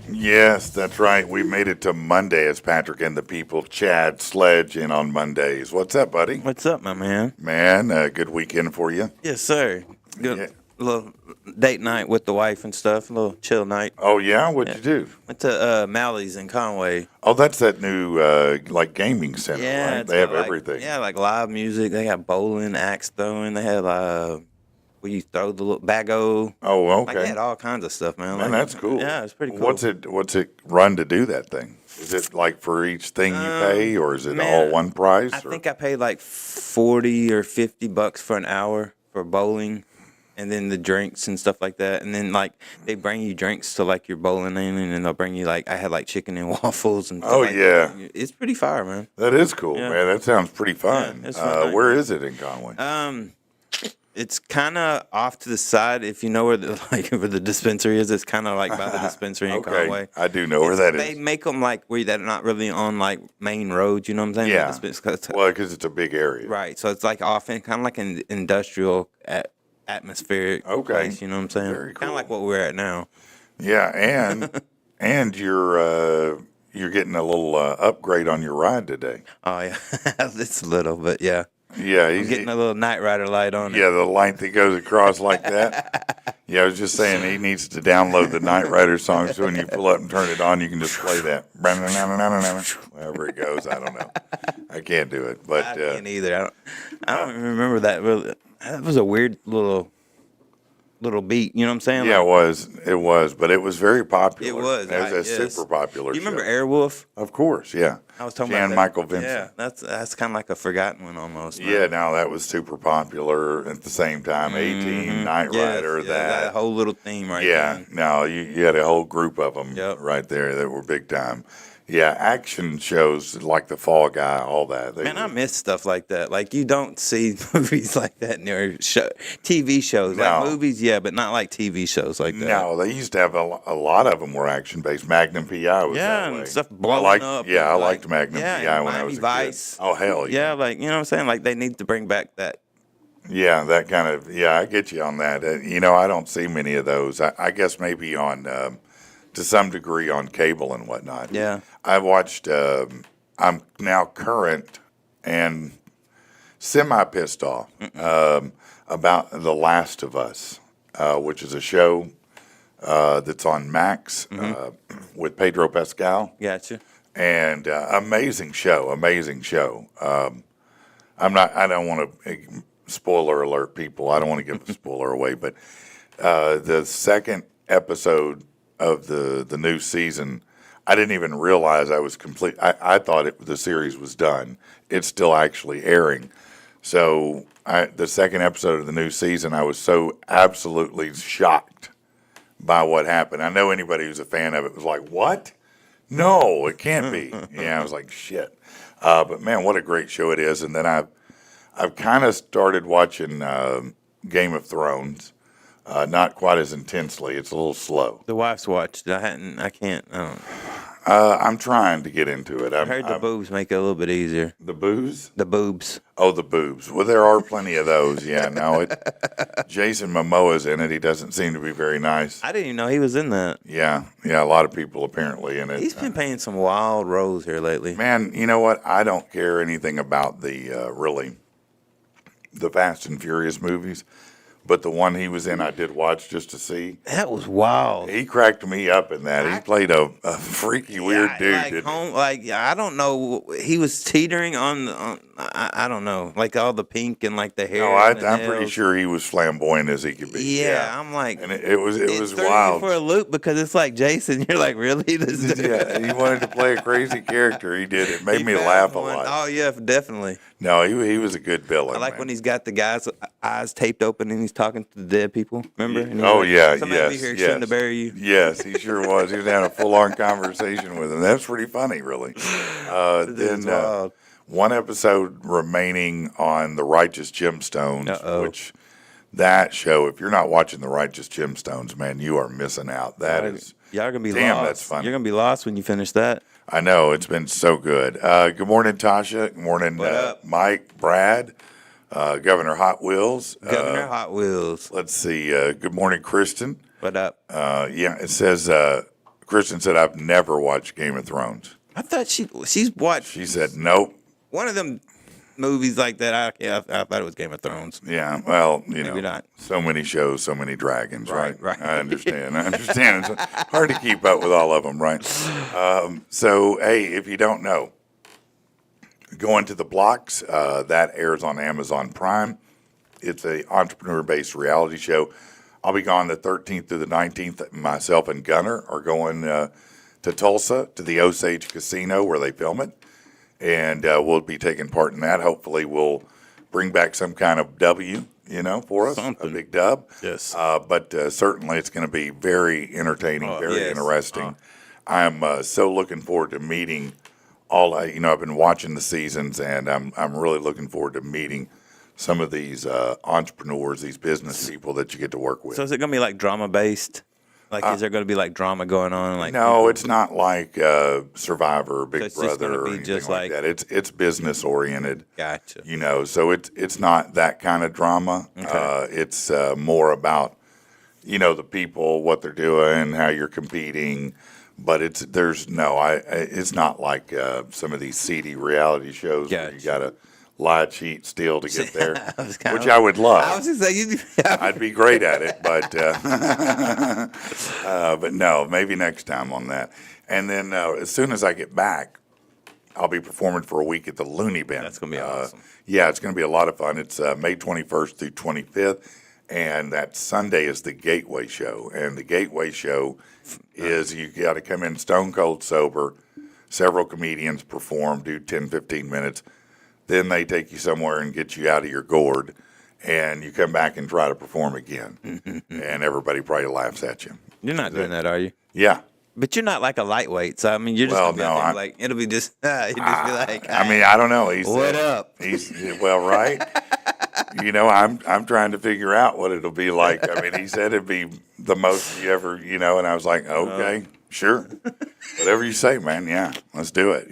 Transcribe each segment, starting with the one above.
Yes, that's right. We made it to Monday as Patrick and the people. Chad, Sledge in on Mondays. What's up, buddy? What's up, my man? Man, good weekend for you. Yes, sir. Good Yeah. little date night with the wife and stuff. A little chill night. Oh, yeah? What'd Yeah. you do? Went to Mally's in Conway. Oh, that's that new, like, gaming center, right? It's They have got, like, everything. Yeah, like live music. They got bowling, axe throwing. They had where you throw the little bago. Oh, Like they okay. had all kinds of stuff, man. Man, Like, that's cool. Yeah, it's pretty cool. What's it run to do that thing? Is it like for each thing you pay, or is it man, all one price? I think I paid like $40 or $50 for an hour for bowling, and then the drinks and stuff like that. And then like they bring you drinks to like your bowling in, and then they'll bring you like I had like chicken and waffles and. Oh, like yeah. that. It's pretty fire, man. That is cool, Yeah. man. That sounds pretty fun. Yeah, it's fun night, Where man. is it in Conway? It's kind of off to the side. If you know where where the dispensary is, it's kind of like by the dispensary in Okay, Conway. I do know where that They is. make them like where they're not really on like main roads. You know what I'm saying? Yeah. The Well, because it's a big area. right. So it's like often kind of like an industrial atmospheric Okay. place. You know what I'm saying? Very Kind cool. of like what we're at now. Yeah, and you're getting a little upgrade on your ride today. Oh yeah, it's little, but yeah, Yeah, I'm getting a little Night Rider light on it. yeah, the light that goes across like that. Yeah, I was just saying he needs to download the Knight Rider song so when you pull up and turn it on, you can just play that. Wherever it goes, I don't know. I can't do it, but I can't either. I don't even remember that. Really, that was a weird little beat. You know what I'm saying? yeah, Like, it was, but it was very popular. It was, It was a yes. super popular. You remember show. Airwolf? Of course, yeah. I was talking Jan about that. Michael Vincent. Yeah, that's kind of like a forgotten one almost. man. Yeah, now that was super popular at the same time. 18, Knight Yes, Rider, yeah, that. whole little theme right Yeah, there. no, you had a whole group of them Yep. right there that were big time. Yeah, action shows like The Fall Guy, all that. They Man, I were- miss stuff like that. Like you don't see movies like that in your TV shows. No. Like movies, yeah, but not like TV shows like that. No, they used to have a lot of them were action based. Magnum PI was Yeah, that and way. stuff I blowing liked, up. Yeah, I and, liked Magnum yeah, PI and when I Miami was a Vice. kid. Oh hell Yeah, like you know what I'm saying. Like they need to bring back that. Yeah, that kind of. Yeah, I get you on that. I don't see many of those. I guess maybe on to some degree on cable and whatnot. Yeah. I watched. I'm now current and semi pissed off about The Last of Us, which is a show that's on Max with Pedro Pascal, Gotcha. and amazing show. Amazing show. I don't want to spoiler alert people. I don't want to give a spoiler away, but the second episode of the new season, I didn't even realize I was complete. I thought the series was done. It's still actually airing. So the second episode of the new season, I was so absolutely shocked by what happened. I know anybody who's a fan of it was like, "What? No, it can't be." Yeah, I was like, "Shit." But man, what a great show it is. And then I've kind of started watching Game of Thrones. Not quite as intensely. It's a little slow. The wife's watched. I hadn't. I can't. I don't. I'm trying to get into it. I heard the boobs make it a little bit easier. The booze? The boobs. Oh, the boobs. Well, there are plenty of those. Yeah, no. Jason Momoa's in it. He doesn't seem to be very nice. I didn't even know he was in that. Yeah. A lot of people apparently in it. He's been playing some wild roles here lately. Man, you know what? I don't care anything about the Fast and Furious movies, but the one he was in, I did watch just to see. That was wild. He cracked me up in that. He played a freaky, weird dude. Like didn't he? I don't know. He was teetering on. I don't know. Like all the pink and like the hair. No, and the I'm pretty nails. sure he was flamboyant as he could be. Yeah, I'm like, and it was threw you wild. for a loop because it's like Jason. You're like, really? This dude? Yeah, he wanted to play a crazy character. He did. It made He me found laugh a one. lot. Oh yeah, definitely. No, he was a good villain. I like man. when he's got the guy's eyes taped open and he's talking to the dead people. Remember? And he's Oh like, yeah, somebody yes, be here yes. shooting to bury you. Yes, he sure was. He was having a full-on conversation with him. That's pretty funny, really. Dude's wild. One episode remaining on the Righteous Gemstones, Uh-oh. which that show. If you're not watching the Righteous Gemstones, man, you are missing out. That is. Y'all are gonna be Damn, lost. that's funny. You're gonna be lost when you finish that. I know it's been so good. Good morning, Tasha. Good morning, What up? Mike, Brad, Governor Hot Wheels. Governor Hot Wheels. Let's see. Good morning, Kristen. What up? Yeah, it says Kristen said, I've never watched Game of Thrones. I thought she's watched She said, nope. one of them movies like that. I thought it was Game of Thrones. Yeah, well, Maybe not. so many shows, so many dragons, right? Right. I understand. It's hard to keep up with all of them, right? So, hey, if you don't know, Going to the Blocks, that airs on Amazon Prime. It's a entrepreneur-based reality show. I'll be gone the 13th through the 19th. Myself and Gunner are going to Tulsa, to the Osage Casino where they film it. And we'll be taking part in that. Hopefully we'll bring back some kind of W, for us. Something. A big dub. Yes. But certainly it's going to be very entertaining, very yes. interesting. I'm so looking forward to meeting I've been watching the seasons, and I'm really looking forward to meeting some of these entrepreneurs, these business people that you get to work with. So is it gonna be like drama based? Like, is there gonna be like drama going on? Like, No, it's not like Survivor or Big it's just Brother gonna or be anything just like like- that. It's business oriented. Gotcha. So it's not that kind of drama. Okay. It's more about the people, what they're doing, how you're competing. But it's not like some of these seedy reality shows where you Gotcha. got to lie, cheat, steal to get there, I was kinda- which I would love. I was just saying, I'd be great at it, but but no, maybe next time on that. And then as soon as I get back, I'll be performing for a week at the Looney Bin. That's gonna be awesome. Yeah, it's going to be a lot of fun. It's May 21st through 25th, and that Sunday is the Gateway Show. And the Gateway Show is you got to come in stone cold sober. Several comedians perform, do 10, 15 minutes. Then they take you somewhere and get you out of your gourd, and you come back and try to perform again. And everybody probably laughs at you. You're not doing that, are you? Yeah. But you're not like a lightweight, so I mean, you're just Well, gonna be no, out there, I'm- like it'll be just you just be like, I mean, I don't know. What up? He's well, right. I'm trying to figure out what it'll be like. I mean, he said it'd be the most you ever, and I was like, okay, sure, whatever you say, man. Yeah, let's do it.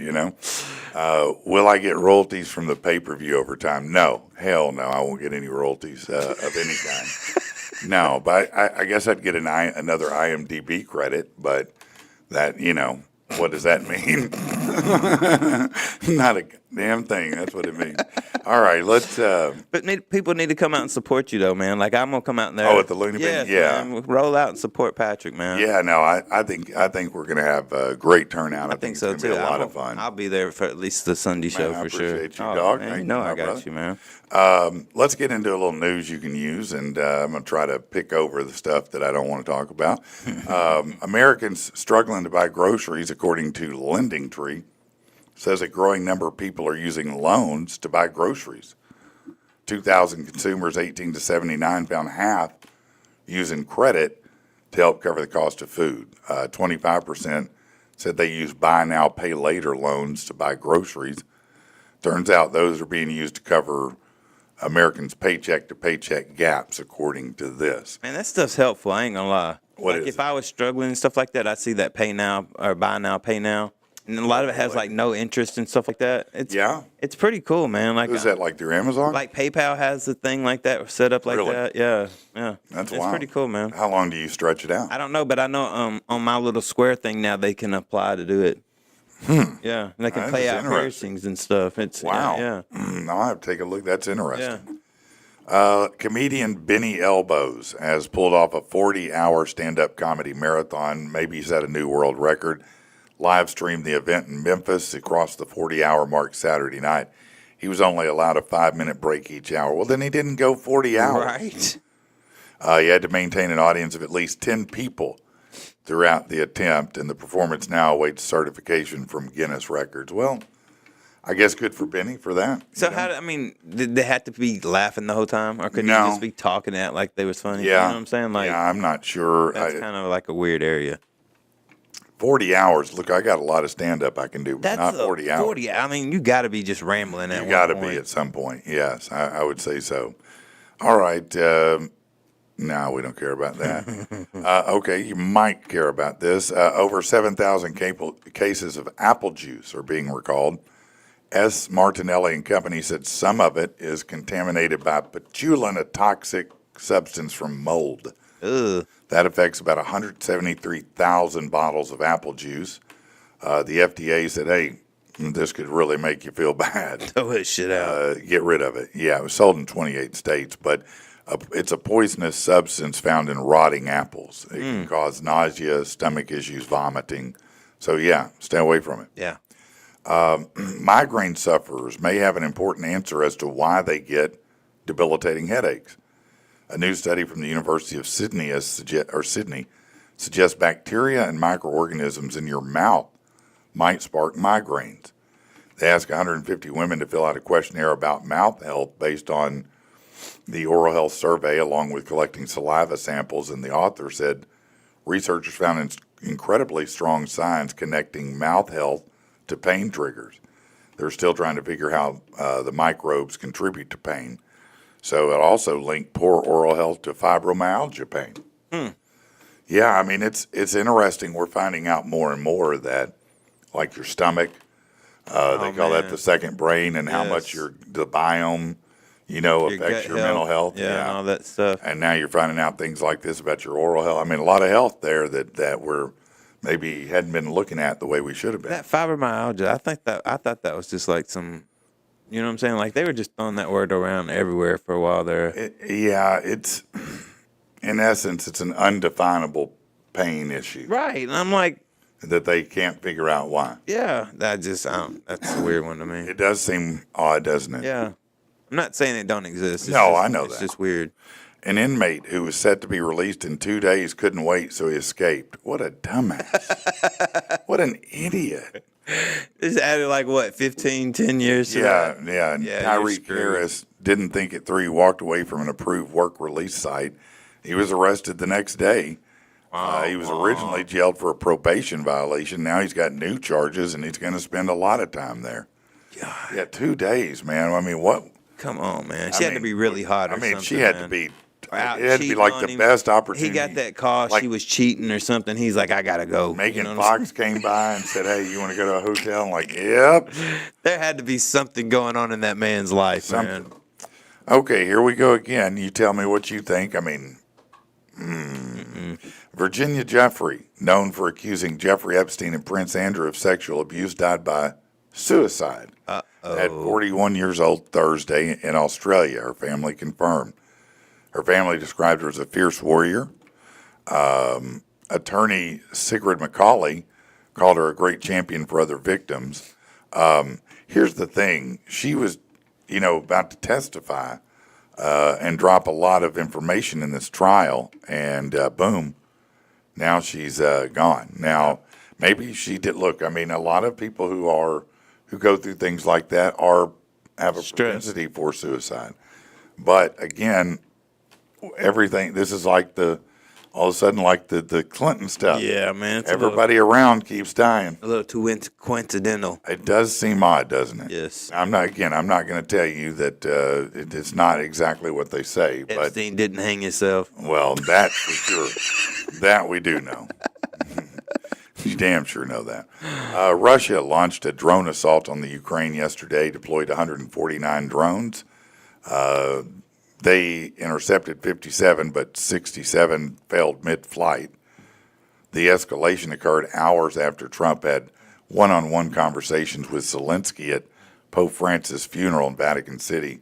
Will I get royalties from the pay-per-view over time? No, hell no, I won't get any royalties of any kind. No, but I guess I'd get another IMDb credit, but that, what does that mean? Not a damn thing. That's what it means. All right, let's. But people need to come out and support you, though, man. Like I'm gonna come out in there. Oh, at the Looney Bin? Yes, Yeah. man. Roll out and support Patrick, man. Yeah, no, I think we're gonna have a great turnout. I think it's so gonna too. Be a lot of fun. I'll be there for at least the Sunday show I for sure. appreciate you, dog. Man, Thank you know you, I my got brother. you, man. Let's get into a little news you can use, and I'm going to try to pick over the stuff that I don't want to talk about. Americans struggling to buy groceries, according to Lending Tree, says a growing number of people are using loans to buy groceries. 2,000 consumers 18 to 79 found half using credit to help cover the cost of food. 25% said they use buy now, pay later loans to buy groceries. Turns out those are being used to cover Americans' paycheck to paycheck gaps, according to this. Man, that stuff's helpful. I ain't gonna lie. What like is if it? I was struggling and stuff like that, I see that pay now or buy now, pay now, and a lot of it has like no interest and stuff like that. Yeah? It's pretty cool, man. Like Is that like through Amazon? like PayPal has the thing like that set up like Really? that. Yeah. That's it's wild. pretty cool, man. How long do you stretch it out? I don't know, but I know on my little Square thing now they can apply to do it. Yeah, and they can That pay is out interesting. piercings and stuff. It's Wow. Yeah. I'll have to take a look. That's interesting. Yeah. Comedian Benny Elbows has pulled off a 40-hour stand-up comedy marathon. Maybe set a new world record. Live streamed the event in Memphis. It crossed the 40-hour mark Saturday night. He was only allowed a 5-minute break each hour. Well, then he didn't go 40 hours. Right. He had to maintain an audience of at least 10 people throughout the attempt, and the performance now awaits certification from Guinness Records. Well, I guess good for Benny for that. So you know? did they have to be laughing the whole time, or could No. you just be talking at like they was funny? Yeah. You know what I'm saying? Like yeah, I'm not sure. that's kind of like a weird area. 40 hours. Look, I got a lot of stand-up I can do, but not 40 hours. 40. I mean, you got to be just rambling at You one got to point. be at some point. Yes, I would say so. All right. No, we don't care about that. Okay, you might care about this. Over 7,000 cases of apple juice are being recalled. S. Martinelli and Company said some of it is contaminated by patulin, a toxic substance from mold. Ugh. That affects about 173,000 bottles of apple juice. The FDA said, hey, this could really make you feel bad. Throw that shit out. Get rid of it. Yeah, it was sold in 28 states, but it's a poisonous substance found in rotting apples. It can cause nausea, stomach issues, vomiting. So, yeah, stay away from it. Yeah. Migraine sufferers may have an important answer as to why they get debilitating headaches. A new study from the University of Sydney, suggests bacteria and microorganisms in your mouth might spark migraines. They asked 150 women to fill out a questionnaire about mouth health based on the oral health survey, along with collecting saliva samples, and the author said researchers found incredibly strong signs connecting mouth health to pain triggers. They're still trying to figure how the microbes contribute to pain. So it also linked poor oral health to fibromyalgia pain. Yeah, I mean, it's interesting. We're finding out more and more that, like your stomach, they call that the second brain, and how much the biome, affects your mental health. Yeah, and all that stuff. And now you're finding out things like this about your oral health. I mean, a lot of health there that we're maybe hadn't been looking at the way we should have been. That fibromyalgia, I thought that was just like some, you know what I'm saying? Like they were just throwing that word around everywhere for a while there. It's in essence, it's an undefinable pain issue. Right, and I'm like, that they can't figure out why. yeah, that's a weird one to me. It does seem odd, doesn't it? Yeah. I'm not saying it don't exist. I know it's that. It's just weird. An inmate who was set to be released in 2 days couldn't wait, so he escaped. What a dumbass. What an idiot. This added 10 years to that? Yeah. And Tyreek Harris didn't think it through. He walked away from an approved work release site. He was arrested the next day. He was originally jailed for a probation violation. Now he's got new charges, and he's going to spend a lot of time there. God. Yeah, 2 days, man. I mean, what? Come on, man. She had to be really hot or something. She had to be. It had to be like the best opportunity. He got that call. She was cheating or something. He's like, I got to go. Megan Fox came by and said, hey, you want to go to a hotel? I'm like, yep. There had to be something going on in that man's life, man. Okay, here we go again. You tell me what you think. I mean, Virginia Jeffrey, known for accusing Jeffrey Epstein and Prince Andrew of sexual abuse, died by suicide at 41 years old Thursday in Australia, her family confirmed. Her family described her as a fierce warrior. Attorney Sigrid McCauley called her a great champion for other victims. Here's the thing. She was, about to testify and drop a lot of information in this trial, and boom, now she's gone. Now, maybe she did. Look, I mean, a lot of people who go through things like that have a propensity for suicide. But again, everything. This is like all of a sudden like the Clinton stuff. Yeah, man. Everybody around keeps dying. A little too coincidental. It does seem odd, doesn't it? Yes. I'm not going to tell you that it's not exactly what they say. Epstein didn't hang himself. Well, that's for sure. That we do know. You damn sure know that. Russia launched a drone assault on the Ukraine yesterday, deployed 149 drones. They intercepted 57, but 67 failed mid-flight. The escalation occurred hours after Trump had one-on-one conversations with Zelensky at Pope Francis' funeral in Vatican City.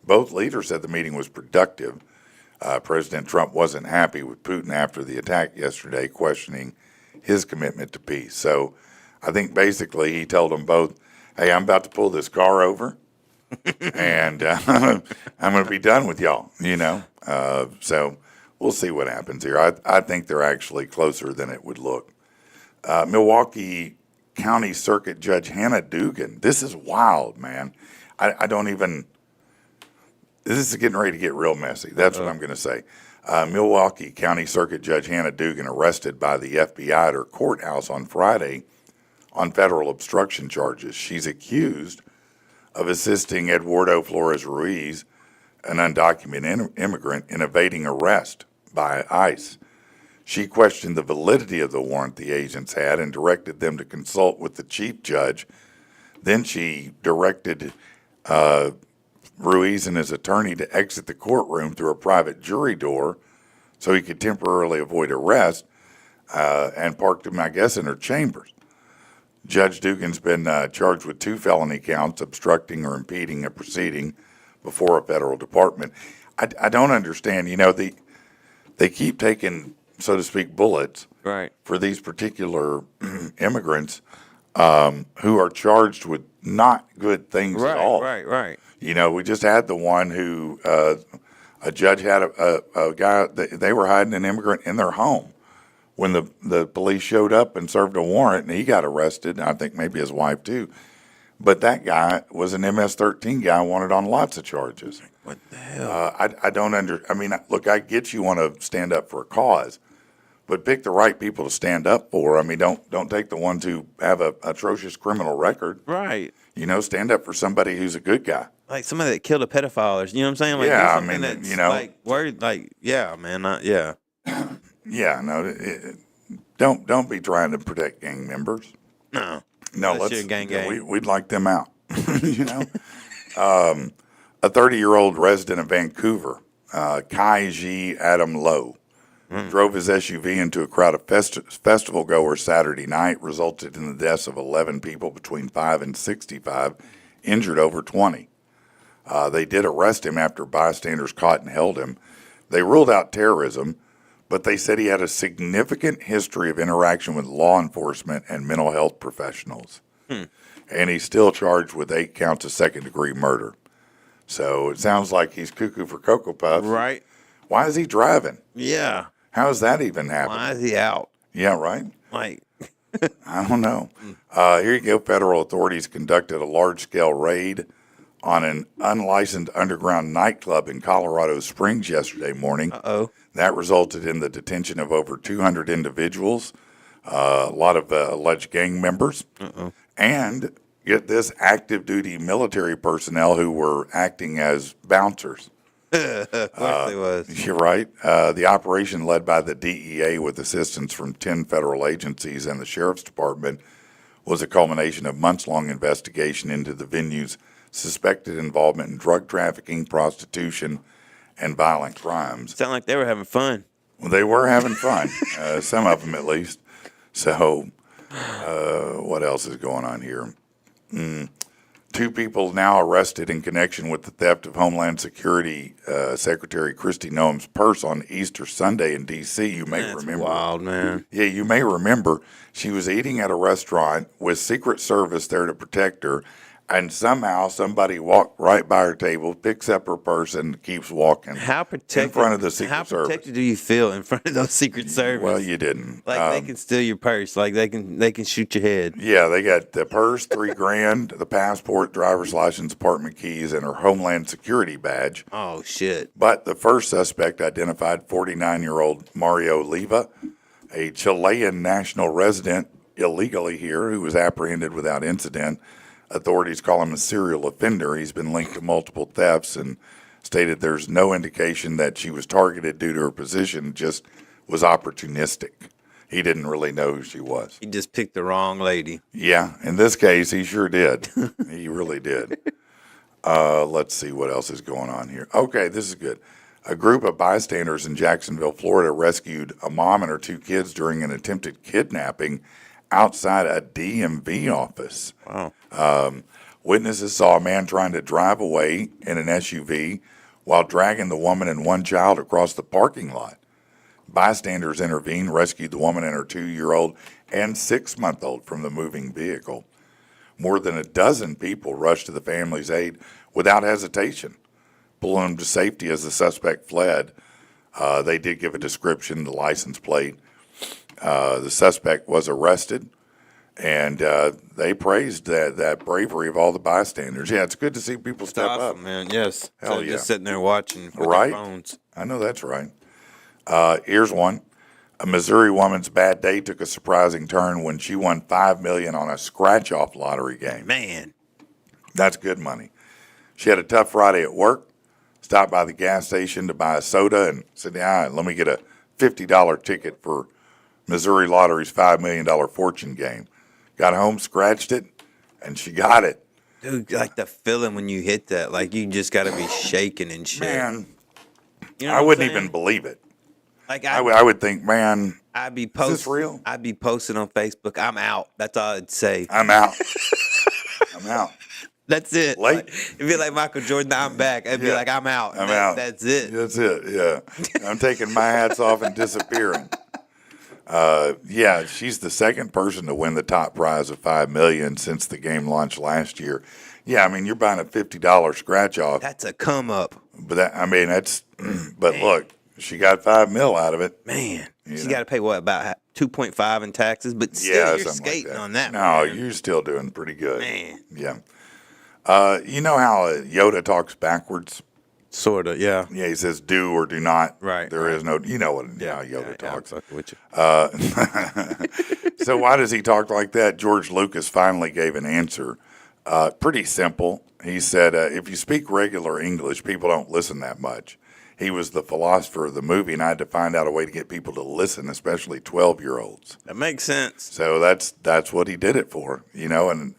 Both leaders said the meeting was productive. President Trump wasn't happy with Putin after the attack yesterday, questioning his commitment to peace. So I think basically he told them both, hey, I'm about to pull this car over. And I'm going to be done with y'all, So we'll see what happens here. I think they're actually closer than it would look. Milwaukee County Circuit Judge Hannah Dugan. This is wild, man. I don't even. This is getting ready to get real messy. That's what I'm going to say. Milwaukee County Circuit Judge Hannah Dugan arrested by the FBI at her courthouse on Friday on federal obstruction charges. She's accused of assisting Eduardo Flores Ruiz, an undocumented immigrant, in evading arrest by ICE. She questioned the validity of the warrant the agents had and directed them to consult with the chief judge. Then she directed Ruiz and his attorney to exit the courtroom through a private jury door so he could temporarily avoid arrest, and parked him, I guess, in her chambers. Judge Dugan's been charged with 2 felony counts, obstructing or impeding a proceeding before a federal department. I don't understand. They keep taking, so to speak, bullets Right. for these particular immigrants who are charged with not good things at all. Right. We just had the one who a judge had a guy, they were hiding an immigrant in their home when the police showed up and served a warrant, and he got arrested. I think maybe his wife too. But that guy was an MS-13 guy wanted on lots of charges. What the hell? I don't look, I get you want to stand up for a cause, but pick the right people to stand up for. I mean, don't take the ones who have a atrocious criminal record. Right. Stand up for somebody who's a good guy. Like somebody that killed a pedophile, you know what I'm saying? Like, Yeah, do I something mean, that's, like, worried, like, yeah, man, yeah. Yeah, no, don't be trying to protect gang members. No. No, Unless you're a gang. We'd like them out. A 30-year-old resident of Vancouver, Kai G. Adam Lowe, drove his SUV into a crowd of festival goers Saturday night, resulted in the deaths of 11 people between 5 and 65, injured over 20. They did arrest him after bystanders caught and held him. They ruled out terrorism, but they said he had a significant history of interaction with law enforcement and mental health professionals. And he's still charged with 8 counts of second-degree murder. So it sounds like he's cuckoo for Cocoa Puffs. Right. Why is he driving? Yeah. How does that even happen? Why is he out? Yeah, right? Like, I don't know. Here you go. Federal authorities conducted a large-scale raid on an unlicensed underground nightclub in Colorado Springs yesterday morning. uh-oh. That resulted in the detention of over 200 individuals, a lot of alleged gang members, and get this, active duty military personnel who were acting as bouncers. Of course it was. You're right. The operation, led by the DEA with assistance from 10 federal agencies and the Sheriff's Department, was a culmination of months-long investigation into the venue's suspected involvement in drug trafficking, prostitution, and violent crimes. Sound like they were having fun. Well, they were having fun, some of them at least. So, what else is going on here? 2 people now arrested in connection with the theft of Homeland Security Secretary Kristi Noem's purse on Easter Sunday in D.C. You may remember. Wild, man. Yeah, you may remember. She was eating at a restaurant with Secret Service there to protect her, and somehow somebody walked right by her table, picks up her purse, and keeps walking. How protected? In front of the Secret Service. How protected do you feel in front of those Secret Service? Well, you didn't. Like, they can steal your purse. Like, they can shoot your head. Yeah, they got the purse, $3,000, the passport, driver's license, apartment keys, and her Homeland Security badge. Oh, shit. But the first suspect, identified 49-year-old Mario Leva, a Chilean national resident illegally here who was apprehended without incident. Authorities call him a serial offender. He's been linked to multiple thefts and stated there's no indication that she was targeted due to her position, just was opportunistic. He didn't really know who she was. He just picked the wrong lady. Yeah, in this case, he sure did. He really did. Let's see what else is going on here. Okay, this is good. A group of bystanders in Jacksonville, Florida, rescued a mom and her 2 kids during an attempted kidnapping outside a DMV office. Wow. Witnesses saw a man trying to drive away in an SUV while dragging the woman and 1 child across the parking lot. Bystanders intervened, rescued the woman and her 2-year-old and 6-month-old from the moving vehicle. More than a dozen people rushed to the family's aid without hesitation, pulling them to safety as the suspect fled. They did give a description, the license plate. The suspect was arrested, and they praised that bravery of all the bystanders. Yeah, it's good to see people step up. Man. Yes. Hell So yeah. Just sitting there watching with Right. their phones. I know that's right. Here's one. A Missouri woman's bad day took a surprising turn when she won $5 million on a scratch-off lottery game. Man. That's good money. She had a tough Friday at work, stopped by the gas station to buy a soda, and said, "Yeah, let me get a $50 ticket for Missouri Lottery's $5 million fortune game." Got home, scratched it, and she got it. Dude, like the feeling when you hit that, like you just got to be shaking and shit. Man, You know I what wouldn't I'm saying? even believe it. Like I would think, man, I'd be is posting. this real? I'd be posting on Facebook. I'm out. That's all I'd say. I'm out. I'm out. That's it. Late. Like, it'd be like Michael Jordan. I'm back. It'd be Yeah. like I'm out. I'm out. That's it. That's it. Yeah. I'm taking my hats off and disappearing. Yeah, she's the second person to win the top prize of $5 million since the game launched last year. Yeah, I mean, you're buying a $50 scratch off, That's a come up, but that's. But look, she got $5 million out of it. man. She know. got to pay what, about 2.5 in taxes, but still Yeah, you're something skating like that. on that. No, man. you're still doing pretty good. Man. Yeah. You know how Yoda talks backwards? Sort of, yeah. Yeah, he says do or do not. Right, There is no. You know what? How Yoda Yeah, I'm talks. fucking with you. So why does he talk like that? George Lucas finally gave an answer. Pretty simple. He said, if you speak regular English, people don't listen that much. He was the philosopher of the movie, and I had to find out a way to get people to listen, especially 12-year-olds. That makes sense. So that's what he did it for, and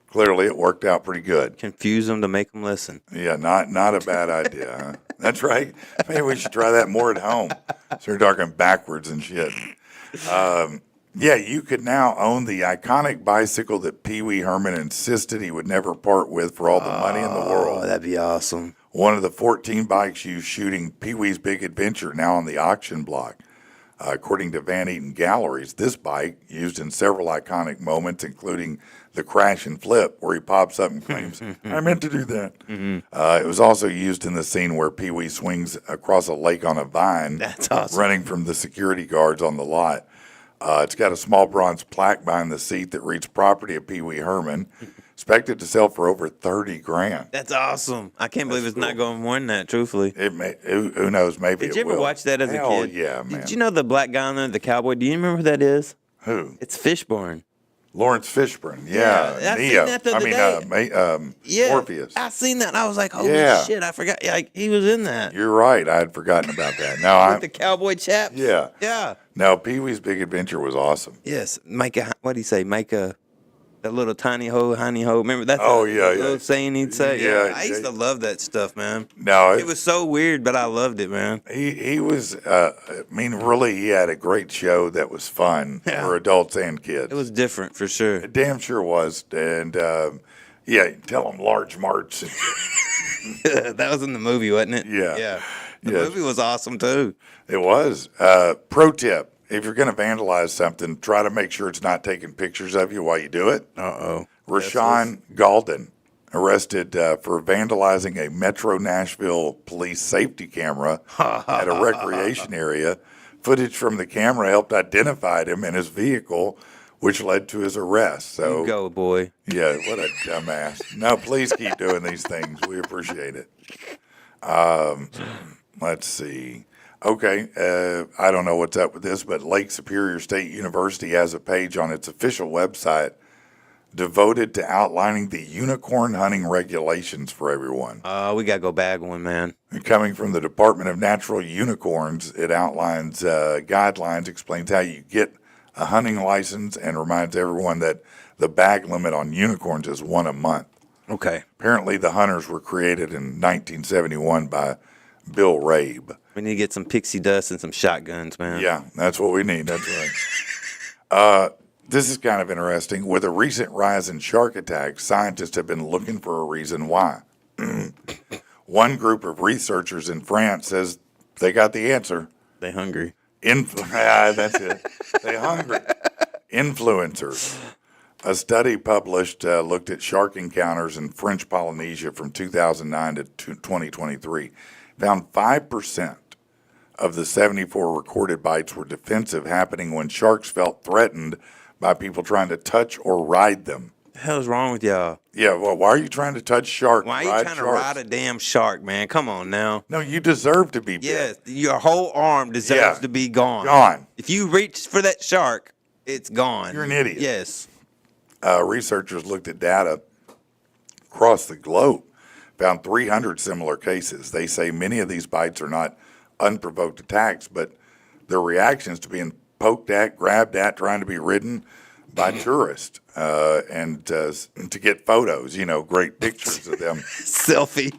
clearly it worked out pretty good. Confuse them to make them listen. Yeah, not a bad idea. Huh? That's right. Maybe we should try that more at home. Start talking backwards and shit. Yeah, you could now own the iconic bicycle that Pee Wee Herman insisted he would never part with for all the money in the world. Oh, that'd be awesome. One of the 14 bikes used shooting Pee Wee's Big Adventure, now on the auction block. According to Van Eaton Galleries, this bike, used in several iconic moments, including the crash and flip, where he pops up and claims, I meant to do that. It was also used in the scene where Pee Wee swings across a lake on a vine, That's awesome. running from the security guards on the lot. It's got a small bronze plaque behind the seat that reads property of Pee Wee Herman, expected to sell for over $30,000. That's awesome. I can't believe it's cool. not going more than that, truthfully. It may, who knows, maybe Did it you ever will. watch that as a Hell kid? yeah, man. Did you know the black guy on there, the cowboy? Do you remember who that is? Who? It's Fishburne. Lawrence Fishburne. Yeah, Yeah, I seen Neo. that the other day. Yeah, Morpheus. I seen that and I was like, holy Yeah. shit, I forgot. Like, he was in that. You're right. I had forgotten about that. No, With the cowboy chaps. yeah. Yeah. No, Pee Wee's Big Adventure was awesome. Yes. What do you say? That little tiny hoe, honey hoe. Remember that? Oh, yeah, yeah. Little saying he'd say. Yeah, I used to love that stuff, man. No, It was so weird, but I loved it, man. he was. Really, he had a great show that was fun Yeah. for adults and kids. It was different for sure. It damn sure was. And yeah, tell them large marts. That was in the movie, wasn't it? Yeah. Yeah. The Yes. movie was awesome too. It was. Pro tip: if you're going to vandalize something, try to make sure it's not taking pictures of you while you do it. Uh-oh. Rashawn Galden, arrested for vandalizing a Metro Nashville police safety camera at a recreation area. Footage from the camera helped identify him and his vehicle, which led to his arrest. So, You go, boy. yeah, what a dumbass. No, please keep doing these things. We appreciate it. Let's see. Okay, I don't know what's up with this, but Lake Superior State University has a page on its official website devoted to outlining the unicorn hunting regulations for everyone. We got to go bag one, man. And coming from the Department of Natural Unicorns, it outlines guidelines, explains how you get a hunting license, and reminds everyone that the bag limit on unicorns is one a month. Okay. Apparently, the hunters were created in 1971 by Bill Rabe. We need to get some pixie dust and some shotguns, man. Yeah, that's what we need. That's right. This is kind of interesting. With a recent rise in shark attacks, scientists have been looking for a reason why. One group of researchers in France says they got the answer. They hungry. That's it. They hungry. Influencers. A study published looked at shark encounters in French Polynesia from 2009 to 2023. Found 5% of the 74 recorded bites were defensive, happening when sharks felt threatened by people trying to touch or ride them. The hell's wrong with y'all? Yeah, well, why are you trying to touch sharks? Why are you trying to ride a damn shark, man? Come on now. No, you deserve to be bit. Yes, your whole arm deserves Yeah. to be gone. Gone. If you reach for that shark, it's gone. You're an idiot. Yes. Researchers looked at data across the globe, found 300 similar cases. They say many of these bites are not unprovoked attacks, but their reactions to being poked at, grabbed at, trying to be ridden by tourists, and to get photos, great pictures of them. Selfie.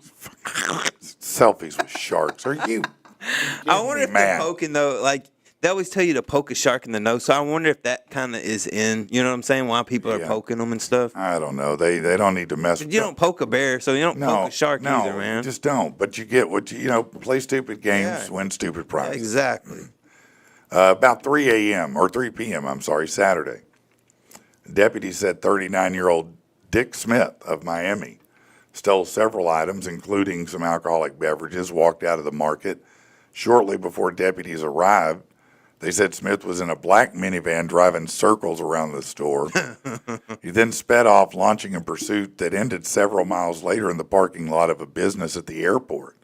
Selfies with sharks. Are you I wonder if mad. they're poking though. Like they always tell you to poke a shark in the nose. So I wonder if that kind of is in. You know what I'm saying? Why people are Yeah. poking them and stuff. I don't know. They don't need to mess with You don't poke a bear, so you don't poke a shark no, either, man. You just don't. But you get what play stupid games, Yeah. win stupid Yeah, prizes. exactly. About 3 a.m. or 3 p.m., I'm sorry, Saturday. Deputies said 39-year-old Dick Smith of Miami stole several items, including some alcoholic beverages, walked out of the market. Shortly before deputies arrived, they said Smith was in a black minivan driving circles around the store. He then sped off, launching a pursuit that ended several miles later in the parking lot of a business at the airport.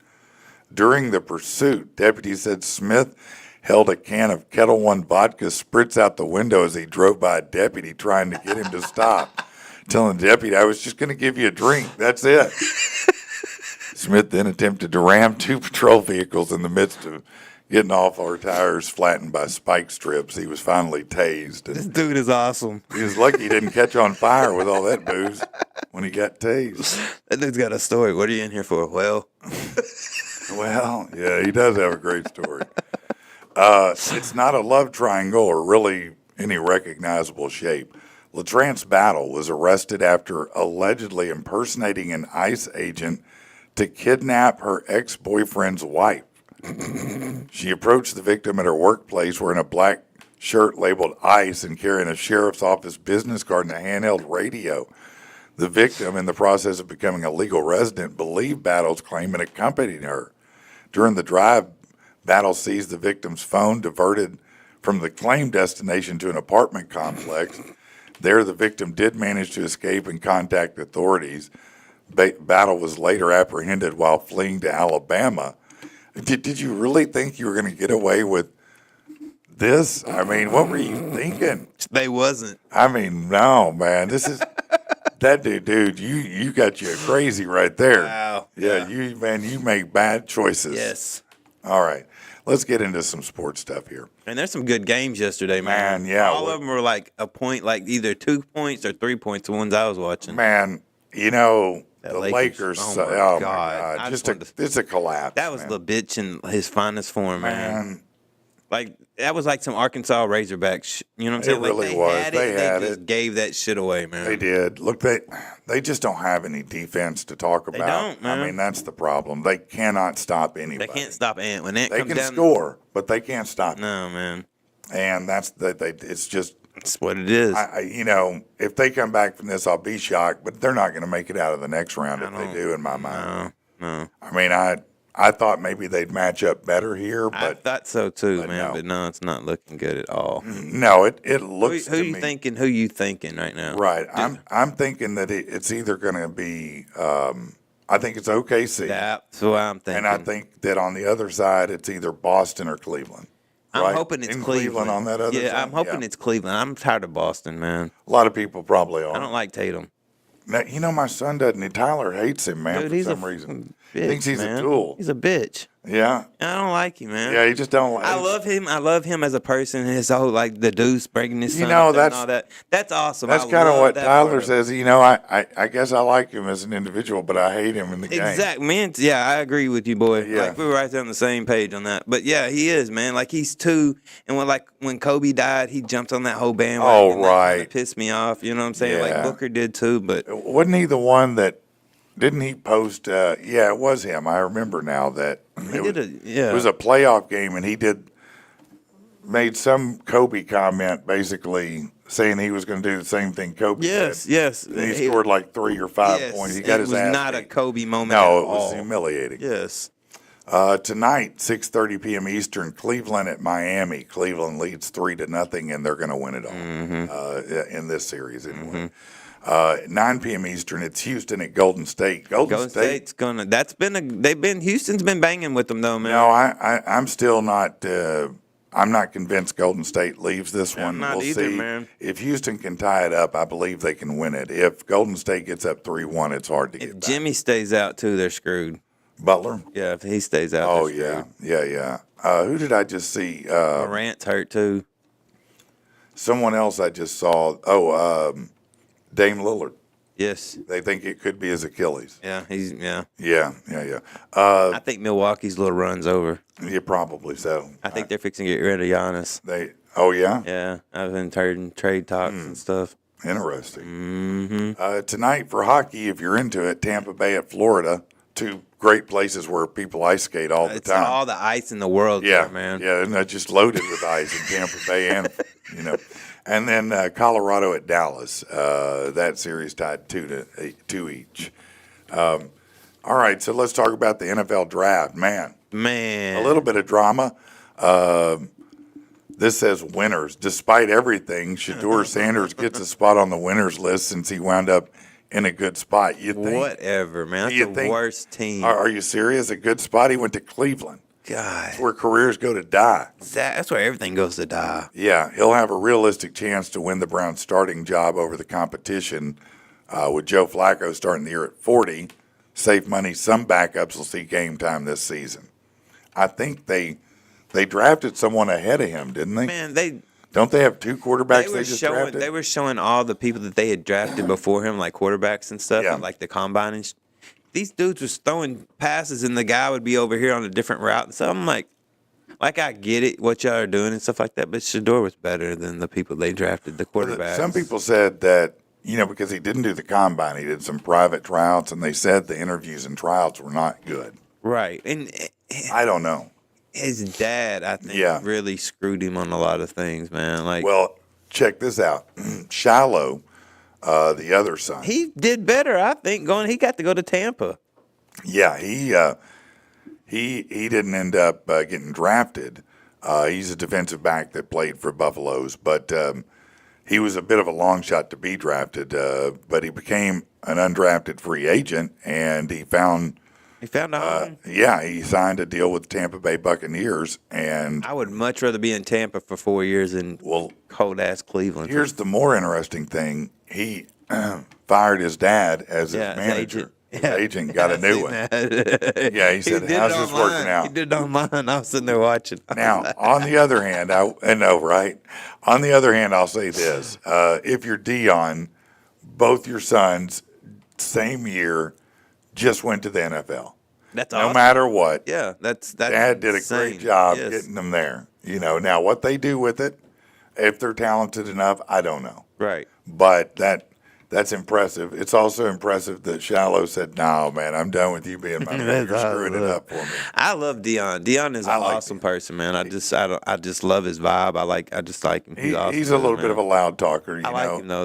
During the pursuit, deputies said Smith held a can of Kettle One vodka spritz out the window as he drove by a deputy trying to get him to stop, telling the deputy, "I was just going to give you a drink. That's it." Smith then attempted to ram two patrol vehicles in the midst of getting off our tires flattened by spike strips. He was finally tased. This And dude is awesome. he was lucky he didn't catch on fire with all that booze when he got tased. That dude's got a story. What are you in here for? Well, Well, yeah, he does have a great story. It's not a love triangle or really any recognizable shape. LaTrance Battle was arrested after allegedly impersonating an ICE agent to kidnap her ex-boyfriend's wife. She approached the victim at her workplace wearing a black shirt labeled ICE and carrying a sheriff's office business card and a handheld radio. The victim, in the process of becoming a legal resident, believed Battle's claim and accompanied her. During the drive, Battle seized the victim's phone, diverted from the claimed destination to an apartment complex. There, the victim did manage to escape and contact authorities. Battle was later apprehended while fleeing to Alabama. Did you really think you were going to get away with this? I mean, what were you thinking? they wasn't. I mean, no, man. This is that dude. You got you crazy right there. Wow. Yeah, you make bad choices. Yes. All right, let's get into some sports stuff here. And there's some good games yesterday, man. Man, yeah. All of them were like a point, like either 2 points or 3 points. The ones I was watching. Man, the Lakers. Lakers. Oh, my Oh my God. I God, just wanted it's a collapse. That was man. the bitch in his finest form, man. Man, Like that was like some Arkansas Razorbacks. You know what I'm saying? It Like, really they was. Had They it, had they just it. gave that shit away, man. they did. Look, they just don't have any defense to talk about. don't, man. I mean, that's the problem. They cannot stop They anybody. can't stop Ant when Ant They comes can down. score, but they can't stop. No, man. And it's just, That's what it is. if they come back from this, I'll be shocked, but they're not going to make it out of the next round if they don't- do, in my mind. no. I mean, I thought maybe they'd match up better here, I but thought so too, but man. no. But no, it's not looking good at all. no, it looks Who to you me thinking? Who you thinking right now? right. I'm thinking that it's either going to be. I think it's OKC, That's what I'm thinking. and I think that on the other side it's either Boston or Cleveland. I'm right? hoping it's In Cleveland. on that other side. Yeah, I'm hoping it's Cleveland. I'm tired of Boston, man. A lot of people probably are. I don't like Tatum. Now, my son doesn't. Tyler hates him, man, Dude, for he's some a reason. bitch, Thinks he's man. a tool. He's a bitch. Yeah, I don't like him, man. yeah. He just don't like. I love him. I love him as a person. His whole like the deuce breaking his son know, up there and that's- all that. That's awesome. That's I kind of love what that part Tyler of it. says. I guess I like him as an individual, but I hate him in the game. Exactly, man. Yeah, I agree with you, boy. Yeah. Like we were right there on the same page on that. But yeah, he is, man. Like he's two, and when Kobe died, he jumped on that whole bandwagon. Oh, and that right. kinda pissed me off. You know what I'm saying? Yeah. Like Booker did too. But Wasn't he the one that? Didn't he post? Yeah, it was him. I remember now that he did it was a playoff game, and he made some Kobe comment, basically saying he was going to do the same thing Kobe yes, did. yes. And he scored like 3 or 5 yes, points. He got his it was ass not a beat. Kobe moment. No, at it was all. humiliating. Yes. Tonight, 6:30 p.m. Eastern, Cleveland at Miami. Cleveland leads 3-0, and they're going to win it all in this series anyway. 9 p.m. Eastern, it's Houston at Golden State. Golden State's gonna. Houston's been banging with them though, man. No, I'm still not. I'm not convinced Golden State leaves this one. not We'll either, see. man. If Houston can tie it up, I believe they can win it. If Golden State gets up 3-1, it's hard to get If back. Jimmy stays out too, they're screwed. Butler. Yeah, if he stays out. Oh they're yeah. Who did I just see? Morant's hurt too. Someone else I just saw. Dame Lillard. Yes. They think it could be his Achilles. Yeah. Yeah. I think Milwaukee's little run's over. Yeah, probably so. I think they're fixing to get rid of Giannis. Oh yeah? Yeah. I've been hearing trade talks and stuff. Interesting. Tonight for hockey, if you're into it, Tampa Bay at Florida, two great places where people ice skate all the It's time. all the ice in the world, Yeah, there, man. yeah, and that's just loaded with ice in Tampa Bay, and then Colorado at Dallas. That series tied 2 each. All right, so let's talk about the NFL draft, man. A little bit of drama. This says winners. Despite everything, Shedeur Sanders gets a spot on the winners list since he wound up in a good spot. You think? Whatever, man. You That's the think- worst team. Are you serious? A good spot? He went to Cleveland. God. That's where careers go to die. That's where everything goes to die. Yeah, he'll have a realistic chance to win the Browns' starting job over the competition with Joe Flacco starting the year at 40. Save money. Some backups will see game time this season. I think they drafted someone ahead of him, didn't they? Man, Don't they have two quarterbacks they just showing. drafted? They were showing all the people that they had drafted before him, like quarterbacks and stuff, Yeah. and like the combine. And these dudes was throwing passes, and the guy would be over here on a different route. And so I'm like I get it, what y'all are doing and stuff like that. But Shedeur was better than the people they drafted, the quarterbacks. Some people said that, because he didn't do the combine, he did some private tryouts, and they said the interviews and tryouts were not good. Right, and I don't know. his dad, I think, Yeah. really screwed him on a lot of things, man. Like, Well, check this out. Shiloh, the other son. he did better, I think. He got to go to Tampa. Yeah, he didn't end up getting drafted. He's a defensive back that played for Buffaloes, but he was a bit of a long shot to be drafted. But he became an undrafted free agent, and he found. He found a home. He signed a deal with the Tampa Bay Buccaneers, and I would much rather be in Tampa for 4 years than cold ass Cleveland. here's the more interesting thing: he fired his dad as his manager. His agent got a new one. Yeah, he said, "How's this working out?" He did it online. I was sitting there watching. Now, on the other hand, I know, right? On the other hand, I'll say this: if you're Dion, both your sons, same year, just went to the NFL. That's No awesome. matter what, Yeah, that's Dad did a insane. great job Yes. getting them there. Now what they do with it, if they're talented enough, I don't know. Right. But that's impressive. It's also impressive that Shiloh said, "No, man, I'm done with you being my man. You're screwing it up for me." I love Dion. Dion is an awesome person, man. I just love his vibe. I just like him. He's awesome. He's a little man. bit of a loud talker, I like him though.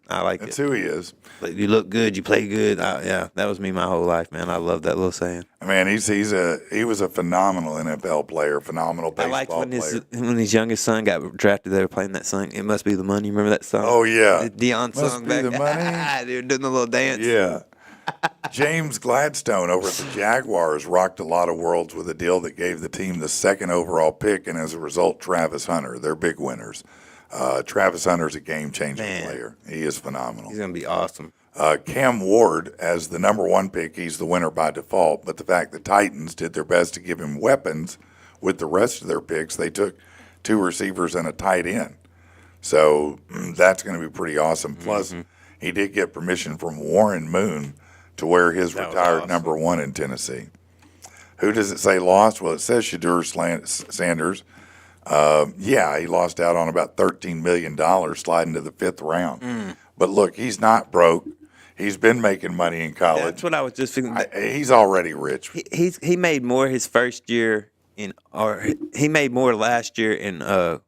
I like That's it. who he is. Like, you look good, you play good. Yeah, that was me my whole life, man. I love that little saying. Man, he was a phenomenal NFL player, phenomenal I baseball liked when player. when his youngest son got drafted. They were playing that song. It must be the money. Remember that song? Oh yeah, The Dion Must song be back. the money. They were doing the little dance. Yeah. James Gladstone over at the Jaguars rocked a lot of worlds with a deal that gave the team the second overall pick, and as a result, Travis Hunter. They're big winners. Travis Hunter's a game-changing player. He is phenomenal. He's gonna be awesome. Cam Ward, as the number one pick, he's the winner by default. But the fact the Titans did their best to give him weapons with the rest of their picks, they took 2 receivers and a tight end. So that's going to be pretty awesome. Plus, he did get permission from Warren Moon to wear his retired awesome. number 1 in Tennessee. Who does it say lost? Well, it says Shedeur Sanders. He lost out on about $13 million sliding to the 5th round. But look, he's not broke. He's been making money in college. That's what I was just thinking. He's already rich. He made more his first year he made more last year in NIL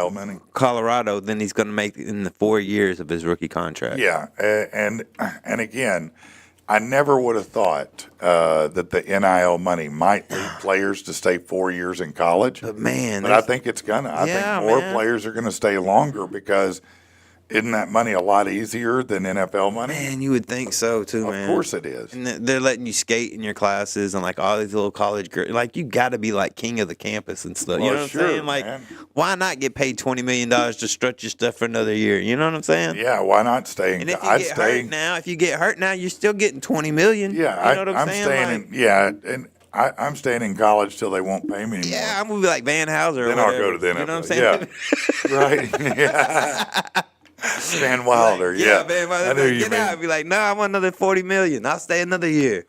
money. Colorado than he's going to make in the 4 years of his rookie contract. Yeah, and again, I never would have thought that the NIL money might lead players to stay 4 years in college. But man, I think it's gonna. I think more players are going to stay longer because isn't that money a lot easier than NFL money? Man, you would think so too, man. Of course it is. And they're letting you skate in your classes and like all these little college girls. Like you got to be like king of the campus and stuff. You Well, know what sure, I'm saying? Like, man. why not get paid $20 million to strut your stuff for another year? You know what I'm saying? Yeah, why not stay in? And if you I'd get stay. hurt now, you're still getting $20 million. Yeah, you know what I'm I'm saying? staying Like, in. Yeah, and I'm staying in college till they won't pay me anymore. yeah, I'm gonna be like Van Houser. Then or I'll whatever. go to the NFL. You know what I'm saying? Yeah, right. Yeah. Van Wilder, Like, yeah. man, I knew you get out. mean. Be like, nah, I want another $40 million. I'll stay another year.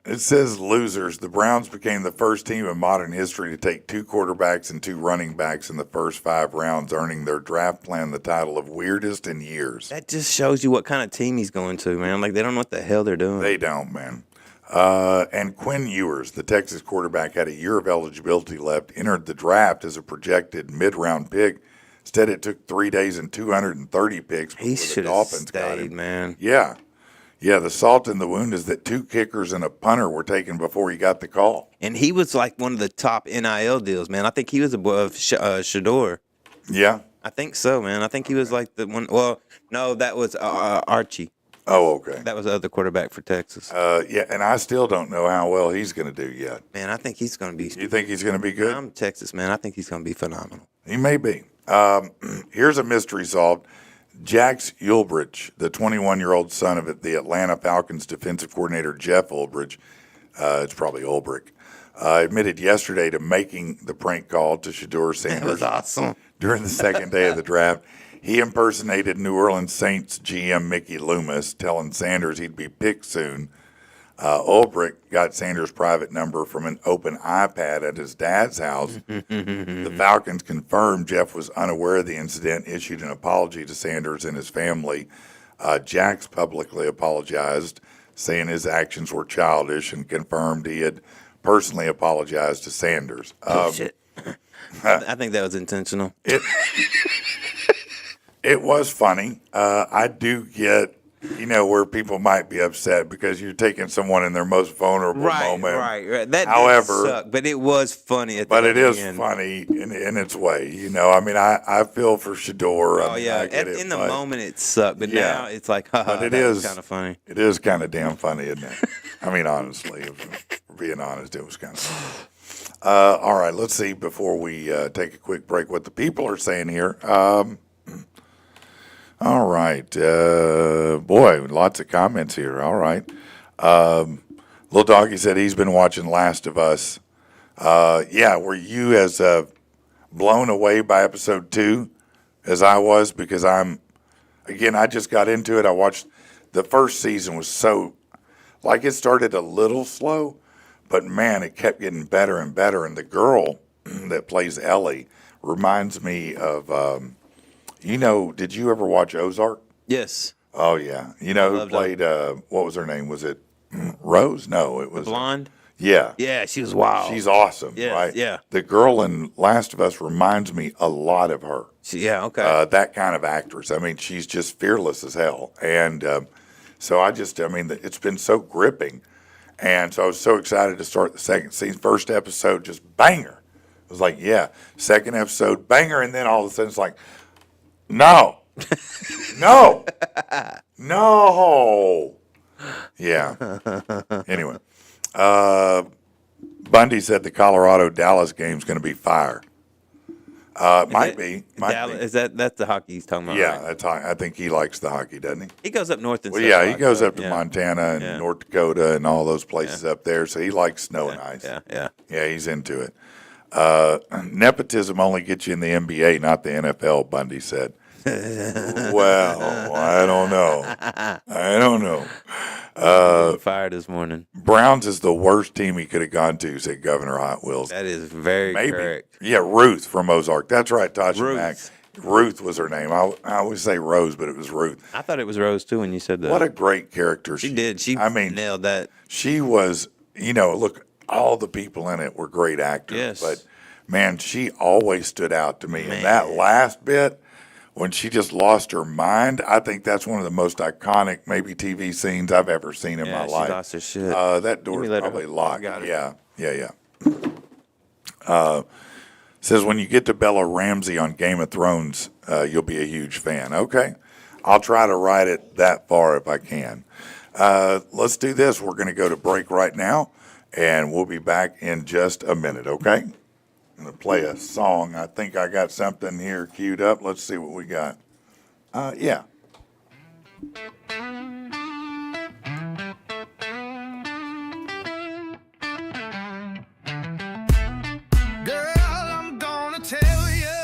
It says losers. The Browns became the first team in modern history to take 2 quarterbacks and 2 running backs in the first 5 rounds, earning their draft plan the title of weirdest in years. That just shows you what kind of team he's going to, man. Like, they don't know what the hell they're doing. They don't, man. And Quinn Ewers, the Texas quarterback, had a year of eligibility left, entered the draft as a projected mid-round pick. Instead, it took 3 days and 230 picks before He the should have Dolphins got stayed, him. man. Yeah. Yeah, the salt in the wound is that 2 kickers and a punter were taken before he got the call. And he was like one of the top NIL deals, man. I think he was above Shador. Yeah. I think so, man. I think he was like the one. Well, no, that was Archie. Oh, okay. That was the other quarterback for Texas. Yeah, and I still don't know how well he's going to do yet. Man, I think he's going to be. You think he's going to be good? I'm Texas, man. I think he's going to be phenomenal. He may be. Here's a mystery solved. Jax Ulbrich, the 21-year-old son of the Atlanta Falcons defensive coordinator Jeff Ulbrich, it's probably Ulbrich, admitted yesterday to making the prank call to Shador Sanders. That was awesome. During the second day of the draft. He impersonated New Orleans Saints GM Mickey Loomis, telling Sanders he'd be picked soon. Ulbrich got Sanders' private number from an open iPad at his dad's house. The Falcons confirmed Jeff was unaware of the incident, issued an apology to Sanders and his family. Jax publicly apologized, saying his actions were childish, and confirmed he had personally apologized to Sanders. Shit. I think that was intentional. It was funny. I do get, where people might be upset because you're taking someone in their most vulnerable moment. Right. That However, did suck, but it was funny. But it is funny in its way. I mean, I feel for Shador. Oh, yeah. In the moment, it sucked, but now it's like, haha, but it that was is kind of funny. It is kind of damn funny, isn't it? I mean, honestly, if we're being honest, it was kind of funny. All right, let's see before we take a quick break what the people are saying here. All right. Boy, lots of comments here. All right. Little Doggy said he's been watching Last of Us. Yeah, were you as blown away by episode 2 as I was? Because I just got into it. I watched the first season was so, it started a little slow, but man, it kept getting better and better. And the girl that plays Ellie reminds me of, did you ever watch Ozark? Yes. Oh, yeah. Who played, what was her name? Was it Rose? No, it was. Blonde? Yeah. Yeah, she was wild. She's awesome, Yes, right? yeah. The girl in Last of Us reminds me a lot of her. Yeah, okay. That kind of actress. I mean, she's just fearless as hell. And so it's been so gripping. And so I was so excited to start the second season. First episode, just banger. It was like, yeah. Second episode, banger. And then all of a sudden it's like, no. No. No. Yeah. Anyway. Bundy said the Colorado-Dallas game's going to be fire. Might be. Is that's the hockey he's talking about? Yeah, right? that's I think he likes the hockey, doesn't he? He goes up north and Well, stuff. yeah, he like goes that. up to Montana and Yeah. North Dakota and all those places up there, so he likes snow and ice. Yeah. Yeah, he's into it. Nepotism only gets you in the NBA, not the NFL, Bundy said. Well, I don't know. Fire this morning. Browns is the worst team he could have gone to, said Governor Hot Wheels. That is very Maybe. correct. Yeah, Ruth from Ozark. That's right, Tasha Ruth. Mack. Ruth was her name. I always say Rose, but it was Ruth. I thought it was Rose too when you said that. What a great character she did. She nailed that. She was, look, all the people in it were great actors. Yes. But, man, she always stood out to me. Man. And that last bit, when she just lost her mind, I think that's one of the most iconic, maybe TV scenes I've ever seen in my life. She lost her shit. That door's probably locked. Got it. Yeah. Says when you get to Bella Ramsey on Game of Thrones, you'll be a huge fan. Okay. I'll try to ride it that far if I can. Let's do this. We're going to go to break right now, and we'll be back in just a minute, okay? I'm going to play a song. I think I got something here queued up. Let's see what we got. Yeah. Girl, I'm gonna tell you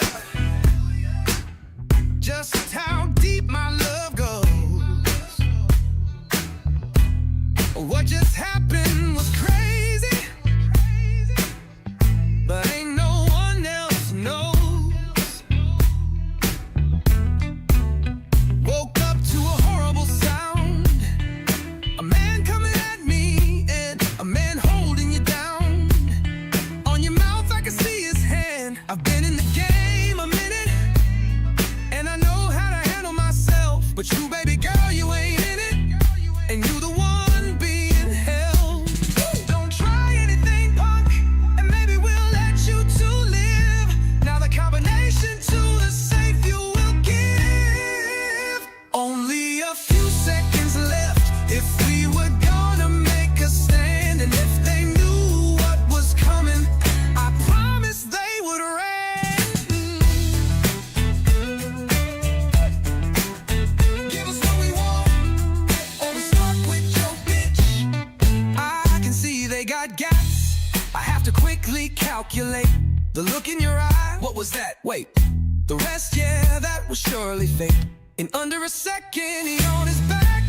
just how calculate the look in your eye. What was that? Wait, the rest, yeah, that was surely fate. In under a second, he on his back,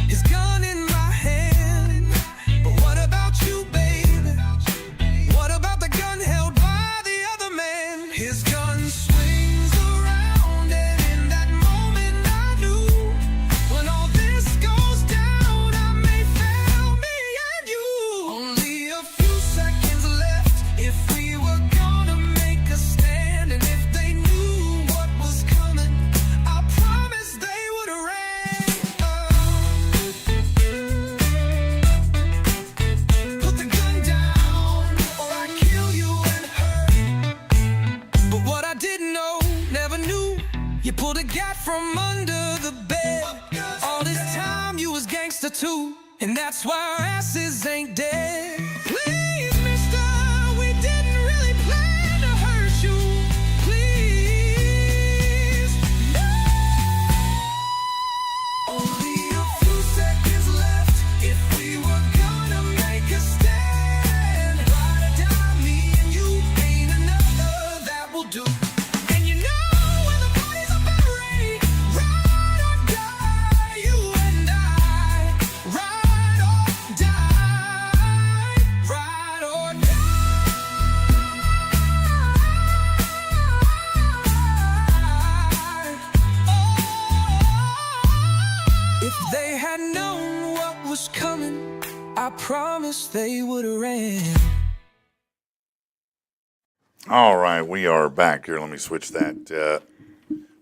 his gun in my hand. But what about you, baby? What about the gun held by the other man? His gun swings around, and in that moment I knew, when all this goes down, I may fail me and you. Only a few seconds left if we were gonna make a stand, and if they knew what was coming, I promise they would have ran. Put the gun down, or I kill you and her. But what I didn't know, never knew, you pulled a gat from under the bed. All this time you was gangster too, and that's why our asses ain't dead. Please, mister, we didn't really plan to hurt you. Please, no. Only a few seconds left if we were gonna make a stand. Ride or die, me and you, ain't another that will do. And you know when the bodies are buried, ride or die, you and I. Ride or die, ride or die. Oh, if they had known what was coming, I promise they would have ran. All right, we are back here. Let me switch that.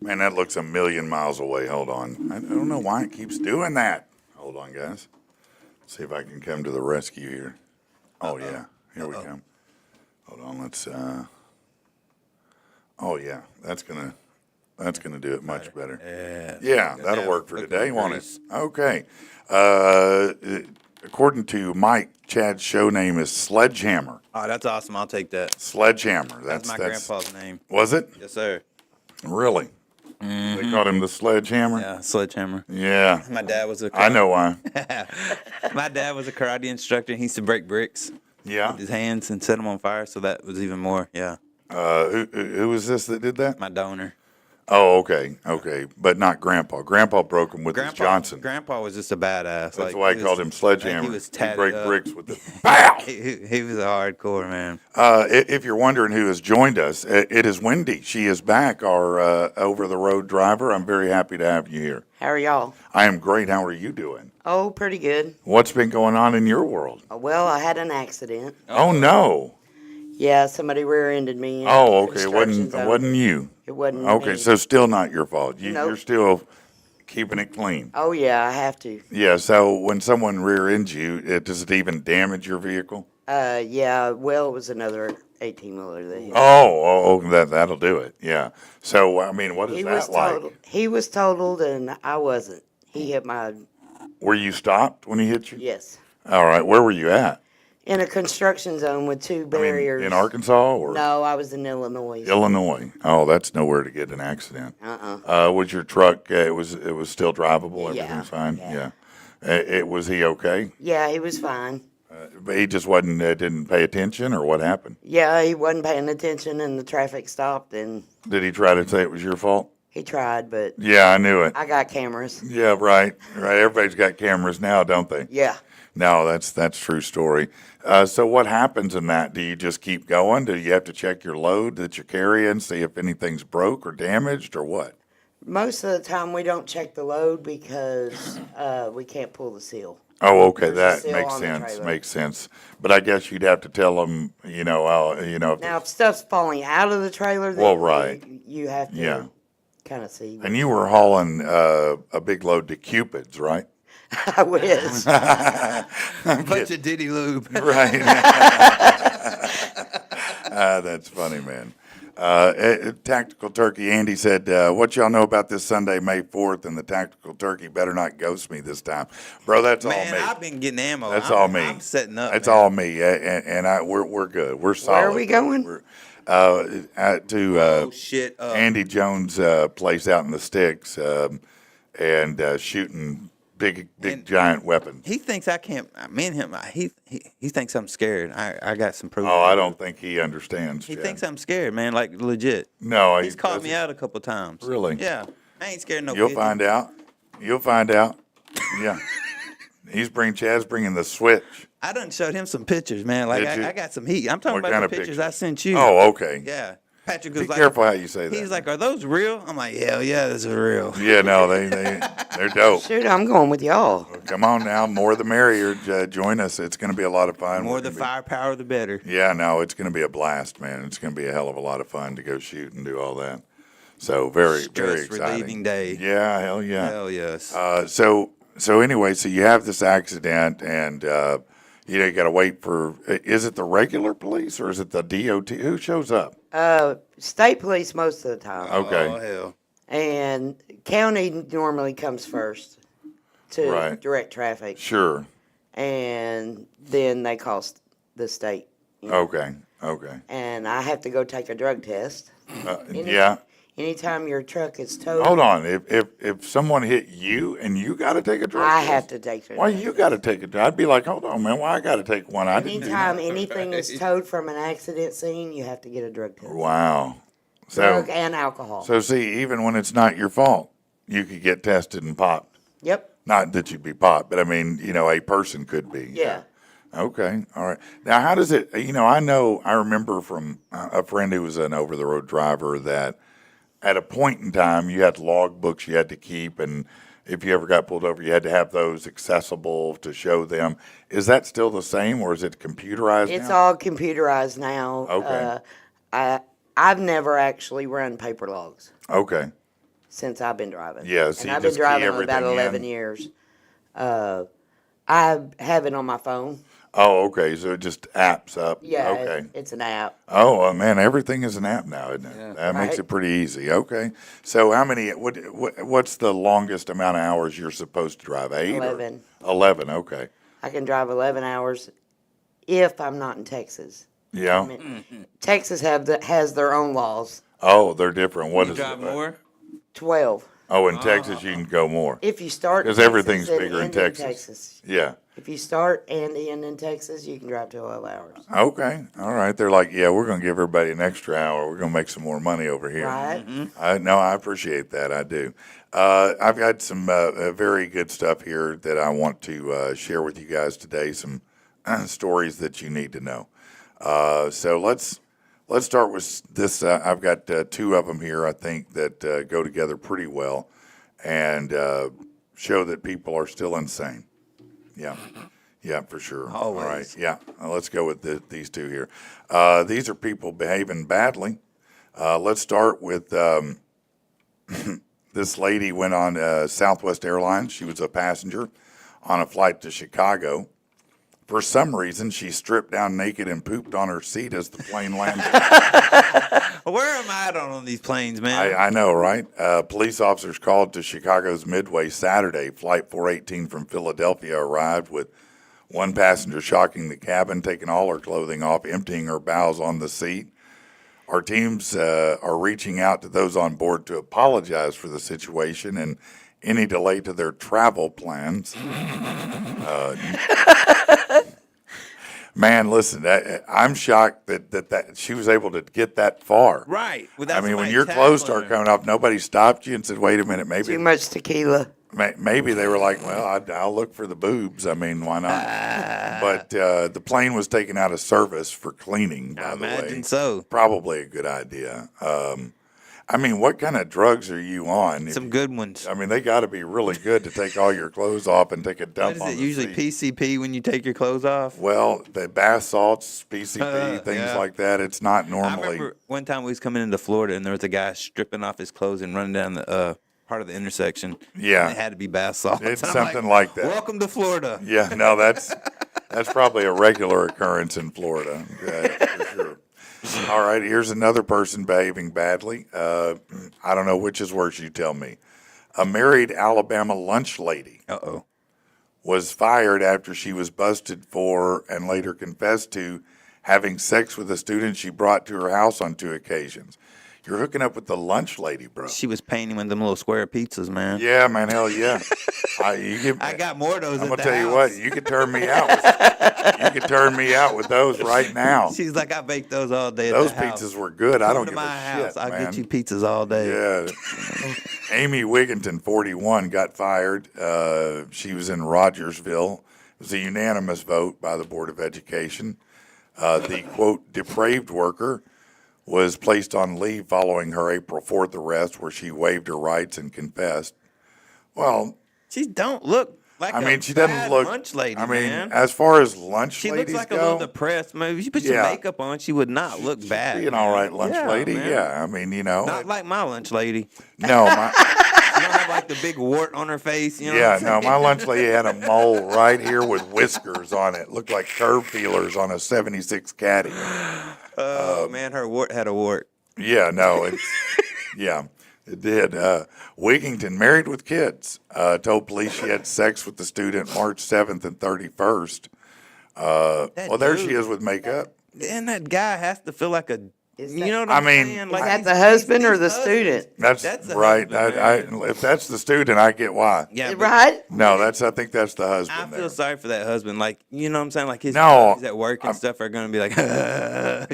Man, that looks a million miles away. Hold on. I don't know why it keeps doing that. Hold on, guys. See if I can come to the rescue here. Oh, yeah. Here we come. Hold on. Let's. Oh, yeah. That's gonna do it much better. Yeah, that'll work for today, won't it? Okay. According to Mike, Chad's show name is Sledgehammer. Oh, that's awesome. I'll take that. Sledgehammer. That's my grandpa's name. Was it? Yes, sir. Really? They called him the Sledgehammer? Yeah, Sledgehammer. Yeah. My dad was a I know why. My dad was a karate instructor. He used to break bricks Yeah. with his hands and set them on fire, so that was even more. Yeah, Who was this that did that? my donor. Oh, okay. Okay. But not Grandpa. Grandpa broke him with his Johnson. Grandpa was just a badass. That's why I called him Sledgehammer. He was He'd tatted break up. bricks with it. Pow! He was a hardcore man. If you're wondering who has joined us, it is Wendy. She is back, our over-the-road driver. I'm very happy to have you here. How are y'all? I am great. How are you doing? Oh, pretty good. What's been going on in your world? Well, I had an accident. Oh, no. Yeah, somebody rear-ended me. In Oh, the okay. It construction wasn't zone. you. It wasn't Okay, me. so still not your fault. Nope. You're still keeping it clean. Oh, yeah, I have to. Yeah, so when someone rear ends you, does it even damage your vehicle? Yeah, well, it was another 18-wheeler that hit. That'll do it. Yeah. So, I mean, what is He that was like? totaled. He was totaled, and I wasn't. He hit my, Were you stopped when he hit you? yes, All right. Where were you at? in a construction zone with two I mean, barriers. in Arkansas or No, I was in Illinois. Illinois? Oh, that's nowhere to get in an accident. Was your truck? It was still drivable. Everything Yeah, was fine. yeah. Was he okay? Yeah, he was fine. But he just wasn't. Didn't pay attention, or what happened? Yeah, he wasn't paying attention, and the traffic stopped, and Did he try to say it was your fault? he tried, but Yeah, I knew it. I got cameras. Yeah, right. Everybody's got cameras now, don't they? Yeah. No, that's true story. So what happens in that? Do you just keep going? Do you have to check your load that you're carrying, see if anything's broke or damaged or what? Most of the time, we don't check the load because we can't pull the seal. Oh, okay, There's a that seal makes on the sense. trailer. Makes sense. But I guess you'd have to tell them, if Now, if stuff's falling out of the trailer, then Well, right. you have to Yeah. kind of see. And you were hauling a big load to Cupid's, right? I wish. Bunch of Diddy lube. Right. That's funny, man. Tactical Turkey, Andy said, what y'all know about this Sunday, May 4th, and the Tactical Turkey better not ghost me this time. Bro, that's Man, all me. I've been getting ammo. That's I'm, all me. I'm setting up. That's man. all me. We're good. We're solid. Where are we going? To Oh shit! Andy Jones' place out in the sticks, and shooting big And- giant weapons. He thinks I can't. Me and him. He thinks I'm scared. I got some proof. Oh, I don't think he understands. He Chad. thinks I'm scared, man. Like legit. No, He's he called me doesn't. out a couple times. Really? Yeah. I ain't scared of no. You'll pigeon. find out. You'll find out. Yeah. Chad's bringing the switch. I done showed him some pictures, man. Like Did you? I got some heat. I'm talking What about kind the of pictures I pictures? sent you. Oh, okay. Yeah. Patrick Be was like, careful how you say that. he's like, are those real? I'm like, hell yeah, those are real. Yeah, no, they're dope. Shoot, I'm going with y'all. Come on now, more the merrier. Join us. It's going to be a lot of fun. More We're the gonna be- firepower, the better. Yeah, no, it's going to be a blast, man. It's going to be a hell of a lot of fun to go shoot and do all that. So very Stress exciting. relieving day. Yeah, hell yeah. Hell yes. So anyway, so you have this accident, and you got to wait for. Is it the regular police or is it the DOT? Who shows up? State police most of the time. Okay, Oh hell. And county normally comes first to Right. direct traffic. sure. And then they call the state. Okay. And I have to go take a drug test. Yeah. Anytime your truck is towed, Hold on. If someone hit you and you got to take a drug I test, have to take it. Why you got to take it? I'd be like, hold on, man. Why I got to take one? I didn't do Anytime that. anything is towed from an accident scene, you have to get a drug test. Wow. So Drug and alcohol. so see, even when it's not your fault, you could get tested and popped. Yep. Not that you'd be popped, but I mean, a person could be. Yeah. Okay. All right. Now, how does it? I remember from a friend who was an over-the-road driver that at a point in time you had log books you had to keep, and if you ever got pulled over, you had to have those accessible to show them. Is that still the same, or is it computerized It's now? all computerized now. Okay. I've never actually run paper logs Okay. since I've been driving. Yeah, so and you I've been just key driving about everything 11 in. years. I have it on my phone. Oh, okay. So it just apps up. Yeah, Okay. it's an app. Oh, man, everything is an app now, isn't it? Yeah. That makes Right. it pretty easy. Okay. So how many, what's the longest amount of hours you're supposed to drive? 8? 11. 11, okay. I can drive 11 hours if I'm not in Texas. Yeah. I mean, Texas has their own laws. Oh, they're different. What You is drive it? more? 12. Oh, in Texas you can go more. If you start in 'Cause everything's Texas and bigger in end Texas. Yeah. If you start and end in Texas, you can drive 12 hours. Okay. All right. They're like, yeah, we're going to give everybody an extra hour. We're going to make some more money over here. Right? I appreciate that. I do. I've got some very good stuff here that I want to share with you guys today. Some stories that you need to know. So let's start with this. I've got 2 of them here. I think that go together pretty well, and show that people are still insane. Yeah. Yeah, for sure. Always. All right. Yeah. Let's go with these 2 here. These are people behaving badly. Let's start with this lady went on Southwest Airlines. She was a passenger on a flight to Chicago. For some reason, she stripped down naked and pooped on her seat as the plane landed. Where am I on these planes, man? I know, right? Police officers called to Chicago's Midway Saturday. Flight 418 from Philadelphia arrived with one passenger shocking the cabin, taking all her clothing off, emptying her bowels on the seat. Our teams are reaching out to those on board to apologize for the situation and any delay to their travel plans. Man, listen, I'm shocked that she was able to get that far. Right. I Without mean, when somebody your clothes tackling start her. coming off, nobody stopped you and said, wait a minute, Too much tequila. maybe they were like, well, I'll look for the boobs. I mean, why not? But the plane was taken out of service for cleaning, by I the way. imagine so. Probably a good idea. I mean, what kind of drugs are you on? Some good ones. I mean, they got to be really good to take all your clothes off and take a dump What is on it the usually seat. PCP when you take your clothes off? Well, the bath salts, PCP, things Yeah. like that. It's not I normally. remember one time we was coming into Florida and there was a guy stripping off his clothes and running down the part of the intersection. Yeah. And it had to be bath salts. It's I'm something like that. Welcome to Florida. Yeah, no, that's probably a regular occurrence in Florida. Yeah, for sure. All right, here's another person behaving badly. I don't know which is worse. You tell me. A married Alabama lunch lady Uh-oh. was fired after she was busted for and later confessed to having sex with a student she brought to her house on 2 occasions. You're hooking up with the lunch lady, bro. She was painting with them little square pizzas, man. Yeah, man, hell yeah. I got more of those. I'm at gonna the tell you house. what, you could turn me out. You could turn me out with those right now. She's like, I baked those all day. Those at the house. pizzas were good. I Come don't to give my a house. shit, I'll man. get you pizzas all day. Yeah. Amy Wigginton, 41, got fired. She was in Rogersville. It was a unanimous vote by the Board of Education. The, quote, depraved worker was placed on leave following her April 4th arrest where she waived her rights and confessed. Well, She don't look like I a mean, she doesn't bad look. lunch lady, I mean, man. as far as lunch She ladies looks like go, a little depressed. Maybe if she put some Yeah. makeup on, she would not look bad. be an all right lunch Yeah, lady. man. Yeah, I mean, you know, Not like my lunch lady. no, She don't have like the big wart on her face. You know yeah, what I'm no, my lunch lady had a mole right here with whiskers on it. Looked like curb feelers on a '76 Caddy. Oh man, her wart had a wart. Yeah, no, it's yeah, it did. Wigington, married with kids, told police she had sex with the student March 7th and 31st. Well, there she dude. is with makeup. And that guy has to feel like a. Is You that- know what I I'm mean, saying? Is Like that he's- the husband or he's the husband. That's, That's the right. husband, If that's the student, I get why. Yeah, but Right? No, I think that's the I husband. feel there. sorry for that husband. Like, you know what I'm saying? Like his No, guys at work and stuff are gonna be like,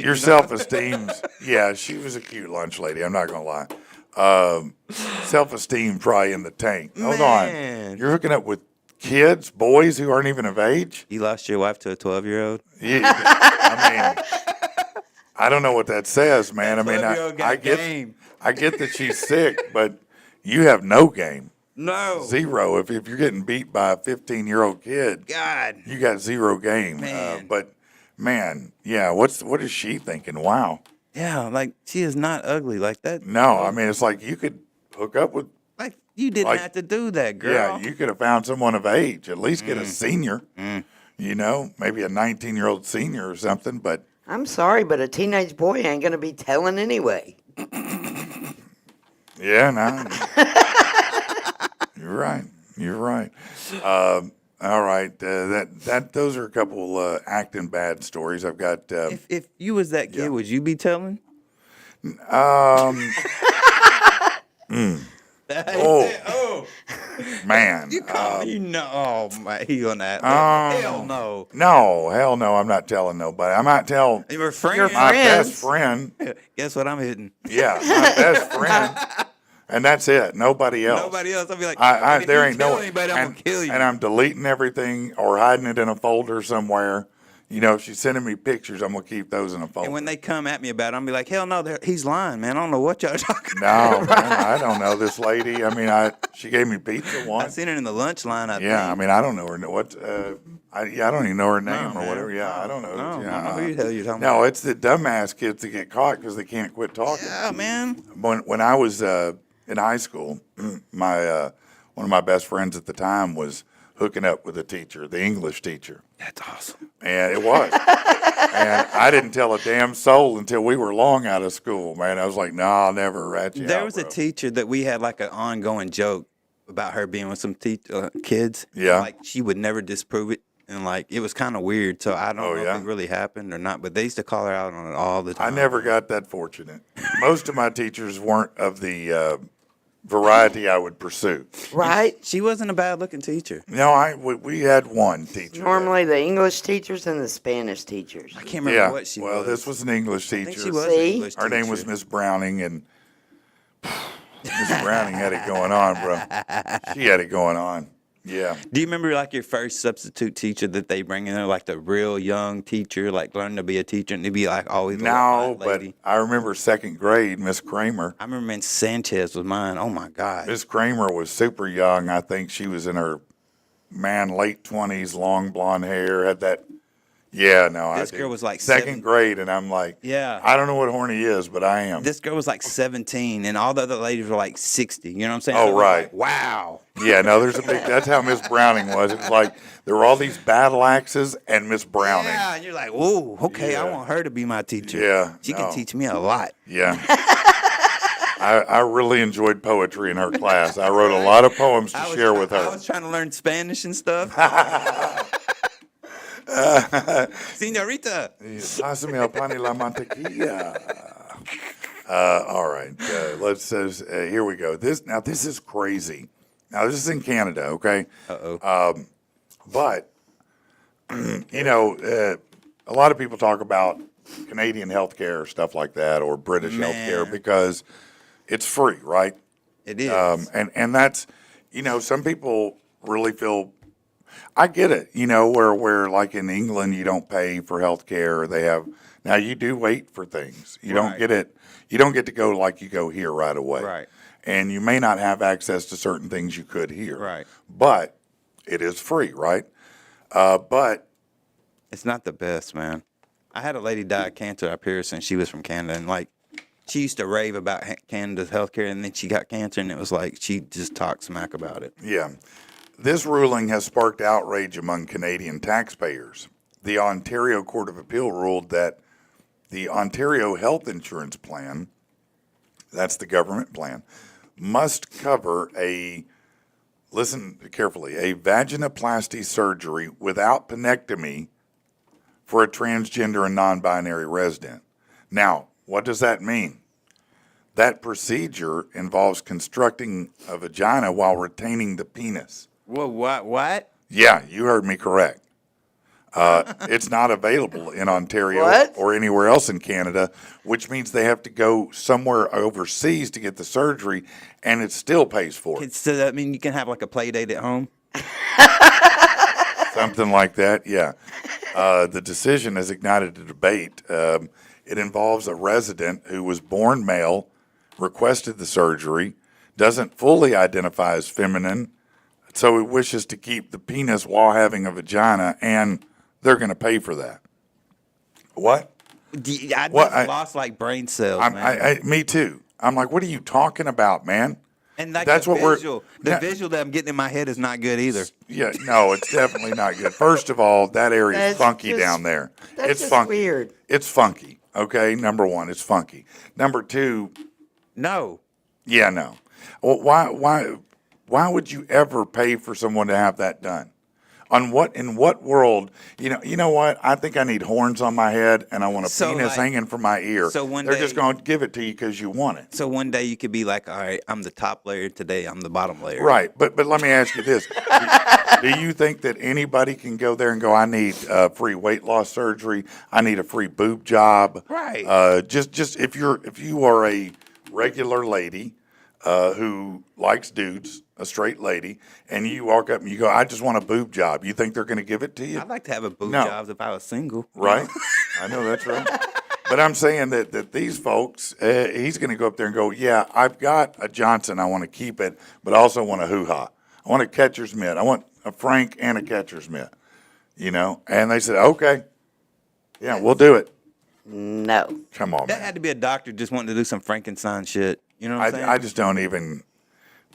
Your self-esteem's, yeah, she was a cute lunch lady. I'm not gonna lie. Self-esteem probably in the tank. Hold Man. on, you're hooking up with kids, boys who aren't even of age. You lost your wife to a 12-year-old. Yeah, I mean, I don't know what that says, man. I mean, 12-year-old got I get, game. I get that she's sick, but you have no game, No. zero. If you're getting beat by a 15-year-old kid, God. you got zero game. Man. But man, yeah, what is she thinking? Wow. Yeah, like she is not ugly like that. No, I mean, it's like you could hook up with, Like you didn't Like- have to do that, girl. yeah, you could have found someone of age, at least get a senior, you know, maybe a 19-year-old senior or something, but I'm sorry, but a teenage boy ain't gonna be telling anyway. yeah, no. You're right. You're right. All right. Those are a couple acting bad stories. I've got, If you was that kid, Yeah. would you be telling? oh, man. You call me no. Oh my, he on that. Hell no. No, hell no, I'm not telling nobody. I might tell You were friends. Your my friends. best friend. Guess what I'm hitting? Yeah, my best friend. And that's it. Nobody else. Nobody else. I'll be like, I if there you ain't tell no anybody, I'm and, gonna kill you. and I'm deleting everything or hiding it in a folder somewhere. You know, if she's sending me pictures, I'm gonna keep those in a folder. And when they come at me about it, I'm be like, hell no, he's lying, man. I don't know what y'all talking No, man, I don't know this lady. I mean, she gave me pizza I once. seen it in the lunch line. Yeah, I think. mean, I don't know her. I don't even know her name or man. whatever. Yeah, I don't know. No, Yeah, I don't know who the hell you're talking no, it's the dumbass kids that get caught because they can't quit talking. Yeah, man. When I was in high school, my one of my best friends at the time was hooking up with a teacher, the English teacher, That's awesome. and it was. And I didn't tell a damn soul until we were long out of school, man. I was like, "Nah, I'll never rat you There out, was a bro." teacher that we had like an ongoing joke about her being with some kids. Yeah. Like she would never disprove it. And like it was kind of weird. So I don't Oh, know yeah? if it really happened or not. But they used to call her out on it all the I time. never got that fortunate. Most of my teachers weren't of the variety I would pursue. Right? She wasn't a bad looking teacher. No, we had one teacher. Normally the English teachers and the Spanish teachers. I can't remember Yeah. what she Well, was. this was an English I teacher. think she was an See? English Her name was teacher. Miss Browning, and Miss Browning had it going on, bro. She had it going on. Yeah. Do you remember like your first substitute teacher that they bring in there, like the real young teacher, like learning to be a teacher, and to be like always a little No, hot but lady? I remember second grade, Miss Kramer. I remember Miss Sanchez was mine. Oh my God. Miss Kramer was super young. I think she was in her, late 20s, long blonde hair, had that. Yeah, no. This I girl did. was like second 7. grade, and I'm like, Yeah. I don't know what horny is, but I am. This girl was like 17, and all the other ladies were like 60. You know what I'm saying? Oh, So it was right. like, wow. Yeah, no, there's a big. That's how Miss Browning was. It was like there were all these battle axes and Miss Browning. Yeah, and you're like, whoa, okay, I Yeah. want her to be my teacher. Yeah, She no. can teach me a lot. Yeah. I really enjoyed poetry in her class. I wrote a lot of poems to share with I her. was trying to learn Spanish and stuff. Senorita. Pásame el pan y la mantequilla. All right, let's. Here we go. This is crazy. Now this is in Canada, okay? But a lot of people talk about Canadian healthcare, stuff like that, or British healthcare because it's free, right? It is. And that's, some people really feel. I get it, where like in England you don't pay for healthcare. They have now you do wait for things. You don't get it. You don't get to go like you go here right away. Right. And you may not have access to certain things you could here. Right. But it is free, right? But It's not the best, man. I had a lady die of cancer up here since she was from Canada, and like she used to rave about Canada's healthcare, and then she got cancer, and it was like she just talked smack about it. yeah, this ruling has sparked outrage among Canadian taxpayers. The Ontario Court of Appeal ruled that the Ontario Health Insurance Plan, that's the government plan, must cover listen carefully, a vaginoplasty surgery without penectomy for a transgender and non-binary resident. Now, what does that mean? That procedure involves constructing a vagina while retaining the penis. Whoa, what? Yeah, you heard me correct. It's not available in Ontario What? or anywhere else in Canada, which means they have to go somewhere overseas to get the surgery, and it still pays for it. So that mean you can have like a play date at home? Something like that, yeah. The decision has ignited a debate. It involves a resident who was born male, requested the surgery, doesn't fully identify as feminine, so he wishes to keep the penis while having a vagina, and they're going to pay for that. What? I What, just I- lost like brain cells, man. Me too. I'm like, what are you talking about, man? And like That's the what we're- visual, Yeah. visual that I'm getting in my head is not good either. Yeah, no, it's definitely not good. First of all, that area is That's funky just- down there. that's It's just funky. weird. It's funky. Okay, number one, it's funky. Number two, No. yeah, no. Well, why would you ever pay for someone to have that done? In what world? You know what? I think I need horns on my head, and I want a So, penis like- hanging from my ear. so one They're day- just going to give it to you because you want it. So one day you could be like, all right, I'm the top layer today. I'm the bottom layer. Right, but let me ask you this: Do you think that anybody can go there and go, "I need free weight loss surgery. I need a free boob job"? Right. Just if you are a regular lady who likes dudes, a straight lady, and you walk up and you go, "I just want a boob job." You think they're going to give it to you? I'd like to have a boob No. job if I was single. Right? I know that's right. But I'm saying that these folks, he's going to go up there and go, "Yeah, I've got a Johnson. I want to keep it, but I also want a hoo-ha. I want a catcher's mitt. I want a Frank and a catcher's mitt." And they said, "Okay, yeah, we'll do it." No. Come on, That man. had to be a doctor just wanting to do some Frankenstein shit. You know what I'm saying? I just don't even.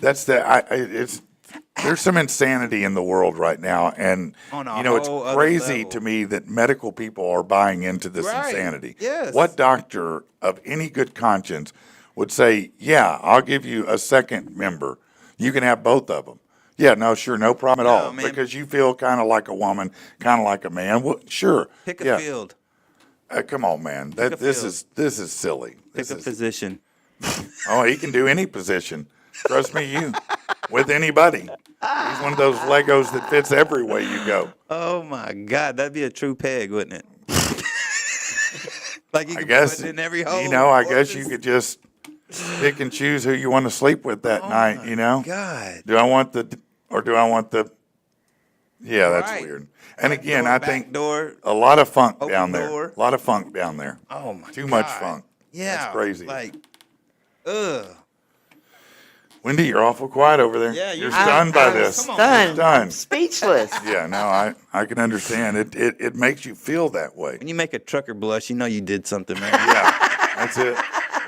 That's there's some insanity in the world right now, and On a it's whole other crazy level. to me that medical people are buying into this Right. insanity. Yes. What doctor of any good conscience would say, "Yeah, I'll give you a second member. You can have both of them." Yeah, no, sure, no problem at No, all. man. Because you feel kind of like a woman, kind of like a man. Well, sure. Pick a yeah. field. Come on, man. a This field. is silly. Pick a position. Oh, he can do any position. Trust me, with anybody. He's one of those Legos that fits every way you go. Oh my God, that'd be a true peg, wouldn't it? Like you I could guess put it in every hole. I guess you could just pick and choose who you want to sleep with that night. God. Do I want the Yeah, that's Right. weird. And Back again, door, I back think door. a lot of funk Open down there. door. A lot of funk down there. Oh my Too much God. funk. Yeah, That's crazy. Like, ugh. Wendy, you're awful quiet over there. Yeah, you're you're stunned by I'm this. Come on, Stunned. Stunned. Speechless. Yeah, no, I can understand. It makes you feel that way. When you make a trucker blush, you know you did something, man. Yeah, that's it.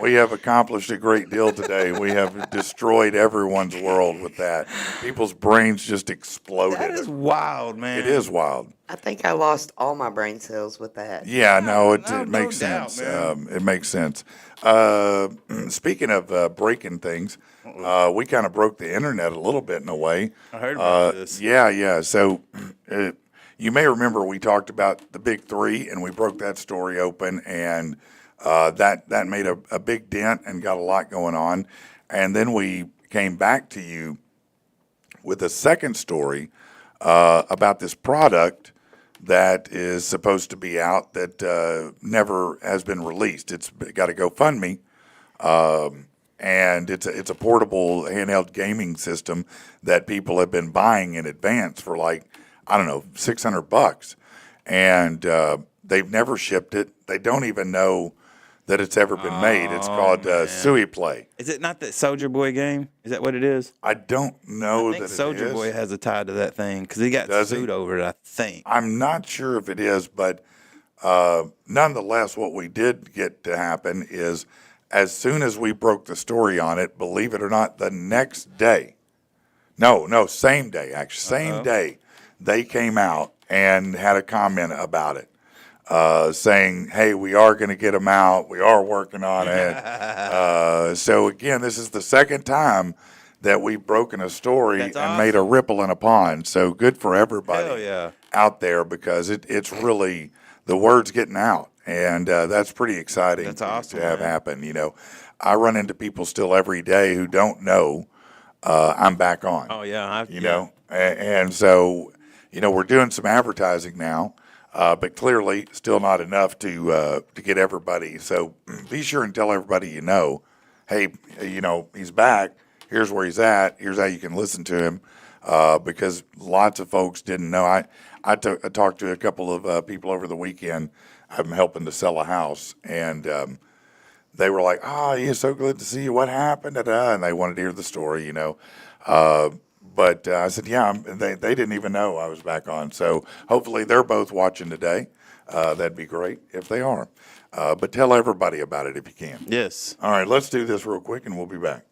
We have accomplished a great deal today. We have destroyed everyone's world with that. People's brains just exploded. That is wild, man. It is wild. I think I lost all my brain cells with that. Yeah, no, it no makes doubt, sense. man. It makes sense. Speaking of breaking things, we kind of broke the internet a little bit in a way. I heard about this. Yeah. So you may remember we talked about the big three, and we broke that story open, and that made a big dent and got a lot going on. And then we came back to you with a second story about this product that is supposed to be out that never has been released. It's got a GoFundMe, and it's a portable handheld gaming system that people have been buying in advance for like, I don't know, $600, and they've never shipped it. They don't even know that it's ever been made. It's called Suey Play. Is it not that Soldier Boy game? Is that what it is? I don't know I that think it Soldier is. Boy has a tie to that thing because he got Does he? sued over it, I think. I'm not sure if it is, but nonetheless, what we did get to happen is as soon as we broke the story on it, believe it or not, the next day, same day, actually, same day, they came out and had a comment about it. Saying, hey, we are going to get them out. We are working on it. So, again, this is the second time that we've broken a story That's and made a ripple in a pond. So good for everybody Hell yeah. out there because it's really, the word's getting out. And that's pretty exciting That's awesome, to have man. happen. You know, I run into people still every day who don't know I'm back on. Oh, yeah. You know, and so, you know, we're doing some advertising now. But clearly, still not enough to get everybody. So be sure and tell everybody you know, hey, you know, he's back. Here's where he's at. Here's how you can listen to him. Because lots of folks didn't know. I talked to a couple of people over the weekend. I'm helping to sell a house, and they were like, "Oh, yeah, so good to see you. What happened?" And they wanted to hear the story, you know. But I said, yeah, they didn't even know I was back on. So hopefully they're both watching today. That'd be great if they are. But tell everybody about it if you can. Yes. All right, let's do this real quick and we'll be back.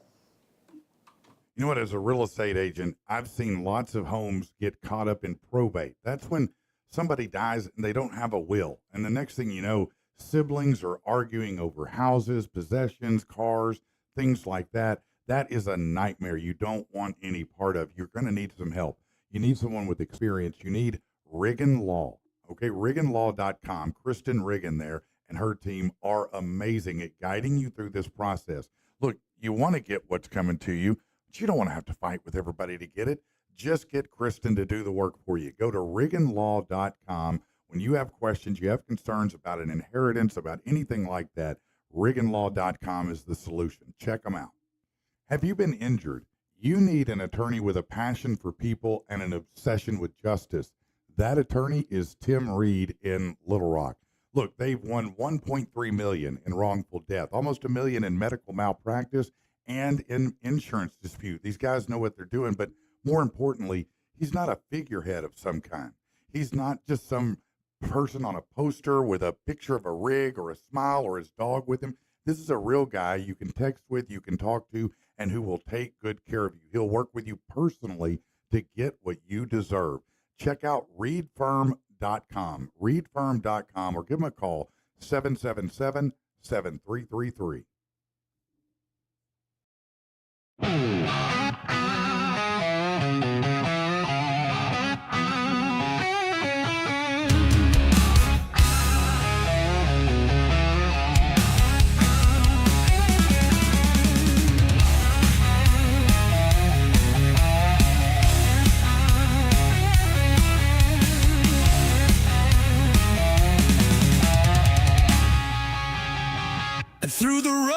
You know what? As a real estate agent, I've seen lots of homes get caught up in probate. That's when somebody dies and they don't have a will. And the next thing you know, siblings are arguing over houses, possessions, cars, things like that. That is a nightmare you don't want any part of. You're going to need some help. You need someone with experience. You need Riggin Law. Okay, RigginLaw.com. Kristen Riggin there and her team are amazing at guiding you through this process. Look, you want to get what's coming to you, but you don't want to have to fight with everybody to get it. Just get Kristen to do the work for you. Go to RigginLaw.com. When you have questions, you have concerns about an inheritance, about anything like that, RigginLaw.com is the solution. Check them out. Have you been injured? You need an attorney with a passion for people and an obsession with justice. That attorney is Tim Reed in Little Rock. Look, they've won $1.3 million in wrongful death, almost $1 million in medical malpractice and in insurance dispute. These guys know what they're doing, but more importantly, he's not a figurehead of some kind. He's not just some person on a poster with a picture of a rig or a smile or his dog with him. This is a real guy you can text with, you can talk to, and who will take good care of you. He'll work with you personally to get what you deserve. Check out reedfirm.com, reedfirm.com, or give him a call, 777-7333. And through the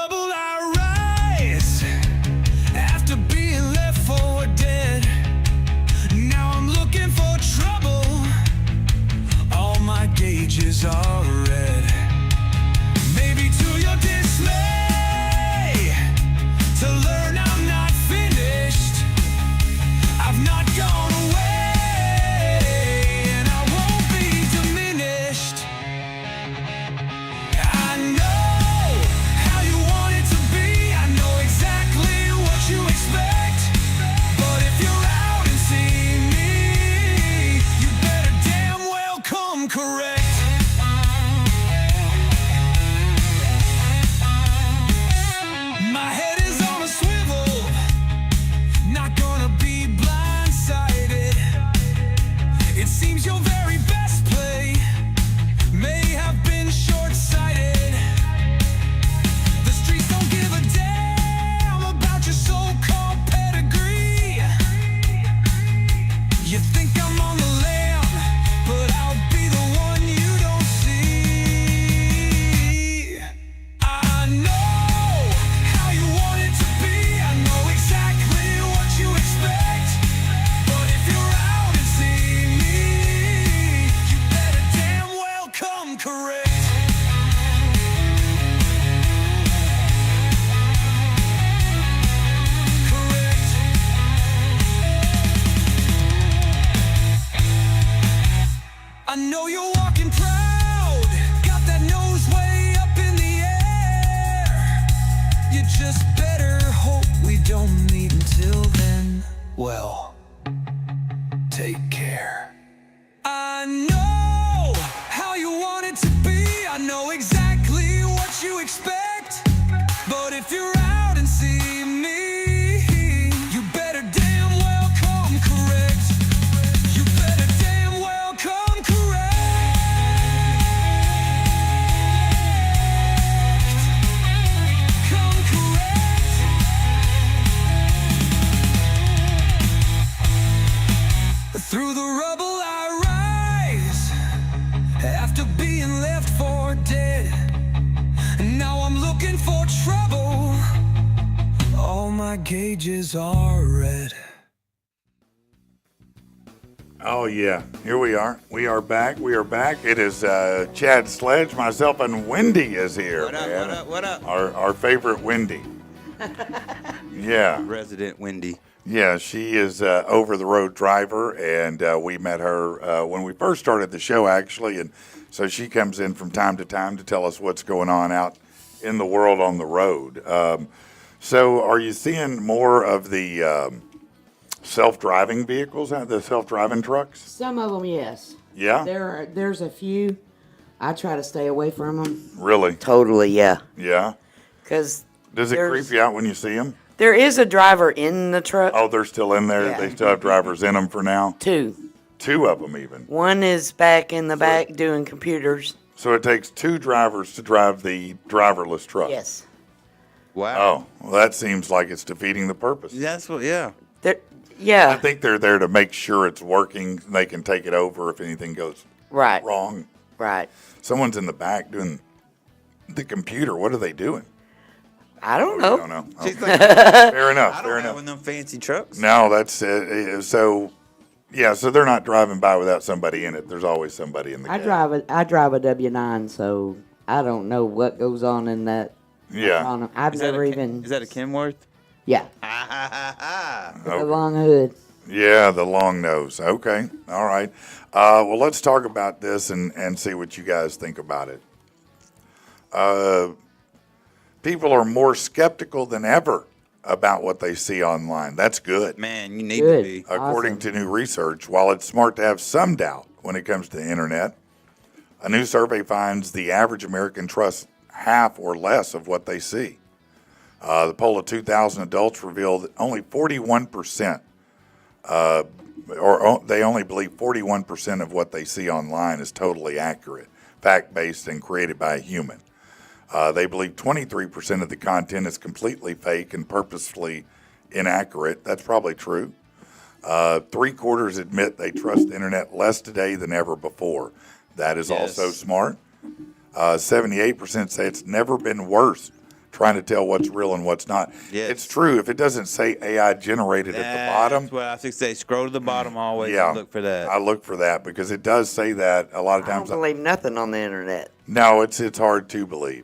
Well, take care. I know how you want it to be. I know exactly what you expect. But if you're out and see me, you better damn well come correct. You better damn well come correct. Come correct. Through the rubble I rise, after being left for dead. And now I'm looking for trouble. All my gauges are red. Oh, yeah. Here we are. We are back. We are back. It is Chad Sledge, myself, and Wendy is here. What up, man. what up, what up? Our favorite Wendy. Yeah. Resident Wendy. Yeah, she is over-the-road driver, and we met her when we first started the show, actually. And so she comes in from time to time to tell us what's going on out in the world on the road. So are you seeing more of the self-driving vehicles, the self-driving trucks? Some of them, yes. Yeah? There's a few. I try to stay away from them. Really? Totally, yeah. Yeah? Because Does it creep you out when you see them? there is a driver in the truck. Oh, they're still in there? Yeah. They still have drivers in them for now? Two. Two of them even. One is back in the back doing computers. So it takes two drivers to drive the driverless truck? Yes. Wow. Oh, well, that seems like it's defeating the purpose. That's what, yeah. They're, I yeah. think they're there to make sure it's working. They can take it over if anything goes Right. wrong. Right. Someone's in the back doing the computer. What are they doing? I don't I know. don't know. She's Okay. like, Fair enough. I Fair don't have enough. one of them fancy trucks. No, that's it. So, yeah, so they're not driving by without somebody in it. There's always somebody in the I cab. drive a W9, so I don't know what goes on in that. Yeah. On 'em. I've Is that, never a, even. is that a Kenworth? Yeah, Ha ha ha ha. the long hood. Yeah, the long nose. Okay. All right. Well, let's talk about this and see what you guys think about it. People are more skeptical than ever about what they see online. That's good. Man, you need Good. to be. According to new research, while it's smart to have some doubt when it comes to the internet, a new survey finds the average American trusts half or less of what they see. The poll of 2,000 adults revealed that only 41%, they only believe 41% of what they see online is totally accurate, fact-based, and created by a human. They believe 23% of the content is completely fake and purposefully inaccurate. That's probably true. 3/4 admit they trust the internet less today than ever before. That is Yes. also smart. 78% say it's never been worse trying to tell what's real and what's not. Yes. It's true. If it doesn't say AI generated at the bottom, That's what I should say. Scroll to the bottom always yeah, and look for that. I look for that because it does say that a lot of I don't times. believe nothing on the internet. No, it's hard to believe.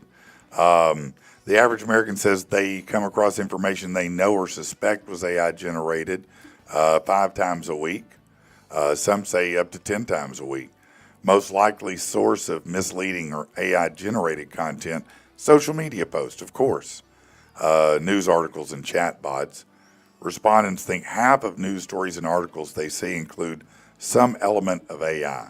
The average American says they come across information they know or suspect was AI generated 5 times a week. Some say up to 10 times a week. Most likely source of misleading or AI generated content, social media posts, of course, news articles and chat bots. Respondents think half of news stories and articles they see include some element of AI.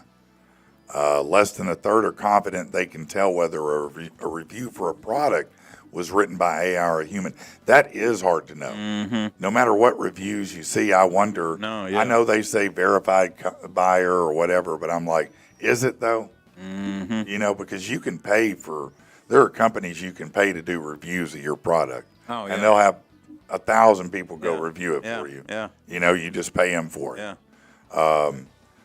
Less than a third are confident they can tell whether a review for a product was written by AI or a human. That is hard to know. No matter what reviews you see, I wonder. No, yeah. I know they say verified buyer or whatever, but I'm like, is it though? You know, because you can pay for. There are companies you can pay to do reviews of your product, Oh, yeah. and they'll have 1,000 people go Yeah. review it Yeah, for you. yeah. You know, you just pay them for it. Yeah.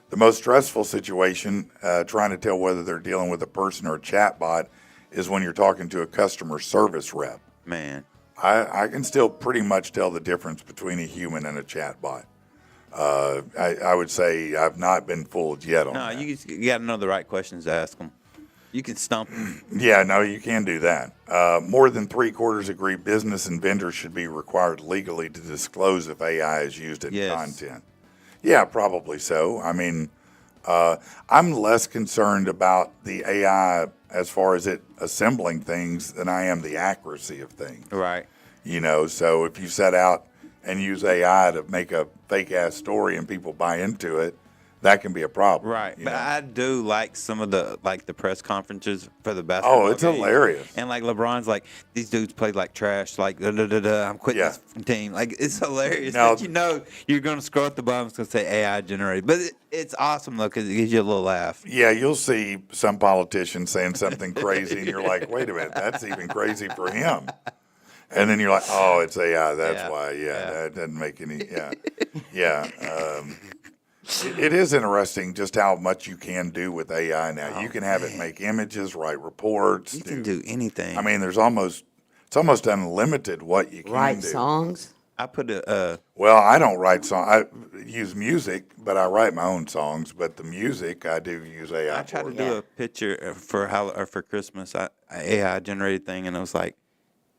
The most stressful situation, trying to tell whether they're dealing with a person or a chat bot, is when you're talking to a customer service rep. Man. I can still pretty much tell the difference between a human and a chat bot. I would say I've not been fooled yet on No, that. you got to know the right questions to ask them. You can stump them. Yeah, no, you can do that. More than 3/4 agree business and vendors should be required legally to disclose if AI is used in Yes. content. Yeah, probably so. I mean, I'm less concerned about the AI as far as it assembling things than I am the accuracy of things. Right. You know, so if you set out and use AI to make a fake ass story and people buy into it, that can be a problem. Right, you but know? I do like some of the press conferences for the basketball. Oh, it's games. hilarious. And like LeBron's like, these dudes played like trash. Like, I'm quitting Yeah. this team. Like, it's hilarious. No. But you know, you're gonna scroll at the bottom. It's gonna say AI generated, but it's awesome though because it gives you a little laugh. Yeah, you'll see some politician saying something crazy, and you're like, wait a minute, that's even crazy for him. And then you're like, oh, it's AI. That's Yeah. why. Yeah. That doesn't make any. Yeah, yeah. It is interesting just how much you can do with AI now. You can have it make images, write reports. You can do anything. I mean, it's almost unlimited what you can Write do. songs. I put a Well, I don't write songs. I use music, but I write my own songs. But the music, I do use AI I tried for. to do a picture for Christmas. I AI generated thing, and it was like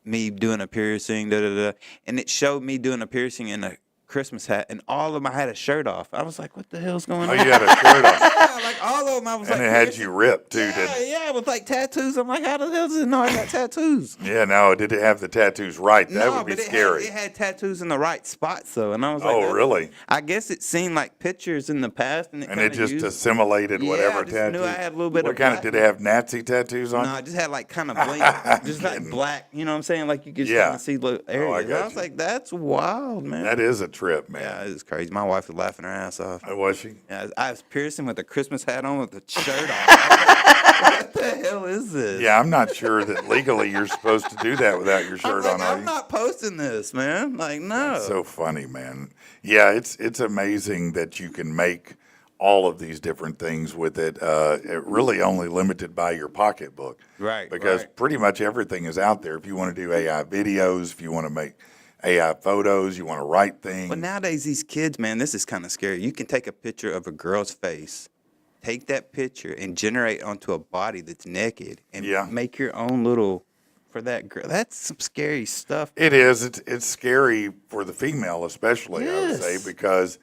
me doing a piercing, and it showed me doing a piercing in a Christmas hat, and all of them I had a shirt off. I was like, "What the hell's going Oh, on?" you had a shirt on, Yeah, like all of them. I was and like, it had piercing. you ripped too, Yeah, didn't it? yeah, with like tattoos. I'm like, how the hell does it know I got tattoos? Yeah, no, did it have the tattoos right? That No, would be but scary. it had tattoos in the right spots though, and I was like, Oh, that's- really? I guess it seemed like pictures in the past, and it And it kinda just used, assimilated Yeah, whatever I just tattoo. knew I had a little bit what of kind of black. did it have Nazi tattoos on? No, I just had like kind of blank, just like black. You know what I'm saying? Like you could Yeah. kind of see little areas. got I was you. like, that's wild, man. That is a trip, man. Yeah, it's crazy. My wife was laughing her ass off. Was she? Yeah, I was piercing with a Christmas hat on with the shirt off. What the hell is this? Yeah, I'm not sure that legally you're supposed to do that without your I'm shirt like, on, are I'm you? not posting this, man. Like, no. It's so funny, man. Yeah, it's amazing that you can make all of these different things with it. It really only limited by your pocketbook. Right, Because right. pretty much everything is out there. If you want to do AI videos, if you want to make AI photos, you want to write things. But nowadays, these kids, man, this is kind of scary. You can take a picture of a girl's face, take that picture, and generate onto a body that's naked, and Yeah. make your own little for that girl. That's some scary stuff. It is. It's scary for the female, especially, I would say, Yes. because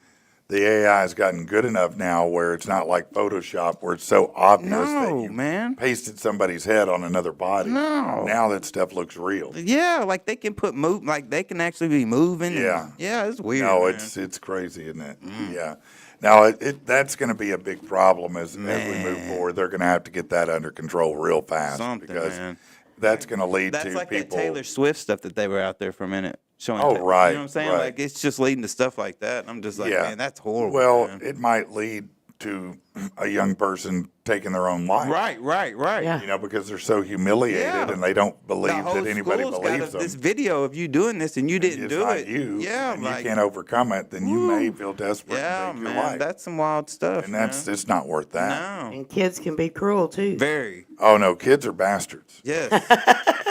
the AI has gotten good enough now where it's not like Photoshop, where it's so obvious that No, you man. pasted somebody's head on another body. No. Now that stuff looks real. Yeah, like they can like they can actually be moving. and- Yeah. yeah, it's weird. No, man. it's crazy, isn't it? Yeah. Now that's going to be a big problem as we move Man. forward. They're going to have to get that under control real fast Something, because man. that's going to lead That's to like people. that Taylor Swift stuff that they were out there for a minute showing. Oh, right, You know what I'm saying? right. Like it's just leading to stuff like that. And I'm just like, Yeah. man, that's horrible. Well, man. it might lead to a young person taking their own life. right. Yeah. You know, because they're so humiliated Yeah. and they don't The believe whole that anybody school's got believes them. this video of you doing this and you didn't It's do not it. you. Yeah, and like you can't overcome it, then you may feel desperate yeah, and take your man, life. that's some wild stuff. And that's man. it's not worth that. no, And kids can be cruel too. very Oh no, kids are bastards. yes.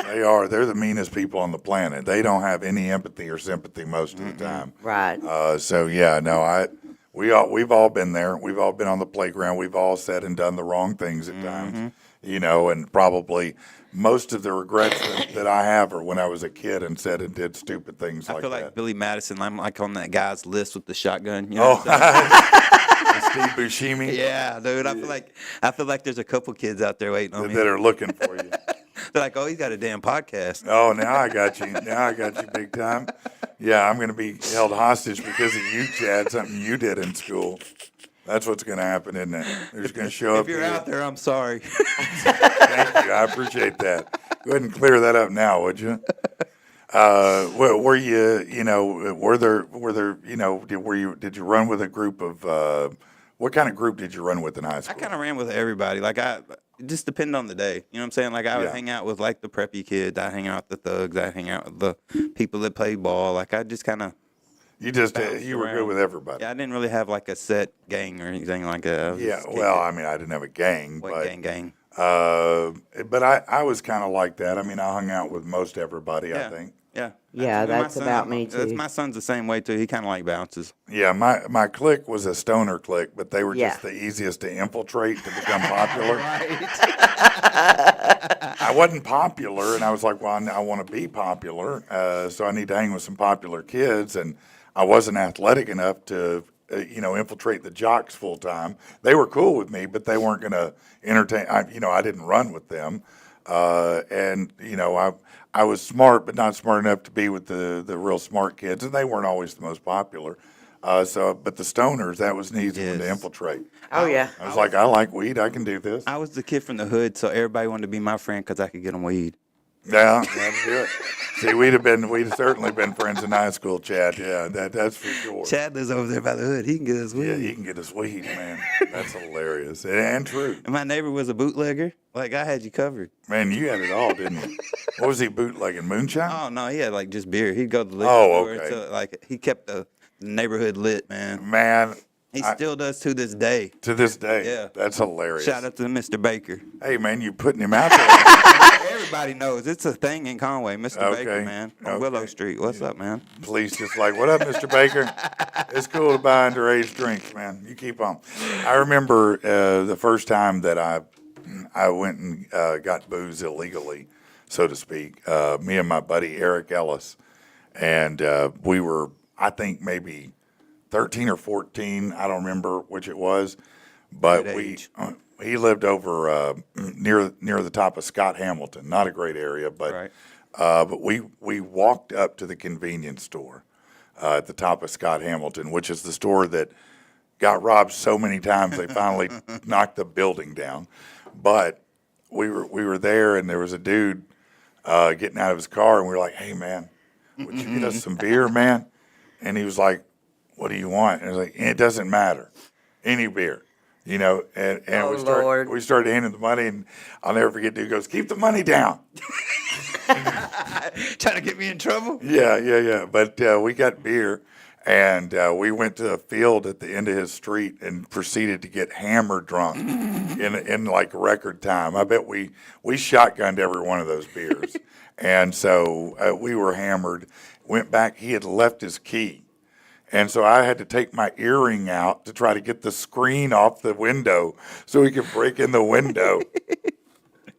They are. They're the meanest people on the planet. They don't have any empathy or sympathy most of the time. Right. So yeah, no, we've all been there. We've all been on the playground. We've all said and done the wrong things at times. You know, and probably most of the regrets that I have are when I was a kid and said and did stupid things I like feel that. like Billy Madison. I'm like on that guy's list with the shotgun. You know Oh, what I'm saying? Steve Buscemi. Yeah, dude. I feel like there's a couple kids out there waiting on me. That are looking for you. They're like, oh, he's got a damn podcast. Oh, now I got you. Now I got you big time. Yeah, I'm going to be held hostage because of you, Chad, something you did in school. That's what's going to happen, isn't it? They're just going to show up. If you're here. out there, I'm sorry. Thank you. I appreciate that. Go ahead and clear that up now, would you? Were you, did you run with a group of, what kind of group did you run with in high I school? kind of ran with everybody. Like it just depended on the day. You know what I'm saying? Like I would Yeah. hang out with like the preppy kids. I hang out with the thugs. I hang out with the people that play ball. Like I just kind of You just, bounced you were good around. with everybody. Yeah, I didn't really have like a set gang or anything like that. I was Yeah, just well, I kicking. mean, I didn't have a gang, What but gang? but I was kind of like that. I mean, I hung out with most everybody. Yeah. I think. Yeah. Yeah, And my that's about me, too. My son's the same way too. He kind of like bounces. Yeah, my clique was a stoner clique, but they were just Yeah. the easiest to infiltrate to become popular. I wasn't popular, and I was like, well, I want to be popular, so I need to hang with some popular kids, and I wasn't athletic enough to, infiltrate the jocks full time. They were cool with me, but they weren't going to entertain. I didn't run with them. And I was smart, but not smart enough to be with the real smart kids, and they weren't always the most popular. But the stoners, that was an easy one to Yes. infiltrate. Oh, yeah. I was like, I like weed, I can do this. I was the kid from the hood, so everybody wanted to be my friend because I could get them weed. Yeah, that's good. See, we'd certainly been friends in high school, Chad. Yeah, that's for sure. Chad lives over there by the hood. He can get us weed. Yeah, he can get us weed, man. That's hilarious and true. And my neighbor was a bootlegger. Like, I had you covered. Man, you had it all, didn't you? What was he bootlegging? Moonshine? Oh, no, he had, like, just beer. He'd go to the liquor Oh, store. okay. So, like, he kept the neighborhood lit, man. Man, He still does to this day. to this day, Yeah. that's hilarious. Shout out to Mr. Baker. Hey, man, you putting him out there. Everybody knows. It's a thing in Conway. Mr. Okay, Baker, man. On Willow Street. What's up, man? Police just like, what up, Mr. Baker? It's cool to buy underage drinks, man. You keep on. I remember the first time that I went and got booze illegally, so to speak. Me and my buddy Eric Ellis, and we were, I think, maybe 13 or 14. I don't remember which it was, but Good age. he lived over near the top of Scott Hamilton. Not a great area, but Right. but we walked up to the convenience store at the top of Scott Hamilton, which is the store that got robbed so many times they finally knocked the building down. But we were there, and there was a dude getting out of his car, and we were like, "Hey, man, would you get us some beer, man?" And he was like, "What do you want?" And I was like, "It doesn't matter, any beer." And Oh, Lord. we started handing the money, and I'll never forget. Dude goes, "Keep the money down." Trying to get me in trouble? Yeah. But we got beer, and we went to a field at the end of his street and proceeded to get hammered drunk in like record time. I bet we shotgunned every one of those beers, and so we were hammered. Went back. He had left his key. And so I had to take my earring out to try to get the screen off the window so he could break in the window.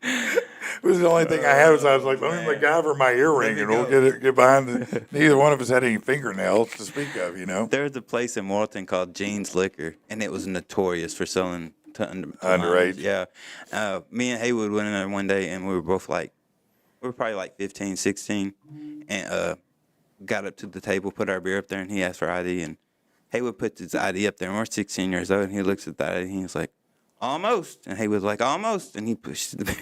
It was the only thing I had. So I was like, let me MacGyver my earring and we'll get behind the. Neither one of us had any fingernails to speak of, There's a place in Morton called Jean's Liquor, and it was notorious for selling to Underage. minors. Yeah. Me and Haywood went in there one day, and we were both like, we were probably like 15, 16, and got up to the table, put our beer up there, and he asked for ID, and Haywood put his ID up there, and we're 16 years old, and he looks at the ID, and he was like, almost, and Haywood's like, almost, and he pushed the beer.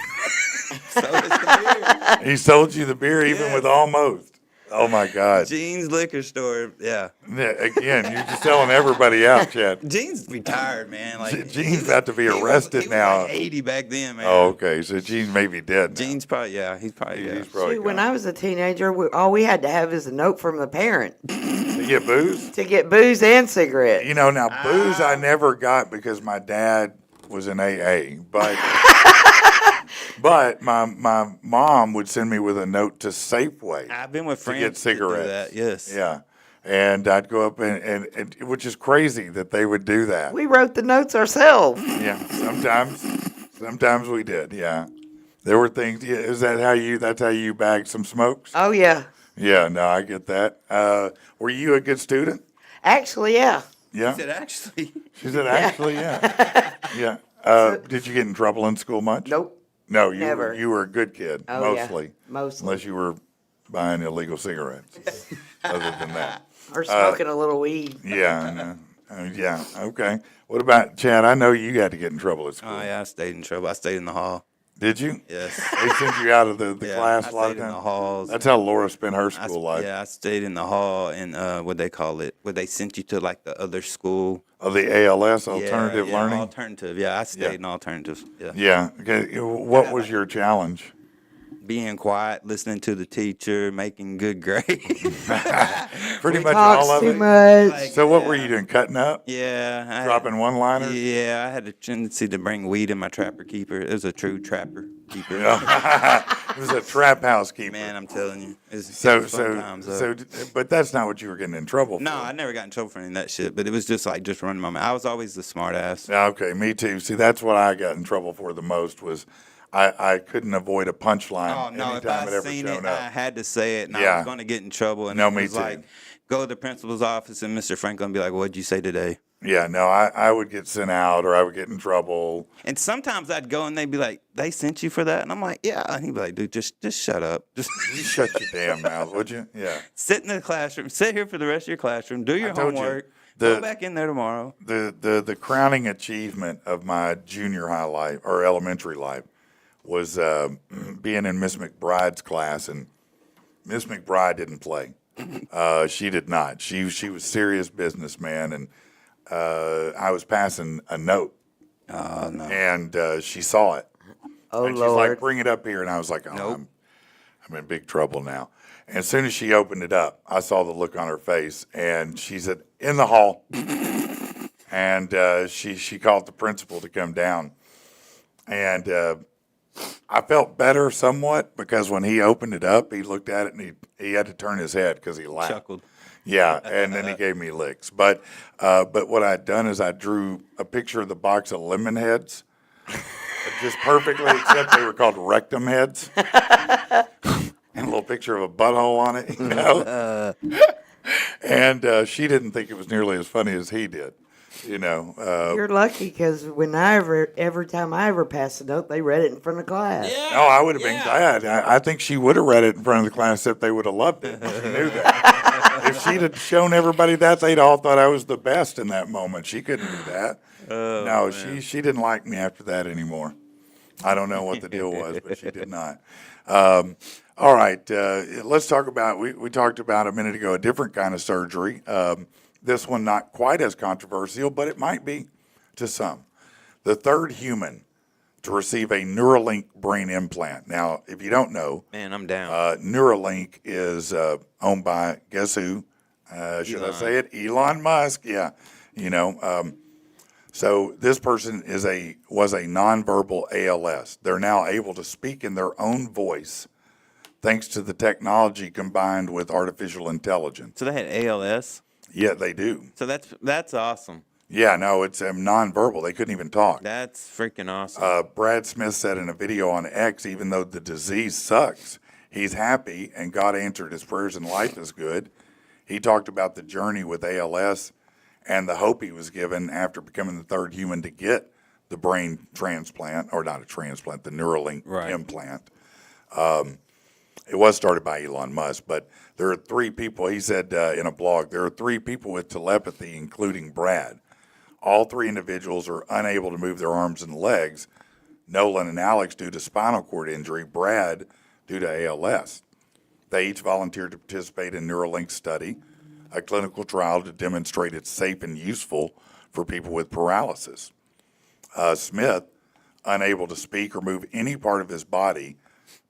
Sold us the beer. He sold you the beer even with almost. Oh my God. Jean's Liquor Store, yeah. Yeah, again, you're just selling everybody out, Chad. Gene's retired, man. Like Gene's about to be he was arrested now. Like 80 back then, man. Oh, okay. So Gene may be dead now. Gene's probably, yeah, he's probably, yeah. He's probably See, when gone. I was a teenager, all we had to have is a note from the parent To get booze? to get booze and cigarettes. Now booze I never got because my dad was in AA, but my mom would send me with a note to Safeway I've been with to friends get cigarettes. that, yes. Yeah, and I'd go up and which is crazy that they would do that. We wrote the notes ourselves. Yeah, sometimes we did. Yeah, there were things. Yeah, that's how you bagged some smokes? Oh, yeah. Yeah, no, I get that. Were you a good student? Actually, yeah. Yeah. He said, actually, She said, actually, yeah. Yeah. Did you get in trouble in school much? Nope. No, Never. You were a good kid, Oh, yeah. mostly. Mostly. Unless you were buying illegal cigarettes. Other than that. Or smoking a little weed. Yeah, I know. Yeah, okay. What about, Chad? I know you got to get in trouble at school. oh, yeah, I stayed in trouble. I stayed in the hall. Did you? Yes. They sent you out of the Yeah, class I a lot of stayed in the times? halls. That's how Laura spent her I, school life. yeah, I stayed in the hall and what they call it, where they sent you to like the other school. Of the ALS, alternative yeah, learning? Alternative. Yeah, I stayed Yeah. in alternatives. Yeah. Yeah. Okay. What was your challenge? Being quiet, listening to the teacher, making good grades. Pretty much all Talks of too it. much. Like, So what were you doing? Cutting up? Yeah. I Dropping one-liners? Yeah, I had a tendency to bring weed in my trapper keeper. It was a true trapper keeper. It was a trap house keeper. Man, I'm telling you. It's So, fun times, but that's not what you were getting in trouble for. No, I never got in trouble for any of that shit, but it was just like just running my mouth. I was always the smart ass. Okay, me too. See, that's what I got in trouble for the most was I couldn't avoid a punchline Oh no! If anytime I it ever seen showed it, I up. had to say it, and I Yeah. was going to get in trouble. And No, it me was too. like, go to the principal's office, and Mr. Franklin be like, "What'd you say today?" Yeah, no, I would get sent out or I would get in trouble. And sometimes I'd go and they'd be like, "They sent you for that?" And I'm like, "Yeah." And he'd be like, "Dude, just shut up. Just You shut your damn mouth, would you? Yeah. sit in the classroom. Sit here for the rest of your classroom. Do your told you, homework. the- Go back in there tomorrow." The crowning achievement of my junior high life or elementary life was being in Miss McBride's class, and Miss McBride didn't play. She did not. She was serious business, man, and I was passing a note, and she saw it, Oh, and she's like, Lord. "Bring it up here," and I was like, "Oh, Nope. I'm in big trouble now." And as soon as she opened it up, I saw the look on her face, and she said, "In the hall." And she called the principal to come down, and I felt better somewhat because when he opened it up, he looked at it and he had to turn his head because he laughed. Chuckled. Yeah, and then he gave me licks. But what I'd done is I drew a picture of the box of lemon heads, just perfectly, except they were called rectum heads, and a little picture of a butthole on it, you know. And she didn't think it was nearly as funny as he did, you know. You're lucky because every time I ever passed a note, they read it in front of class. No, I would have been glad. I think she would have read it in front of the class if they would have loved it. She knew that. If she'd have shown everybody that, they'd all thought I was the best in that moment. She couldn't do that. No, she didn't like me after that anymore. I don't know what the deal was, but she did not. All right, let's talk about, we talked about a minute ago, a different kind of surgery. This one not quite as controversial, but it might be to some. The third human to receive a Neuralink brain implant. Now, if you don't know, Man, I'm down. Neuralink is owned by, guess who? Should I say it? Elon Musk. Yeah, you know. So this person was a nonverbal ALS. They're now able to speak in their own voice, thanks to the technology combined with artificial intelligence. So they had ALS. Yeah, they do. So that's awesome. Yeah, no, it's nonverbal. They couldn't even talk. That's freaking awesome. Brad Smith said in a video on X, even though the disease sucks, he's happy and God answered his prayers and life is good. He talked about the journey with ALS and the hope he was given after becoming the third human to get the brain transplant, or not a transplant, the Neuralink implant. It was started by Elon Musk, but there are three people, he said in a blog, there are three people with telepathy, including Brad. All three individuals are unable to move their arms and legs. Nolan and Alex due to spinal cord injury, Brad due to ALS. They each volunteered to participate in Neuralink's study, a clinical trial to demonstrate it's safe and useful for people with paralysis. Smith, unable to speak or move any part of his body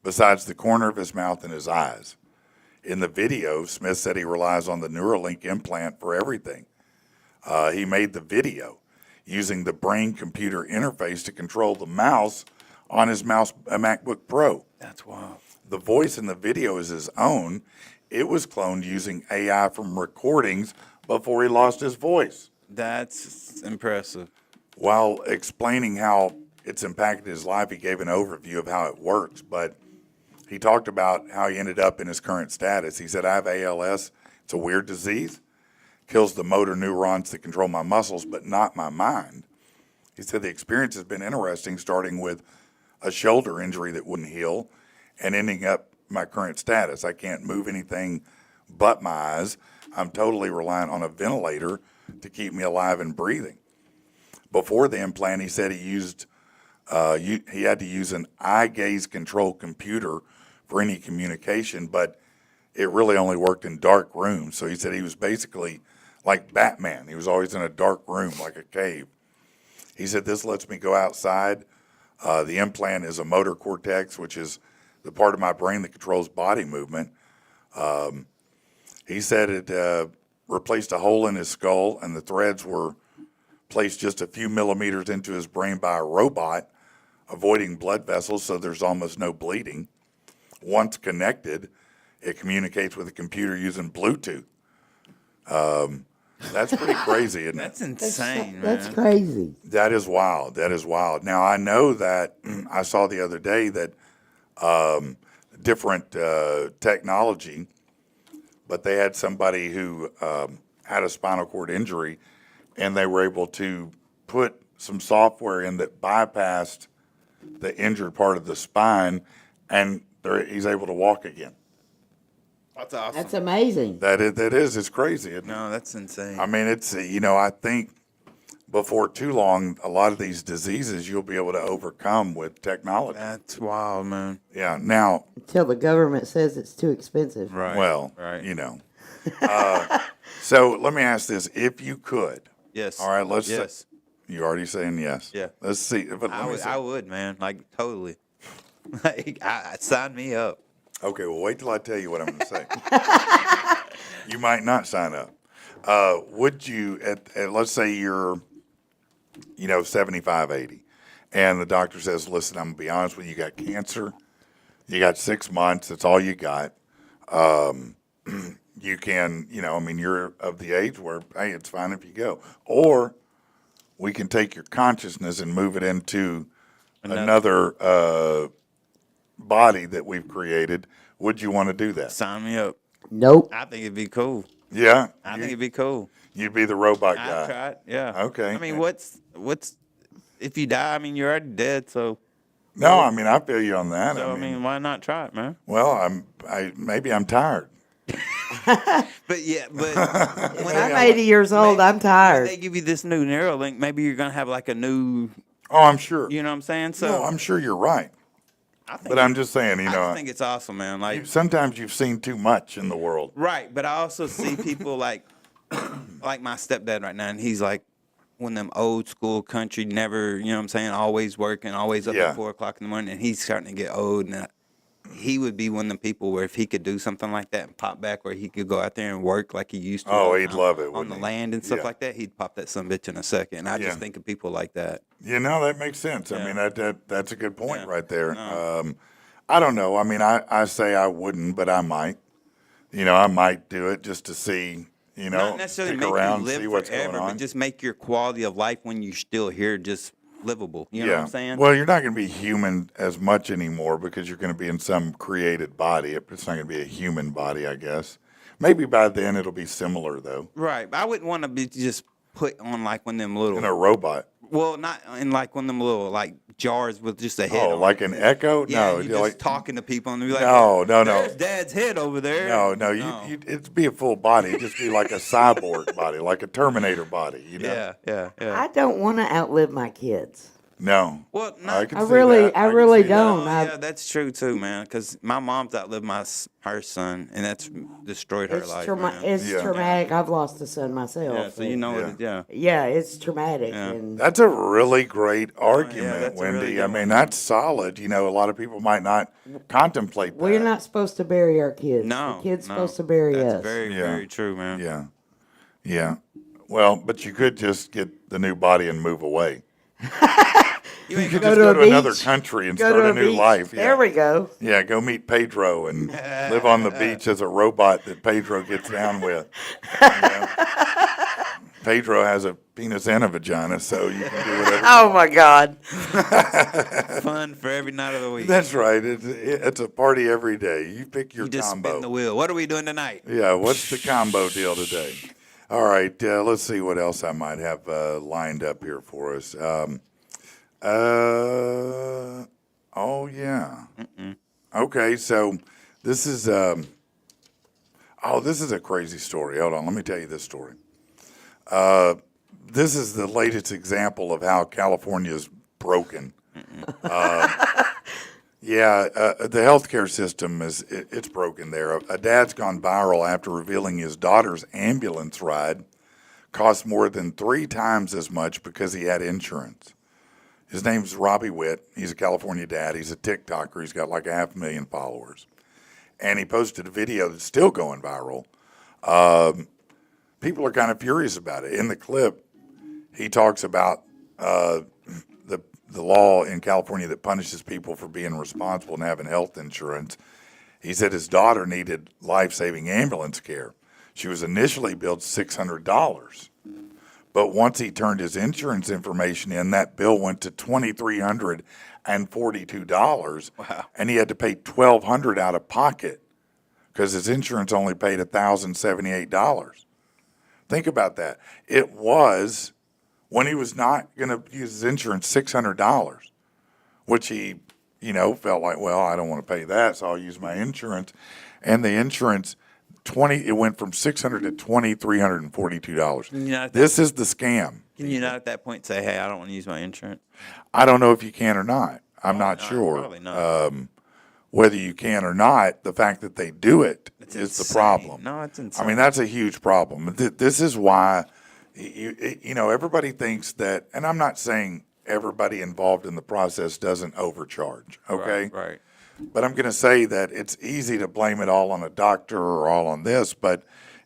besides the corner of his mouth and his eyes. In the video, Smith said he relies on the Neuralink implant for everything. He made the video using the brain-computer interface to control the mouse on his MacBook Pro. That's wild. The voice in the video is his own. It was cloned using AI from recordings before he lost his voice. That's impressive. While explaining how it's impacted his life, he gave an overview of how it works, but he talked about how he ended up in his current status. He said, I have ALS. It's a weird disease. Kills the motor neurons that control my muscles, but not my mind. He said the experience has been interesting, starting with a shoulder injury that wouldn't heal and ending up my current status. I can't move anything but my eyes. I'm totally reliant on a ventilator to keep me alive and breathing. Before the implant, he said he had to use an eye gaze control computer for any communication, but it really only worked in dark rooms. So he said he was basically like Batman. He was always in a dark room, like a cave. He said, this lets me go outside. The implant is a motor cortex, which is the part of my brain that controls body movement. He said it replaced a hole in his skull, and the threads were placed just a few millimeters into his brain by a robot, avoiding blood vessels, so there's almost no bleeding. Once connected, it communicates with a computer using Bluetooth. That's pretty crazy, isn't it? That's insane, man. That's crazy. That is wild. That is wild. Now, I know that I saw the other day that different technology, but they had somebody who had a spinal cord injury and they were able to put some software in that bypassed the injured part of the spine, and he's able to walk again. That's awesome. That's amazing. That is, it's crazy. Isn't it? No, that's insane. I mean, it's, I think before too long, a lot of these diseases you'll be able to overcome with technology. That's wild, man. Yeah. Now, Until the government says it's too expensive. Right. well, Right. So let me ask this: if you could, Yes. all right, let's. Yes. You already saying yes. Yeah. Let's see. But let me see. I would, man. Like totally. Like, sign me up. Okay, well, wait till I tell you what I'm going to say. You might not sign up. Would you, let's say you're, 75, 80, and the doctor says, listen, I'm going to be honest with you, you got cancer, you got 6 months, that's all you got. You can, you're of the age where, hey, it's fine if you go. Or we can take your consciousness and move it into another body that we've created. Would you want to do that? Sign me up. Nope. I think it'd be cool. Yeah, I think it'd be cool. you'd be the robot I'd guy. try it. Yeah. Okay. I mean, what's if you die? I mean, you're already dead. So No, I feel you on that. I mean, why not try it, man? well, maybe I'm tired. But yeah, but When I'm 80 years old, I'm tired. they give you this new Neuralink, maybe you're gonna have like a new. Oh, I'm sure. You know what I'm saying? So No, I'm sure you're right. I think But I'm just saying, I just think it's awesome, man. Like sometimes you've seen too much in the world. right, but I also see people like my stepdad right now, and he's like one of them old school country, never, you know what I'm saying, always working, always up Yeah. at 4:00 in the morning, and he's starting to get old, and he would be one of the people where if he could do something like that and pop back, where he could go out there and work like he used to. Oh, on- he'd love it, on wouldn't the he? land and stuff Yeah. like that. He'd pop that sumbitch in a second. And I Yeah. just think of people like that. That makes sense. I Yeah. mean, that's a good point Yeah. right there. No. I don't know. I mean, I say I wouldn't, but I might. I might do it just to see, Not necessarily stick make around, you live see what's forever, going on. but just make your quality of life when you're still here just livable. You know what I'm saying? Well, you're not going to be human as much anymore because you're going to be in some created body. It's not going to be a human body, I guess. Maybe by then it'll be similar, though. Right. But I wouldn't want to be just put on like one of them little. In a robot. Well, not in like one of them little like jars with just a head. Oh, on like it. an echo? Yeah, No, you you're just like talking to people and be like, No. There's Dad's head over there. no. It'd be a full body. It'd just be like a cyborg body, like a Terminator body. Yeah. I don't want to outlive my kids. No. Well, I not, can I see really- that. I can really see that. don't. yeah, that's true too, man. Because my mom's outlived her son, and that's destroyed her It's, life. trauma- man. it's Yeah. traumatic. I've lost a son myself. Yeah, so you know Yeah. it. Yeah. Yeah, it's traumatic. Yeah. And That's a really great argument, that's a really Wendy. good I mean, one. that's solid. A lot of people might not contemplate that. we're not supposed to bury our kids. No, the kid's no. supposed to bury That's us. very, Yeah. very true, man. Yeah. Well, but you could just get the new body and move away. You ain't You could Go just to go a to another beach. country and Go start to a new beach. life. Yeah. There we go. Yeah, go meet Pedro and live on the beach as a robot that Pedro gets down with. Pedro has a penis and a vagina, so you can do whatever. Oh my God. fun for every night of the week. That's right. It's a party every day. You pick your You just combo. spin the wheel. What are we doing tonight? Yeah, what's the combo deal today? All right, let's see what else I might have lined up here for us. Oh yeah. Okay, so this is this is a crazy story. Hold on, let me tell you this story. This is the latest example of how California is broken. The healthcare system it's broken there. A dad's gone viral after revealing his daughter's ambulance ride cost more than 3 times as much because he had insurance. His name's Robbie Witt. He's a California dad. He's a TikToker. He's got like 500,000 followers. And he posted a video that's still going viral. People are kind of furious about it. In the clip, he talks about the law in California that punishes people for being responsible and having health insurance. He said his daughter needed life-saving ambulance care. She was initially billed $600. But once he turned his insurance information in, that bill went to $2,342. Wow. And he had to pay $1,200 out of pocket because his insurance only paid $1,078. Think about that. It was, when he was not going to use his insurance, $600, which he, felt like, well, I don't want to pay that, so I'll use my insurance. And the insurance, it went from $600 to $2,342. This is the scam. Can you not at that point say, hey, I don't want to use my insurance? I don't know if you can or not. I'm not sure. Probably not. Whether you can or not, the fact that they do it is It's the insane. problem. No, it's insane. I mean, that's a huge problem. This is why, everybody thinks that, and I'm not saying everybody involved in the process doesn't overcharge, okay? Right. But I'm going to say that it's easy to blame it all on a doctor or all on this, but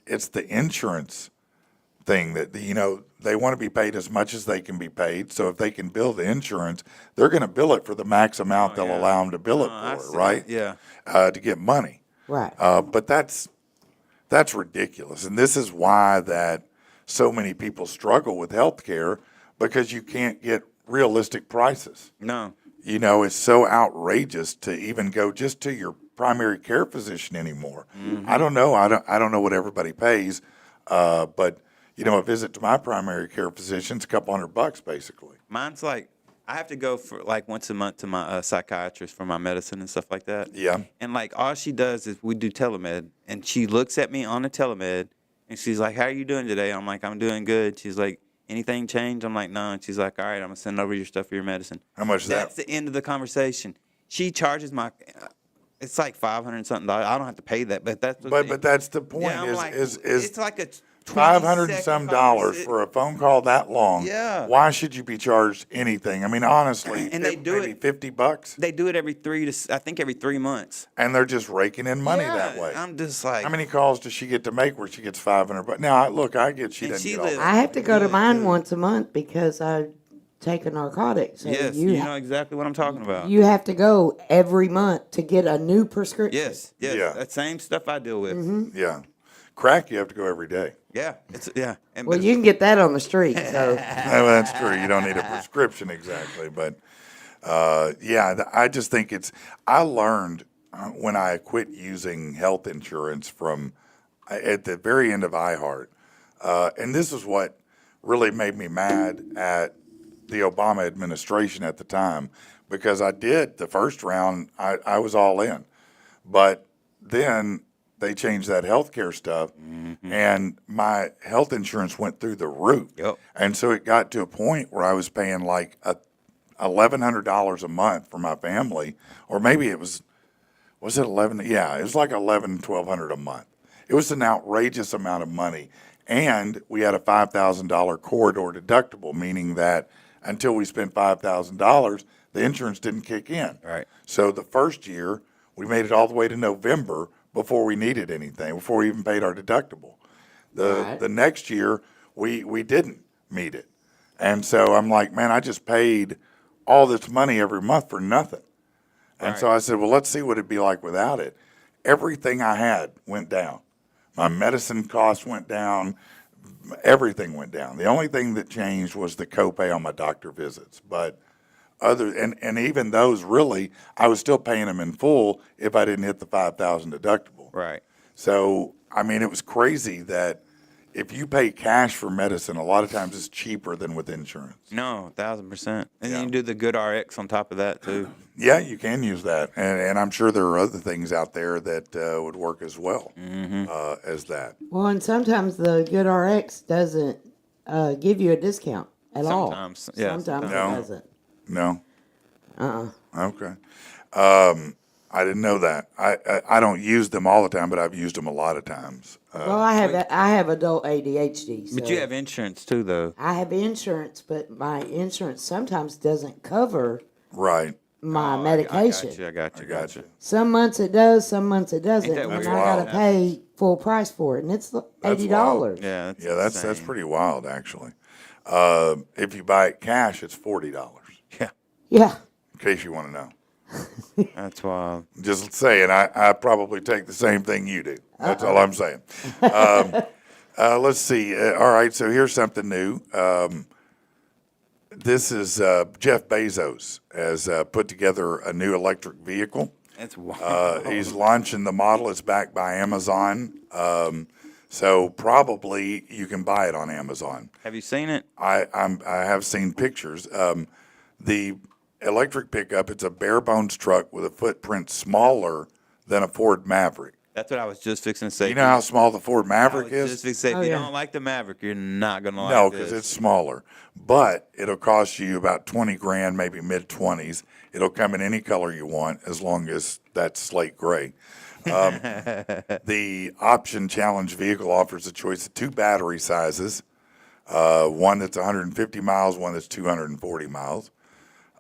it's the insurance thing that, they want to be paid as much as they can be paid. So if they can bill the insurance, they're going to bill it for the max amount they'll allow them to bill it for, right? Yeah. To get money. Right. But that's ridiculous. And this is why that so many people struggle with health care, because you can't get realistic prices. No. It's so outrageous to even go just to your primary care physician anymore. I don't know. I don't know what everybody pays, but a visit to my primary care physician's a couple $100 basically. Mine's like, I have to go for like once a month to my psychiatrist for my medicine and stuff like that. Yeah. And like all she does is we do telemed, and she looks at me on the telemed, and she's like, "How are you doing today?" I'm like, "I'm doing good." She's like, "Anything changed?" I'm like, "No." And she's like, "All right, I'm gonna send over your stuff for your medicine." How much is that? That's the end of the conversation. She charges it's like $500 and something. I don't have to pay that, but that's But that's the point. yeah, I'm like, it's like a $500 and some dollars for a phone call that long. Yeah. Why should you be charged anything? I mean, honestly, And they do maybe it- $50, They do it every 3 months. and they're just raking in money Yeah, that way. I'm just like, How many calls does she get to make where she gets $500? Now, I get she And doesn't she get all lives- that. I have to go to Really mine good. once a month because I take a narcotic. So yes, you know exactly what I'm talking about. you have to go every month to get a new prescription. Yes, Yeah. that same stuff I deal with. Yeah. Crack, you have to go every day. Yeah, And Well, but you can get that on the street. So Well, that's true. You don't need a prescription exactly, but I just think I learned when I quit using health insurance at the very end of iHeart, and this is what really made me mad at the Obama administration at the time, because I did the first round, I was all in, but then they changed that health care stuff, and my health insurance went through the roof. Yep. And so it got to a point where I was paying like $1,100 a month for my family, or maybe was it 11? Yeah, it was like $1,100 a month. It was an outrageous amount of money, and we had a $5,000 corridor deductible, meaning that until we spent $5,000, the insurance didn't kick in. Right. So the first year, we made it all the way to November before we needed anything, before we even paid our deductible. The next year, we didn't meet it. And so I'm like, man, I just paid all this money every month for nothing. And so I said, well, let's see what it'd be like without it. Everything I had went down. My medicine costs went down. Everything went down. The only thing that changed was the copay on my doctor visits. But and even those, really, I was still paying them in full if I didn't hit the $5,000 deductible. right. So, I mean, it was crazy that if you pay cash for medicine, a lot of times it's cheaper than with insurance. No, 1,000%. And Yeah. you do the good RX on top of that too. Yeah, you can use that. And I'm sure there are other things out there that would work as well as that. well, and sometimes the Good RX doesn't give you a discount at all. Sometimes, yeah, Sometimes No. it doesn't. No? Uh-uh. Okay. I didn't know that. I don't use them all the time, but I've used them a lot of times. Well, I have adult ADHD. So But you have insurance too, though. I have insurance, but my insurance sometimes doesn't cover Right. my medication. I got you. Gotcha. Some months it does, some months it doesn't, that and weird? I gotta Wow. pay full price for it, and it's $80. Yeah, Yeah, that's insane. pretty wild, actually. If you buy it cash, it's $40, Yeah, Yeah. in case you want to know. that's wild. Just saying, I probably take the same thing you do. That's all I'm saying. Let's see. All right, so here's something new. This is Jeff Bezos has put together a new electric vehicle. It's wild. He's launching the model. It's backed by Amazon. So probably you can buy it on Amazon. Have you seen it? I have seen pictures. The electric pickup, it's a bare bones truck with a footprint smaller than a Ford Maverick. That's what I was just fixing to say. You know how small the Ford Maverick I was is? just fixing to say, Oh, if you yeah. don't like the Maverick, you're not gonna like No, this. because it's smaller. But it'll cost you about 20 grand, maybe mid 20s. It'll come in any color you want, as long as that's slate gray. The option challenge vehicle offers a choice of 2 battery sizes, one that's 150 miles, one that's 240 miles.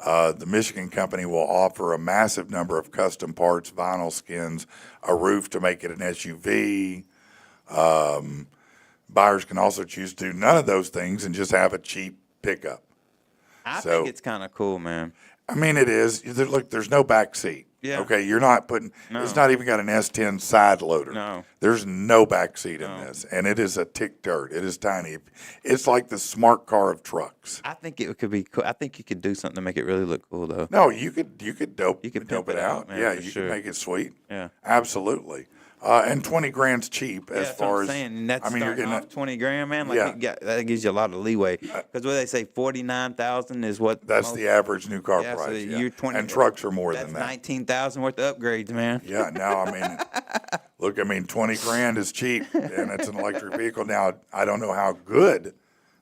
The Michigan company will offer a massive number of custom parts, vinyl skins, a roof to make it an SUV. Buyers can also choose to do none of those things and just have a cheap pickup. I So- think it's kind of cool, man. I mean, it is. Look, there's no back seat. Yeah. Okay, you're not putting. No. It's not even got an S10 side loader. No. There's no back seat in this, and it is a tick dirt. It is tiny. It's like the smart car of trucks. I think it could be cool. I think you could do something to make it really look cool, though. No, you could dope. You could dope pimp it it out. out, man, Yeah, for you sure. can make it sweet. Yeah. Absolutely. And 20 grand's cheap as That's far what I'm as. saying. And that's I mean, you're starting getting off 20 grand, man. Like Yeah. that gives you a lot of leeway. Because what they say, 49,000 is what. That's most- the average new car Yeah, so price. you're 20 and trucks are more That's than that. 19,000 worth of upgrades, man. Yeah, now I mean, look, I mean, 20 grand is cheap, and it's an electric vehicle. Now, I don't know how good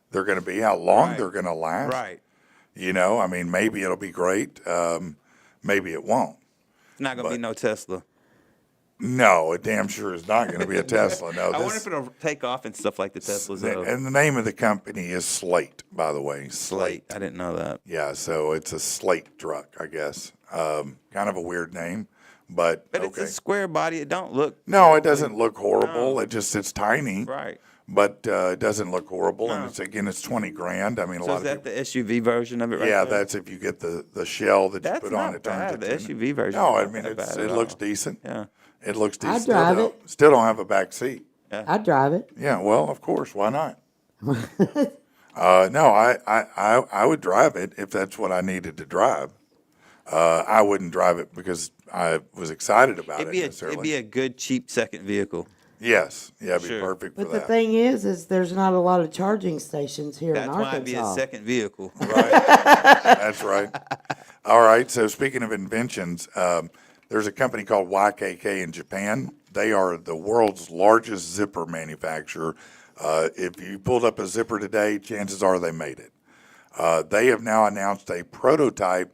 they're going to be, how long Right. they're going to last. Right. You know, I mean, maybe it'll be great. Maybe it won't. It's not going to be no Tesla. No, it damn sure is not going to be a Tesla. No, I wonder this, if it'll take off and stuff like the Teslas. though. and the name of the company is Slate, by the way. Slate. I didn't know that. Yeah, so it's a Slate truck, I guess. Kind of a weird name, but But okay. it's a square body. It don't look No, it doesn't look horrible. It's tiny. right. But it doesn't look horrible, and it's 20 grand. I mean, a So lot is of that people. the SUV version of it right Yeah, there? that's if you get the shell that That's you put on not it. turns bad. it The to- SUV version No, is I not mean that bad it at looks all. decent. Yeah. It looks I'd decent. drive it. Still don't have a back seat. I'd drive it. Yeah, well, of course, why not? No, I would drive it if that's what I needed to drive. I wouldn't drive it because I was excited about it necessarily. It'd be a good cheap second vehicle. Yes, yeah, it'd be Sure. perfect for But the that. thing is there's not a lot of charging stations here That's in why it'd be a Arkansas. second vehicle. Right. That's right. All right. So speaking of inventions, there's a company called YKK in Japan. They are the world's largest zipper manufacturer. If you pulled up a zipper today, chances are they made it. They have now announced a prototype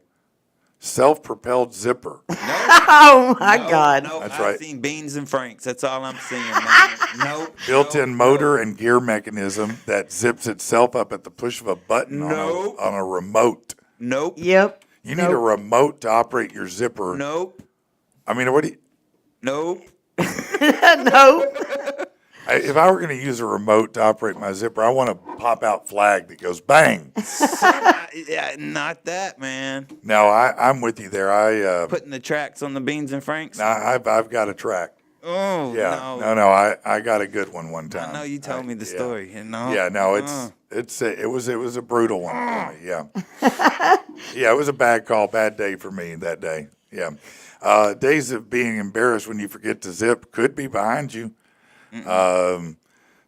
self-propelled zipper. Oh my God. Nope, That's I've right. seen Beans and Franks. That's all I'm seeing, man. Nope. Built-in motor and gear mechanism that zips itself up at the push of a button Nope. on a remote. Nope. Yep. You need a remote to operate your zipper. Nope. I mean, what do you? Nope. No. If I were going to use a remote to operate my zipper, I want a pop-out flag that goes bang. Yeah, not that, man. No, I'm with you there. Putting the tracks on the Beans and Franks. I've got a track. Oh, Yeah, no. I got a good one time. I know you told me the yeah. story. You know? Yeah, no, it was a brutal one for me. Yeah, yeah, it was a bad call, bad day for me that day. Yeah, days of being embarrassed when you forget to zip could be behind you.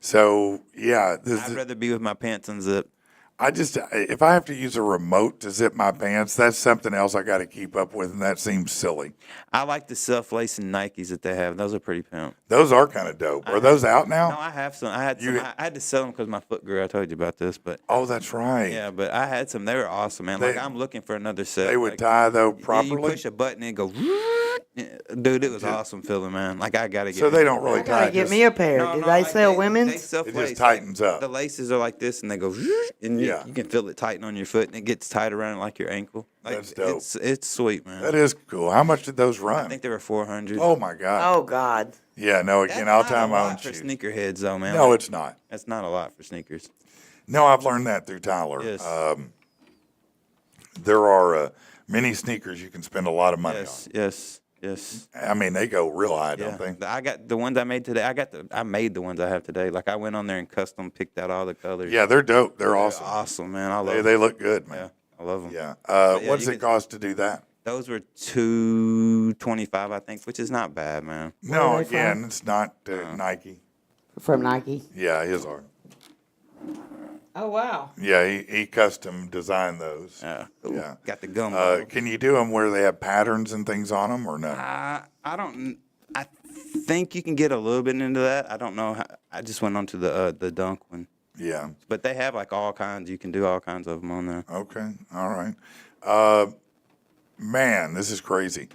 So yeah, I'd rather be with my pants unzipped. if I have to use a remote to zip my pants, that's something else I got to keep up with, and that seems silly. I like the self-lacing Nikes that they have. Those are pretty pimp. Those are kind of dope. Are those out now? No, I have some. I had some. You- I had to sell them because my foot grew. I told you about this, but Oh, that's right. yeah, but I had some. They were awesome, man. Like They- I'm looking for another set. They would like, tie though yeah, properly. you push a button and it go. Dude, it was awesome feeling, man. Like I gotta get. So they don't really I gotta tie. get just- me a pair. No, Do no, they like sell They women's? self-lace. It just tightens up. The laces are like this, and they go, and Yeah. you can feel it tighten on your foot, and it gets tight around like your ankle. Like, That's dope. It's sweet, man. That is cool. How much did those I run? think they were 400. Oh my God. Oh God. Yeah, no, again, That's I'll not tie a my own lot for shoes. sneakerheads, though, man. No, Like, it's not. that's not a lot for sneakers. No, I've learned that through Tyler. Yes. There are many sneakers you can spend a lot of money Yes. on. I mean, they go real high, Yeah. don't they? I got the ones I made today. I made the ones I have today. Like I went on there and custom picked out all the colors. Yeah, they're dope. They're They're awesome. awesome, man. I love them. They look good, Yeah, man. I love them. Yeah. yeah, What does you it can- cost to do that? Those were $225, I think, which is not bad, man. No, are they again, from? it's not Nike. From Nike. Yeah, his are. Oh, wow. Yeah, he custom designed those. Cool. Yeah. Got the gum bottle. Can you do them where they have patterns and things on them or no? I don't. I think you can get a little bit into that. I don't know. I just went on to the dunk one, Yeah. but they have like all kinds. You can do all kinds of them on there. Okay. All right. Man, this is crazy.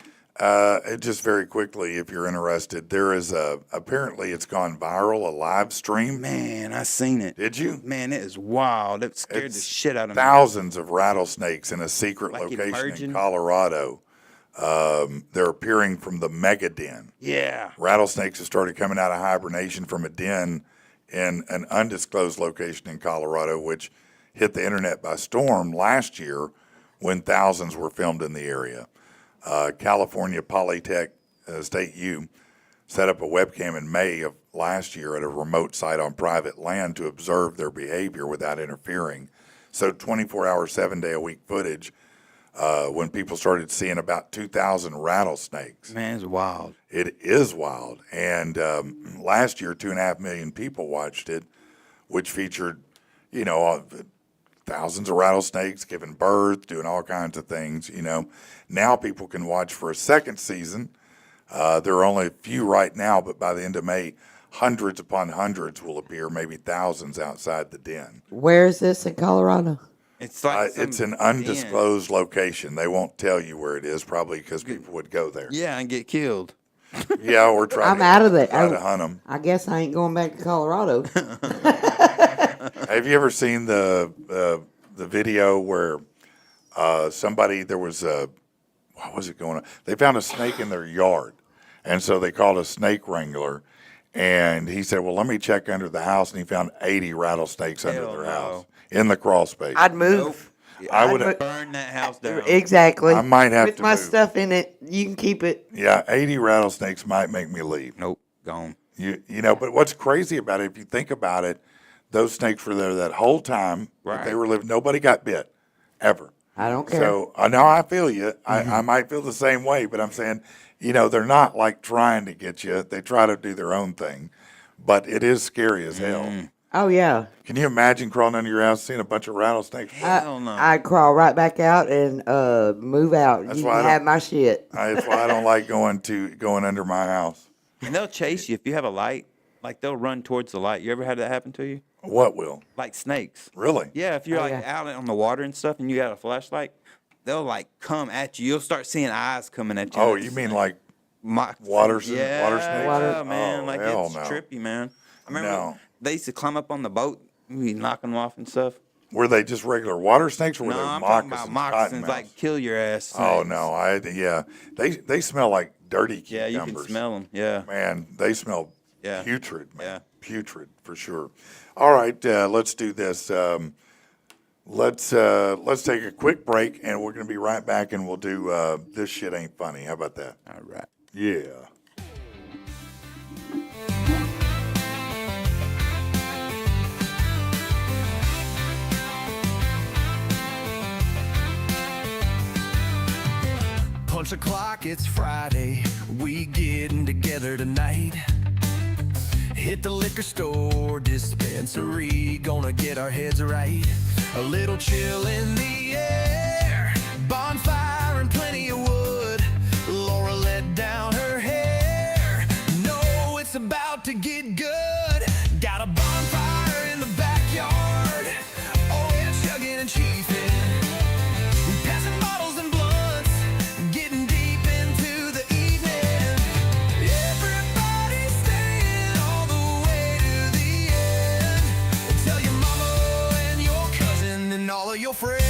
Just very quickly, if you're interested, there is apparently it's gone viral, a live stream. Man, I seen it. Did you? Man, it is wild. It scared the It's shit out of me. Thousands of rattlesnakes in a secret Like location in emerging? Colorado. They're appearing from the mega den. Yeah. Rattlesnakes have started coming out of hibernation from a den in an undisclosed location in Colorado, which hit the internet by storm last year when thousands were filmed in the area. California Polytech State U set up a webcam in May of last year at a remote site on private land to observe their behavior without interfering. So 24-hour, 7-day-a-week footage when people started seeing about 2,000 rattlesnakes. Man, it's wild. It is wild. And last year, 2.5 million people watched it, which featured, thousands of rattlesnakes giving birth, doing all kinds of things, Now people can watch for a second season. There are only a few right now, but by the end of May, hundreds upon hundreds will appear, maybe thousands outside the den. Where is this in Colorado? It's like It's some an undisclosed location. They won't tell you where it is, probably because people would go there. Yeah, and get killed. Yeah, or try I'm out of it. try to hunt them. I guess I ain't going back to Colorado. Have you ever seen the video where somebody, there was what was it going on? They found a snake in their yard, and so they called a snake wrangler, and he said, well, let me check under the house, and he found 80 rattlesnakes under Hell their no. house in the crawl space. I'd move. I would. Burn that house down. Exactly. I might have With to my move. stuff in it, you can keep it. Yeah, 80 rattlesnakes might make me leave. Nope, gone. But what's crazy about it, if you think about it, those snakes were there that whole time that they Right. were living. Nobody got bit, ever. I don't care. So I know I feel you. I might feel the same way, but I'm saying, they're not like trying to get you. They try to do their own thing, but it is scary as hell. Oh, yeah. Can you imagine crawling under your house, seeing a bunch of rattlesnakes? Hell no. I'd crawl right back out and move out. That's You why I can don't- have my shit. That's why I don't like going under my house. And they'll chase you if you have a light. Like they'll run towards the light. You ever had that happen to you? What will? Like snakes. Really? Yeah, if you're Oh, like yeah. out on the water and stuff and you got a flashlight, they'll like come at you. You'll start seeing eyes coming at you. Oh, It's you mean like water water snakes? snakes? Yeah, man. Oh, Like hell it's no. trippy, man. I remember No. they used to climb up on the boat, we knock them off and stuff. Were they just regular water snakes or were No, they I'm talking moccasins? about moccasins, cottonmouths? like kill your ass. Oh snakes. no, they smell like dirty Yeah, cucumbers. you can smell them. Yeah. Man, they smell Yeah. putrid, man. Yeah. Putrid for sure. All right, let's do this. Let's take a quick break, and we're gonna be right back, and we'll do This Shit Ain't Funny. How about that? All right. Yeah. Punch the clock, it's Friday. We getting together tonight. Hit the liquor store, dispensary, gonna get our heads right. A little chill in the air, bonfire and plenty of wood. Laura let down her hair. No, it's about to get good. Got a bonfire in the backyard. Oh, yeah, chugging and chiefing. Passing bottles and blunts, getting deep into the evening. Everybody's staying all the way to the end. Tell your mama and your cousin and all of your friends.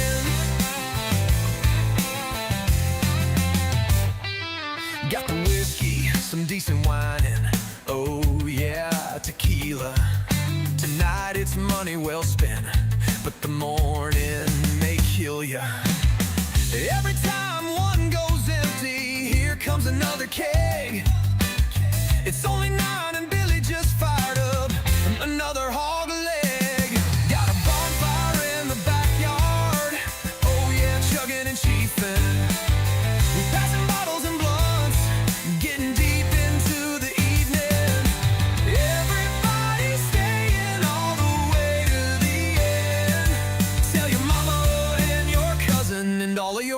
Got the whiskey, some decent wine, and oh yeah, tequila. Tonight it's money well spent, but the morning may kill ya. Every time one goes empty, here comes another keg. It's only 9 and Billy just fired up another hog leg. Got a bonfire in the backyard. Oh yeah, chugging and chiefing. Passing bottles and blunts, getting deep into the evening. Everybody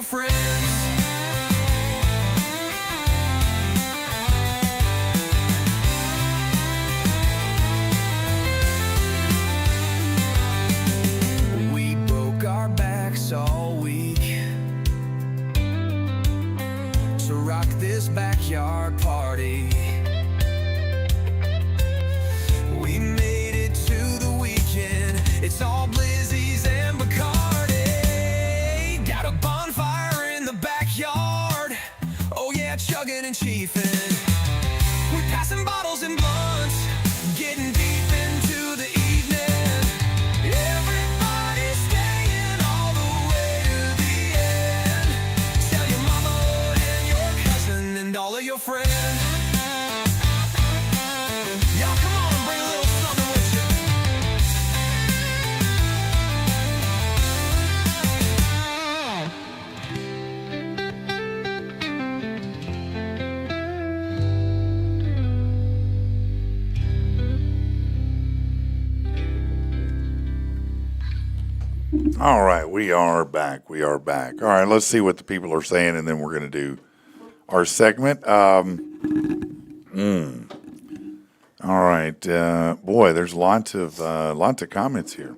friends. We broke our backs all week to rock this backyard party. We made it to the weekend. It's all Blizzies and Bacardi. Got a bonfire in the backyard. Oh yeah, chugging and chiefing. We're passing bottles and blunts, getting deep into the evening. Everybody's staying all the way to the end. Tell your mama and your cousin and all of your friends. Y'all come on, bring a little something with you. All right, we are back. We are back. All right, let's see what the people are saying, and then we're going to do our segment. All right, boy, there's lots of comments here.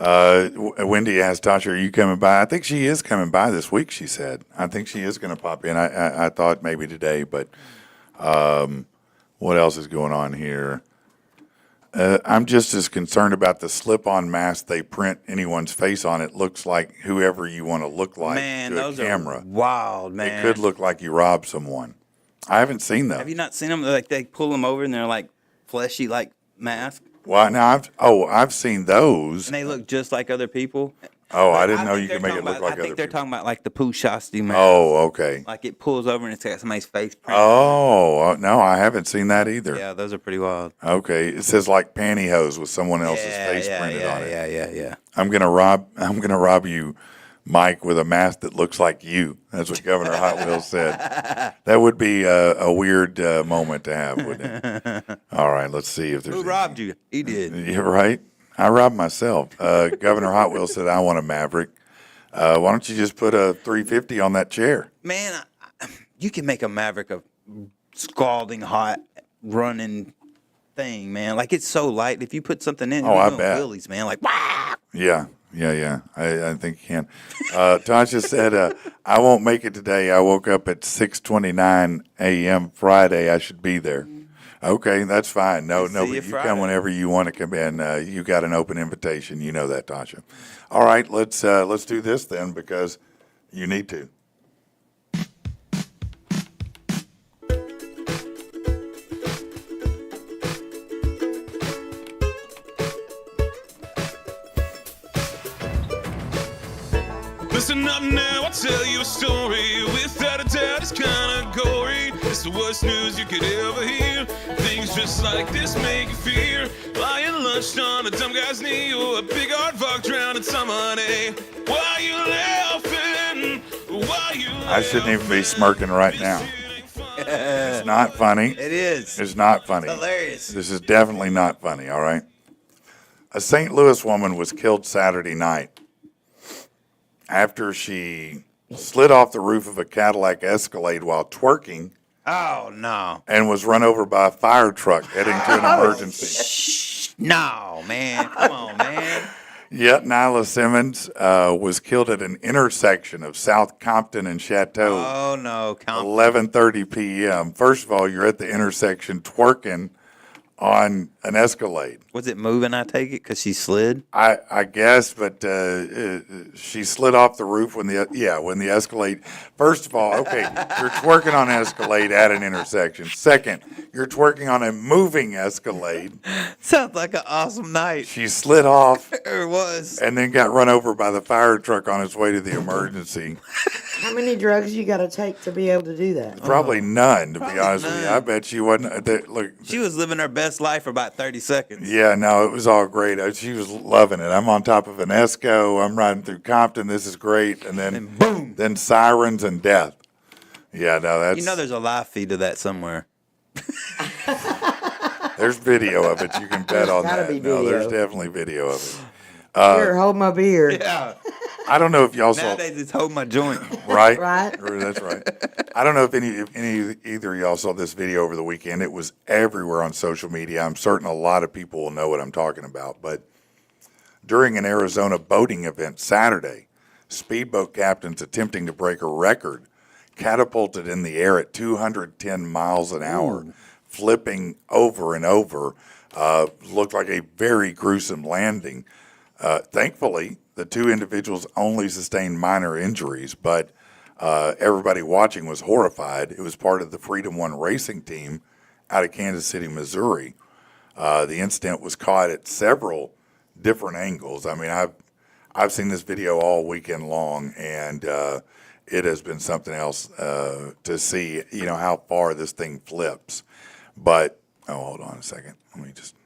Wendy asked Tasha, "Are you coming by?" I think she is coming by this week. She said, "I think she is going to pop in." I thought maybe today, but what else is going on here? I'm just as concerned about the slip-on mask they print anyone's face on. It looks like whoever you want to look like Man, to a those camera. are wild, man. It could look like you robbed someone. I haven't seen those. Have you not seen them? Like they pull them over and they're like fleshy, like mask, Well, now I've seen those. and they look just like other people. Oh, I didn't know think you they're could make it talking look about- like I think other they're people. talking about like the Pooh Shasti mask. Oh, okay. Like it pulls over and it's got somebody's face print. Oh, no, I haven't seen that either. Yeah, those are pretty wild. Okay, it says like pantyhose with someone else's face printed on it. Yeah. I'm gonna rob you, Mike, with a mask that looks like you. That's what Governor Hot Wheels said. That would be a weird moment to have, wouldn't it? All right, let's see if there's. Who robbed you? He did. You're right. I robbed myself. Governor Hot Wheels said, "I want a Maverick. Why don't you just put a 350 on that chair?" Man, you can make a Maverick a scalding hot running thing, man. Like it's so light. If you put something in, Oh, you're I doing bet. wheelies, man. Like, wah! Yeah. I think you can. Tasha said, "I won't make it today. I woke up at 6:29 a.m. Friday. I should be there." Okay, that's fine. No, See but you you Friday. come whenever you want to come in. You got an open invitation. You know that, Tasha. All right, let's do this then because you need to. Listen up now, I'll tell you a story. Without a doubt, it's kinda gory. It's the worst news you could ever hear. Things just like this make you fear. Lying lunched on a dumb guy's knee, or a big hard fuck drowning somebody. Why you laughing? Why you laughing? I shouldn't even be smirking right now. It's not funny. It is. It's not funny. Hilarious. This is definitely not funny, all right? A St. Louis woman was killed Saturday night after she slid off the roof of a Cadillac Escalade while twerking Oh no. and was run over by a fire truck heading to an emergency. No, man. Come on, man. Yet Nyla Simmons was killed at an intersection of South Compton and Chateau, Oh no. 11:30 p.m. First of all, you're at the intersection twerking on an Escalade. Was it moving? I take it because she slid. I guess, but she slid off the roof when the Escalade. First of all, okay, you're twerking on an Escalade at an intersection. Second, you're twerking on a moving Escalade. Sounds like an awesome night. She slid off It was. and then got run over by the fire truck on its way to the emergency. How many drugs you got to take to be able to do that? Probably none, to be Probably honest with you. none. I bet she wasn't. Look, She was living her best life for about 30 seconds. yeah, no, it was all great. She was loving it. I'm on top of an Esco. I'm riding through Compton. This is great. And then And boom. then sirens and death. Yeah, no, that's. You know there's a live feed of that somewhere. There's video of it. You can bet on gotta that. be No, there's video. definitely video of it. Here, hold my beer. Yeah. I don't know if y'all saw. Nowadays, it's hold my joint. Right? Right. That's right. I don't know if either of y'all saw this video over the weekend. It was everywhere on social media. I'm certain a lot of people will know what I'm talking about. But during an Arizona boating event Saturday, speedboat captains attempting to break a record catapulted in the air at 210 miles an hour, flipping over and over. Looked like a very gruesome landing. Thankfully, the two individuals only sustained minor injuries, but everybody watching was horrified. It was part of the Freedom One racing team out of Kansas City, Missouri. The incident was caught at several different angles. I mean, I've seen this video all weekend long, and it has been something else to see, how far this thing flips. But, hold on a second. Let me just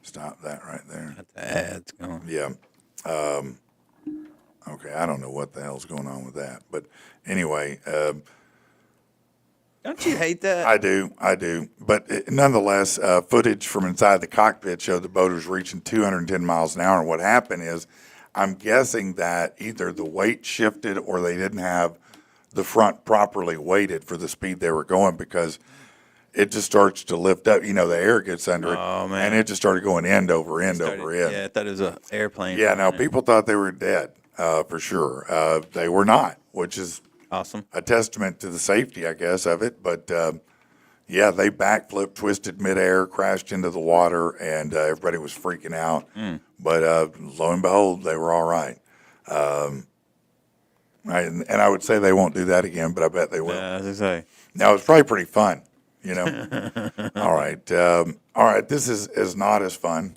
stop that right there. The ad's going. Yeah. Okay, I don't know what the hell's going on with that. But anyway, Don't you hate that? I do. But nonetheless, footage from inside the cockpit showed the boaters reaching 210 miles an hour. And what happened is, I'm guessing that either the weight shifted or they didn't have the front properly weighted for the speed they were going, because it just starts to lift up. The air gets under it. Oh, man. And it just started going end over end over end. Yeah, I thought it was an airplane. Yeah, now people thought they were dead, for sure. They were not, which is Awesome. a testament to the safety, I guess, of it. But yeah, they backflipped, twisted midair, crashed into the water, and everybody was freaking out. But lo and behold, they were all right. And I would say they won't do that again, but I bet they will. Yeah, as I say. Now, it's probably pretty fun, All right. All right, this is not as fun.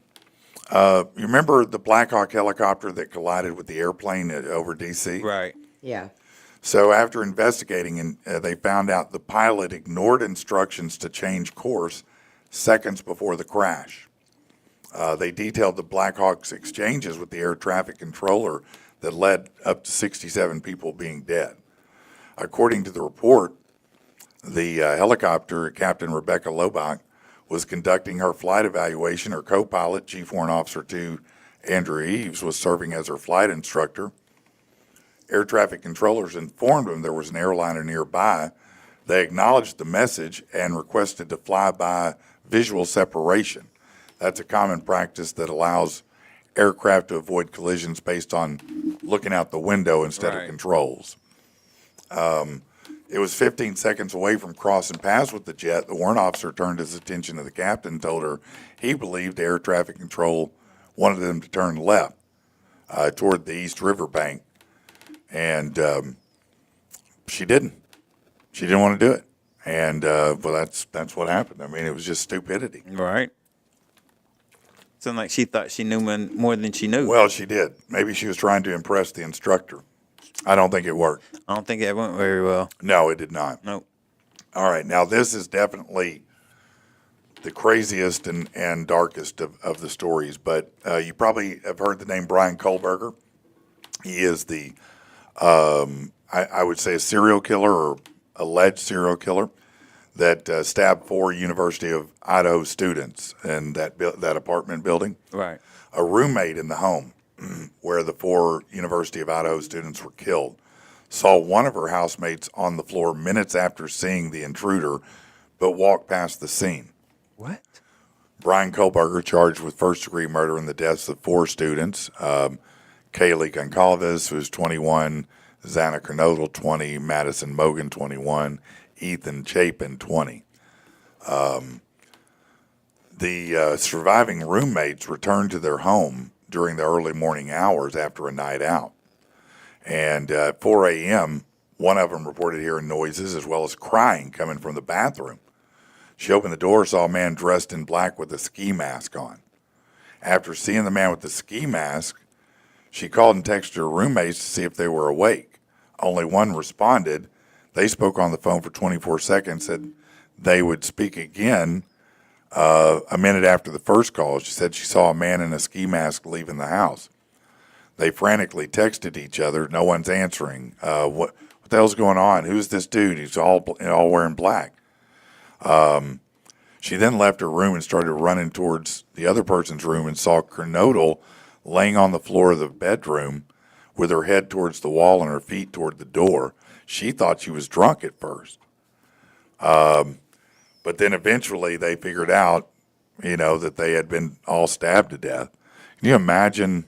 You remember the Black Hawk helicopter that collided with the airplane over D.C.? Right. Yeah. So after investigating, they found out the pilot ignored instructions to change course seconds before the crash. They detailed the Black Hawk's exchanges with the air traffic controller that led up to 67 people being dead. According to the report, the helicopter, Captain Rebecca Lobach, was conducting her flight evaluation. Her co-pilot, Chief Warrant Officer 2 Andrew Eves, was serving as her flight instructor. Air traffic controllers informed them there was an airliner nearby. They acknowledged the message and requested to fly by visual separation. That's a common practice that allows aircraft to avoid collisions based on looking out the window instead of Right. controls. It was 15 seconds away from crossing paths with the jet. The warrant officer turned his attention to the captain and told her he believed air traffic control wanted them to turn left toward the East River bank. And she didn't. She didn't want to do it. And well, that's what happened. I mean, it was just stupidity. Right. Sounded like she thought she knew more than she knew. Well, she did. Maybe she was trying to impress the instructor. I don't think it worked. I don't think it went very well. No, it did not. Nope. All right. Now, this is definitely the craziest and darkest of the stories. But you probably have heard the name Brian Kohlberger. He is the, I would say, a serial killer or alleged serial killer that stabbed 4 University of Idaho students in that apartment building. Right. A roommate in the home where the 4 University of Idaho students were killed saw one of her housemates on the floor minutes after seeing the intruder, but walked past the scene. What? Brian Kohlberger charged with first-degree murder in the deaths of 4 students. Kaylee Goncalves, who's 21, Xana Kernodle, 20, Madison Mogan, 21, Ethan Chapin, 20. The surviving roommates returned to their home during the early morning hours after a night out. And at 4 a.m., one of them reported hearing noises as well as crying coming from the bathroom. She opened the door, saw a man dressed in black with a ski mask on. After seeing the man with the ski mask, she called and texted her roommates to see if they were awake. Only one responded. They spoke on the phone for 24 seconds, said they would speak again a minute after the first call. She said she saw a man in a ski mask leaving the house. They frantically texted each other. No one's answering. What the hell's going on? Who's this dude? He's all wearing black. She then left her room and started running towards the other person's room and saw Kernodle laying on the floor of the bedroom with her head towards the wall and her feet toward the door. She thought she was drunk at first. But then eventually they figured out, that they had been all stabbed to death. Can you imagine,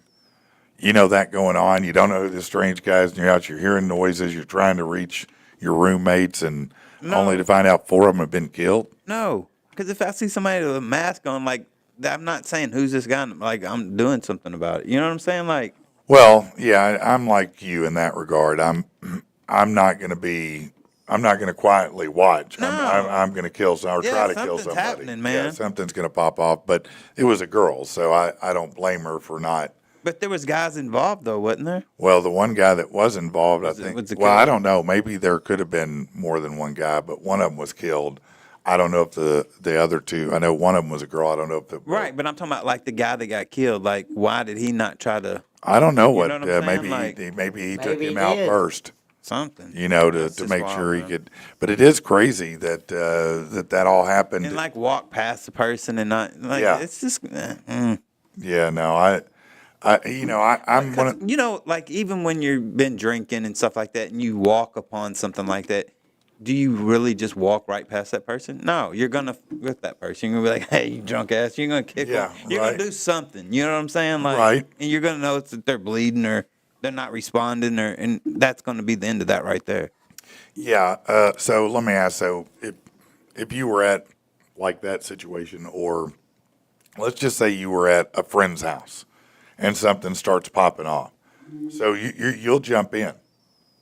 that going on? You don't know who this strange guy is, and you're out, you're hearing noises, you're trying to reach your roommates, and only to find out 4 of them have been killed? No, because if I see somebody with a mask on, like, I'm not saying who's this guy. Like, I'm doing something about it. You know what I'm saying? Like, Well, yeah, I'm like you in that regard. I'm not going to quietly watch. No. I'm going to kill or Yeah, try to kill something's somebody. happening, man. Yeah, something's going to pop off. But it was a girl, so I don't blame her for not. but there was guys involved though, wasn't there? Well, the one guy that was involved, I Was think. it Well, killed? I don't know. Maybe there could have been more than one guy, but one of them was killed. I don't know if the other two. I know one of them was a girl. I don't know if Right, but I'm talking about like the guy that got killed. Like, why did he not try to I don't know what. know what I'm saying? Maybe Like- maybe he took Maybe him he out did. first. something? To That's just make wild, sure he man. could. But it is crazy that that all happened. And like walk past the person and not like Yeah. it's just Yeah, no, I'm one of, like even when you've been drinking and stuff like that and you walk upon something like that, do you really just walk right past that person? No, you're gonna with that person. You're gonna be like, "Hey, you drunk ass!" You're gonna kick Yeah, them. You're right. gonna do something. You know what I'm saying? Like, Right. And you're gonna notice that they're bleeding or they're not responding, and that's gonna be the end of that right there. yeah. So let me ask. So if you were at like that situation, or let's just say you were at a friend's house, and something starts popping off, so you'll jump in,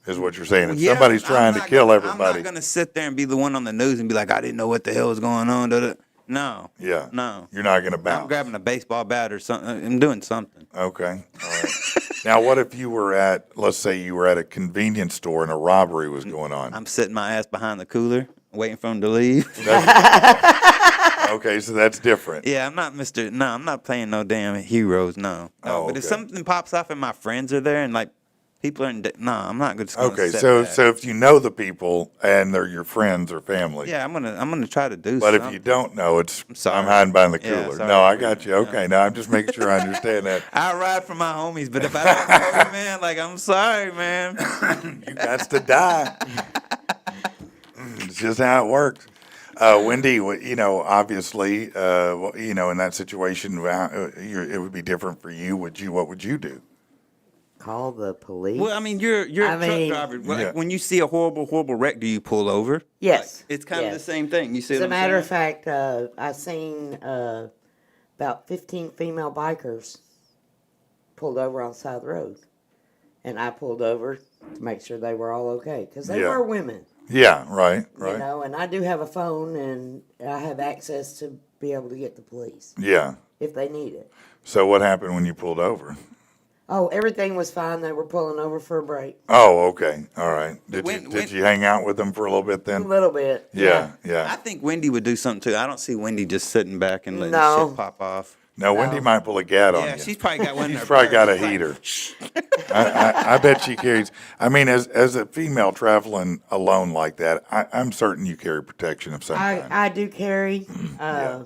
is what you're saying. If Yeah, somebody's I'm trying to not kill gonna- everybody, I'm not gonna sit there and be the one on the news and be like, "I didn't know what the hell was going on." No. yeah, No. you're not going to I'm bounce. grabbing a baseball bat or something. I'm doing something. Okay. All right. Now, what if you were let's say you were at a convenience store and a robbery was going on? I'm sitting my ass behind the cooler, waiting for him to leave. Okay, so that's different. Yeah, I'm not Mr. No, I'm not playing no damn heroes. No. Oh, But if okay. something pops off and my friends are there and like people are no, I'm not just gonna Okay, sit so back. if you know the people and they're your friends or family, Yeah, I'm gonna try to do but something. if you don't know, sorry. I'm hiding behind the Yeah, cooler. sorry. No, I got you. Okay, now I'm just making sure I understand that. I ride for my homies, but if I don't know you, man, like I'm sorry, man. You got to die. It's just how it works. Wendy, obviously, in that situation, it would be different for you. What would you do? Call the police. Well, I mean, you're I a truck mean- driver. Like, Yeah. when you see a horrible wreck, do you pull over? Yes. Like, it's kind of the Yes. same thing. You see As what a I'm matter of saying? fact, I seen about 15 female bikers pulled over on the side of the road. And I pulled over to make sure they were all okay. Because they Yeah. were women, Yeah, right. and I do have a phone and I have access to be able to get the police Yeah. if they need it. So what happened when you pulled over? Oh, everything was fine. They were pulling over for a break. Oh, okay. All right. Did When- you hang out with them for a little bit A then? little bit. Yeah, I yeah. think Wendy would do something too. I don't see Wendy just sitting back and letting No. shit pop off. No, Wendy might pull a gat on Yeah, you. she's probably got one. in She's her probably got a purse. Like, heater. I bet she carries. I mean, as a female traveling alone like that, I'm certain you carry protection of some kind. I do carry. Yeah.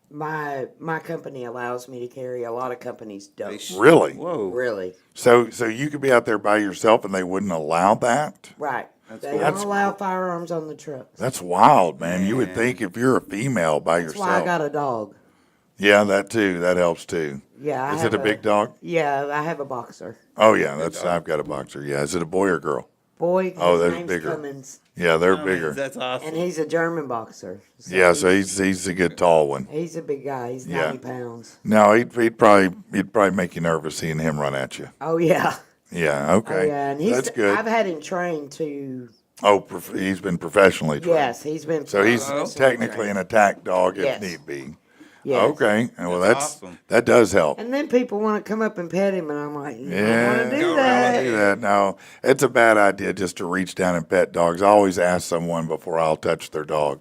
My company allows me to carry. A lot of companies don't. Really? Whoa. Really. So you could be out there by yourself and they wouldn't allow that? Right. They cool. don't That's- allow firearms on the trucks. That's wild, man. You would think if you're a female by That's yourself. why I got a dog. Yeah, that too. That helps too. Yeah. I Is have it a big dog? Yeah, I have a boxer. Oh yeah, I've got a boxer. Yeah, is it a boy or girl? Boy, his Oh, they're name's bigger. Cummins, Yeah, they're Oh, bigger. That's awesome. and he's a German boxer. Yeah, so he's a good tall one. He's a big guy. He's Yeah. 90 pounds. No, he'd probably make you nervous seeing him run at you. Oh yeah. Yeah, Oh okay. yeah, and That's good. I've had him trained to. Oh, he's been professionally trained. Yes, he's been. So he's professionally technically trained. an attack dog if Yes. need be. Yes. Okay. Well, That's awesome. that does help. And then people want to come up and pet him, and I'm like, you don't Yeah, want to do don't that. do that. No, it's a bad idea just to reach down and pet dogs. I always ask someone before I'll touch their dog.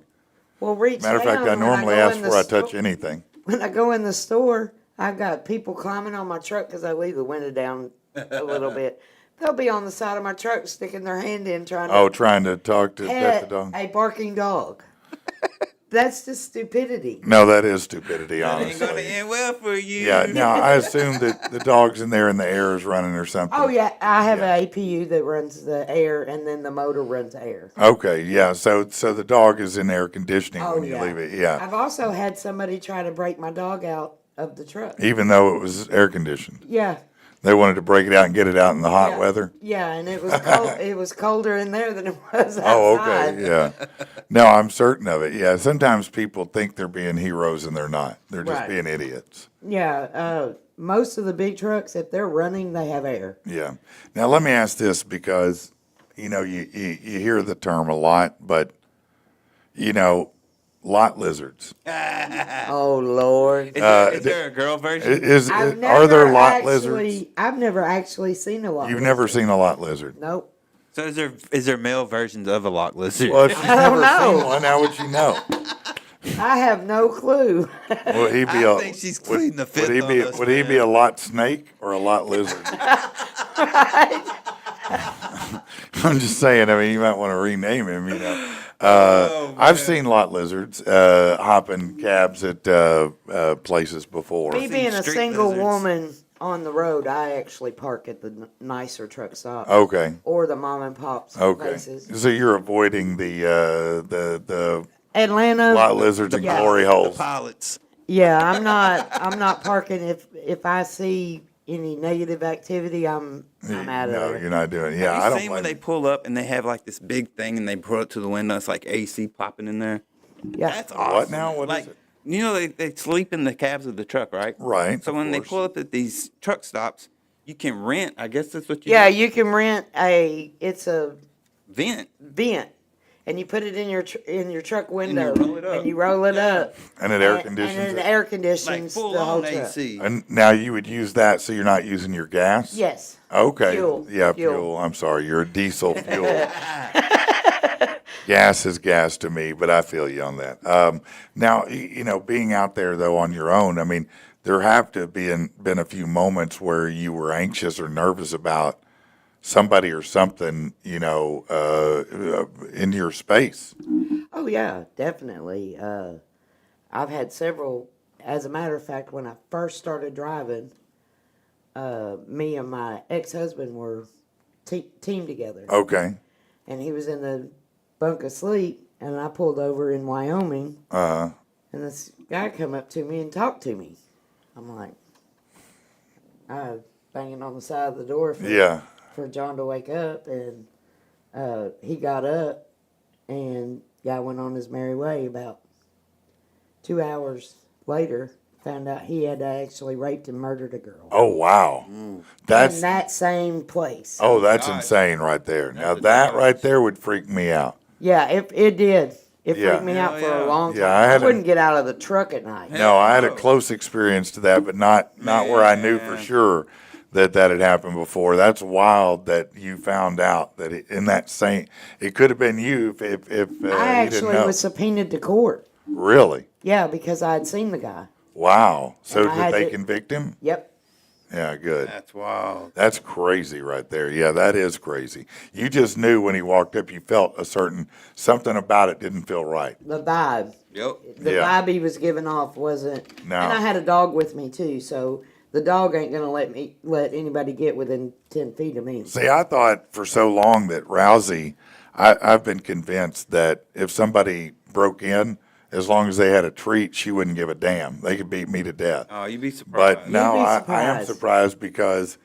Well, reach Matter of fact, down I when normally go ask in the before I touch sto- anything. When I go in the store, I've got people climbing on my truck because I leave the window down a little bit. They'll be on the side of my truck sticking their hand in trying Oh, to trying to talk to pet the pet dog. a barking dog. That's just stupidity. No, that is stupidity, It ain't gonna honestly. end well for you. Yeah, now I assume that the dog's in there and the air is running or something. Oh yeah, I have Yeah. an APU that runs the air, and then the motor runs air. Okay, yeah, so the dog is in air conditioning Oh when you yeah. leave it, yeah. I've also had somebody try to break my dog out of the truck. Even though it was air conditioned. Yeah. They wanted to break it out and get it out in the hot Yeah. weather. Yeah, and it was cold. It was colder in there than it was outside. Oh, okay, yeah. No, I'm certain of it. Yeah, sometimes people think they're being heroes and they're not. They're just Right. being idiots. Yeah, most of the big trucks, if they're running, they have air. Yeah. Now let me ask this because you hear the term a lot, but lot lizards. Oh Lord! Is there a girl version? Are there lot lizards? I've never actually seen a lot. You've never seen a lot lizard. Nope. So is there male versions of a loch lizard? Well, if she's I don't never seen know. one, how would you know? I have no clue. Would he be I a? think she's pleading the would fifth he on be? us, Would he be a lot snake or a lot lizard? I'm just saying. I mean, you might want to rename him. I've seen lot lizards hopping cabs at places before. Me being a street single lizards. woman on the road, I actually park at the nicer truck stop Okay. or the mom and pops Okay. places. So you're avoiding the Atlanta. lot lizards and Yeah. glory holes. Pilots. Yeah, I'm not parking if I see any negative activity. I'm out of No, there. you're not doing. Yeah, I Have you don't seen when blame they pull up and they have like this big thing and they pull it to the window? It's like AC popping in there. Yeah. That's awesome. What now? What is like, it? You know, they sleep in the cabs of the truck, right? Right, So of when they course. pull up at these truck stops, you can rent. I guess that's what you Yeah, do. you can rent it's a Vent. vent, and you put it in your truck window, roll it up. and you roll it up, And it air and conditions it it. air Like conditions full the whole on truck. AC. And now you would use that, so you're not using your gas. Yes. Okay. Fuel. Yeah, Fuel. fuel. I'm sorry, you're a diesel fuel. Gas is gas to me, but I feel you on that. Now, being out there though on your own, I mean, there have to been a few moments where you were anxious or nervous about somebody or something, in your space. Oh yeah, definitely. I've had several. As a matter of fact, when I first started driving, me and my ex-husband were teamed together, Okay. and he was in the bunk asleep, and I pulled over in Wyoming, Uh, and this guy come up to me and talked to me. I'm like, banging on the side of the door yeah. for John to wake up, and he got up, and guy went on his merry way. About 2 hours later, found out he had actually raped and murdered a girl Oh wow. in That's that same place. oh, that's Gosh. insane right there. Now That's a that charge. right there would freak me out. Yeah, it did. It Yeah. freaked me out Hell for a yeah. long time. Yeah, I I, had a- wouldn't get out of the truck at night. No, I had a no. close experience to that, but not where I knew for Man. sure that had happened before. That's wild that you found out that in that same. It could have been you if I you didn't actually know. was subpoenaed to court. Really? Yeah, because I had seen the guy. Wow. So And I did had they to- convict him? Yep. Yeah, good. That's wild. That's crazy right there. Yeah, that is crazy. You just knew when he walked up, you felt something about it didn't feel right. The vibe. Yep. The Yeah. vibe he was giving off wasn't. No. And I had a dog with me too, so the dog ain't gonna let anybody get within 10 feet of me. See, I thought for so long that Rousey, I've been convinced that if somebody broke in, as long as they had a treat, she wouldn't give a damn. They could beat me to death. Oh, you'd be surprised. But now be I am surprised. surprised because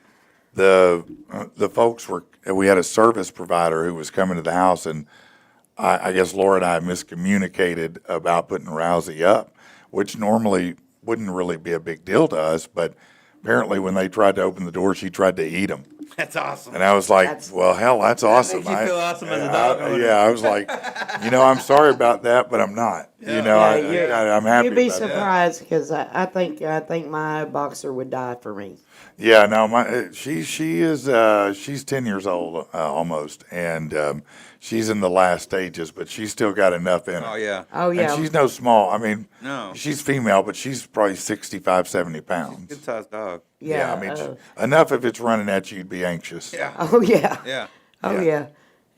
the folks we had a service provider who was coming to the house, and I guess Laura and I miscommunicated about putting Rousey up, which normally wouldn't really be a big deal to us, but apparently when they tried to open the door, she tried to eat them. That's awesome. And I was like, That's- well, hell, that's awesome. makes you feel awesome as a dog owner. Yeah, I was like, I'm sorry about that, but I'm not. I'm happy You'd be about that. surprised because I think my boxer would die for me. Yeah, no, she's 10 years old almost, and she's in the last stages, but she's still got enough in her. Oh yeah. Oh yeah. And she's no small. I mean, No. she's female, but she's probably 65, 70 pounds. Good sized dog. I mean, enough if it's running at you, you'd be anxious. Yeah. Oh yeah. Yeah. Oh Yeah. yeah.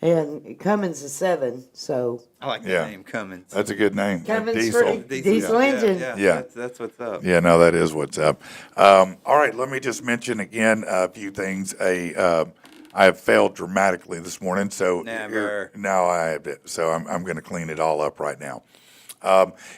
And Cummins is 7, so I like the Yeah. name Cummins. That's a good name. Cummins Diesel. for Diesel engine. Yeah. That's what's up. Yeah, no, that is what's up. All right, let me just mention again a few things. I have failed dramatically this morning, so Never. no, I have it. So I'm going to clean it all up right now.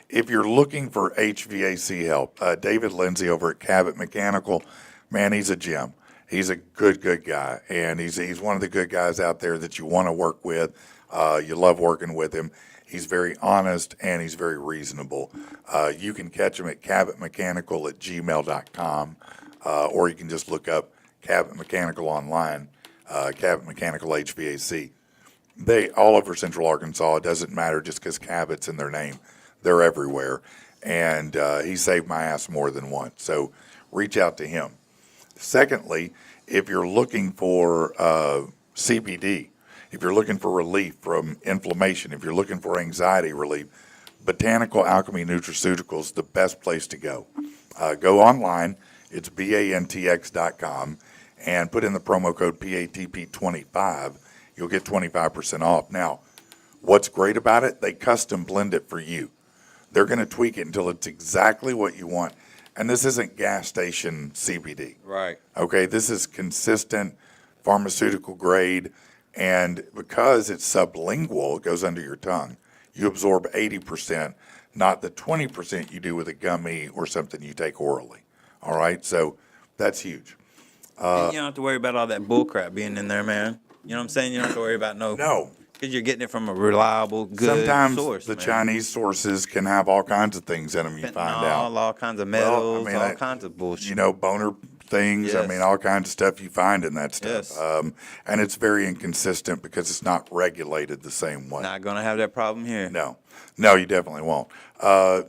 If you're looking for HVAC help, David Lindsay over at Cabot Mechanical, man, he's a gem. He's a good guy, and he's one of the good guys out there that you want to work with. You love working with him. He's very honest and he's very reasonable. You can catch him at cabotmechanical@gmail.com, or you can just look up Cabot Mechanical online, Cabot Mechanical HVAC. They all over Central Arkansas. It doesn't matter just because Cabot's in their name. They're everywhere, and he saved my ass more than once. So reach out to him. Secondly, if you're looking for CBD, if you're looking for relief from inflammation, if you're looking for anxiety relief, Botanical Alchemy Nutraceuticals, the best place to go. Go online. It's bantx.com and put in the promo code PATP25. You'll get 25% off. Now, what's great about it, they custom blend it for you. They're going to tweak it until it's exactly what you want. And this isn't gas station CBD. Right. Okay, this is consistent pharmaceutical grade. And because it's sublingual, it goes under your tongue, you absorb 80%, not the 20% you do with a gummy or something you take orally. All right, so that's huge. And you don't have to worry about all that bull crap being in there, man. You know what I'm saying? You don't have to worry about No. because you're getting it from a reliable, good Sometimes source. the man. Chinese sources can have all kinds of things in them, you find out. All kinds of Well, metals, all kinds of bullshit. You know, boner things. I Yes. mean, all kinds of stuff you find in that stuff. Yes. And it's very inconsistent because it's not regulated the same way. Not gonna have that problem here. No, you definitely won't.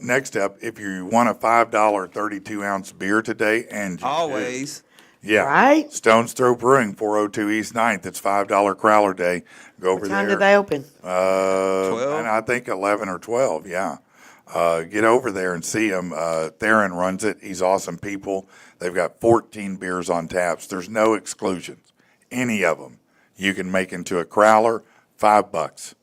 Next up, if you want a $5 32-ounce beer today, and you do, Always. yeah, Right? Stone's Throw Brewing, 402 East 9th. It's $5 Crowler Day. Go over What time there. do they open? 12? And I think 11 or 12, yeah. Get over there and see him. Theron runs it. He's awesome people. They've got 14 beers on taps. There's no exclusions. Any of them you can make into a crowler, $5.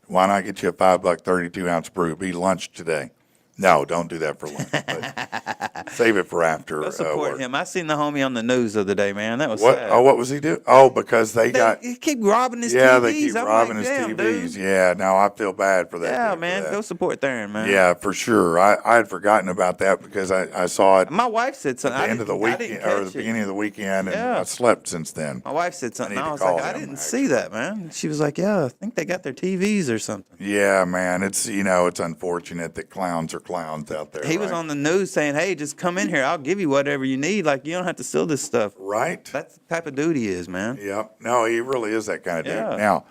Why not get you a $5 32-ounce brew? Be lunch today. No, don't do that for lunch. But save it for after. Go support work. him. I seen the homie on the news the other day, man. That was What? sad. Oh, what was he doing? Oh, because they got. He keep robbing his Yeah, TVs. they keep I'm robbing like, his damn, TVs. dude. Yeah, now I feel bad for that. Yeah, dude, for man. that. Go support Theron, man. Yeah, for sure. I had forgotten about that because I saw it My wife said at something. the end of the weekend or the beginning of the weekend, and Yeah. I slept since then. My wife said something. need I to was call like, I him, didn't see that, man. She was like, yeah, I think they got their TVs or something. Yeah, man, it's it's unfortunate that clowns are clowns out there. He was right? on the news saying, hey, just come in here. I'll give you whatever you need. Like, you don't have to steal this stuff. Right. That's the type of dude he is, man. Yep. No, he really is that kind of dude. Yeah. Now,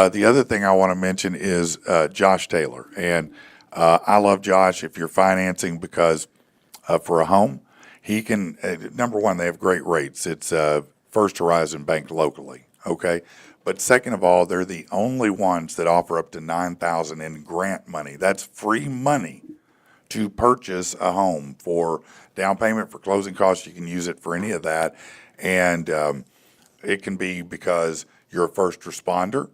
the other thing I want to mention is Josh Taylor. And I love Josh if you're financing because for a home, he can, number one, they have great rates. It's First Horizon Bank locally, okay? But second of all, they're the only ones that offer up to $9,000 in grant money. That's free money to purchase a home for down payment, for closing costs. You can use it for any of that. And it can be because you're a first responder.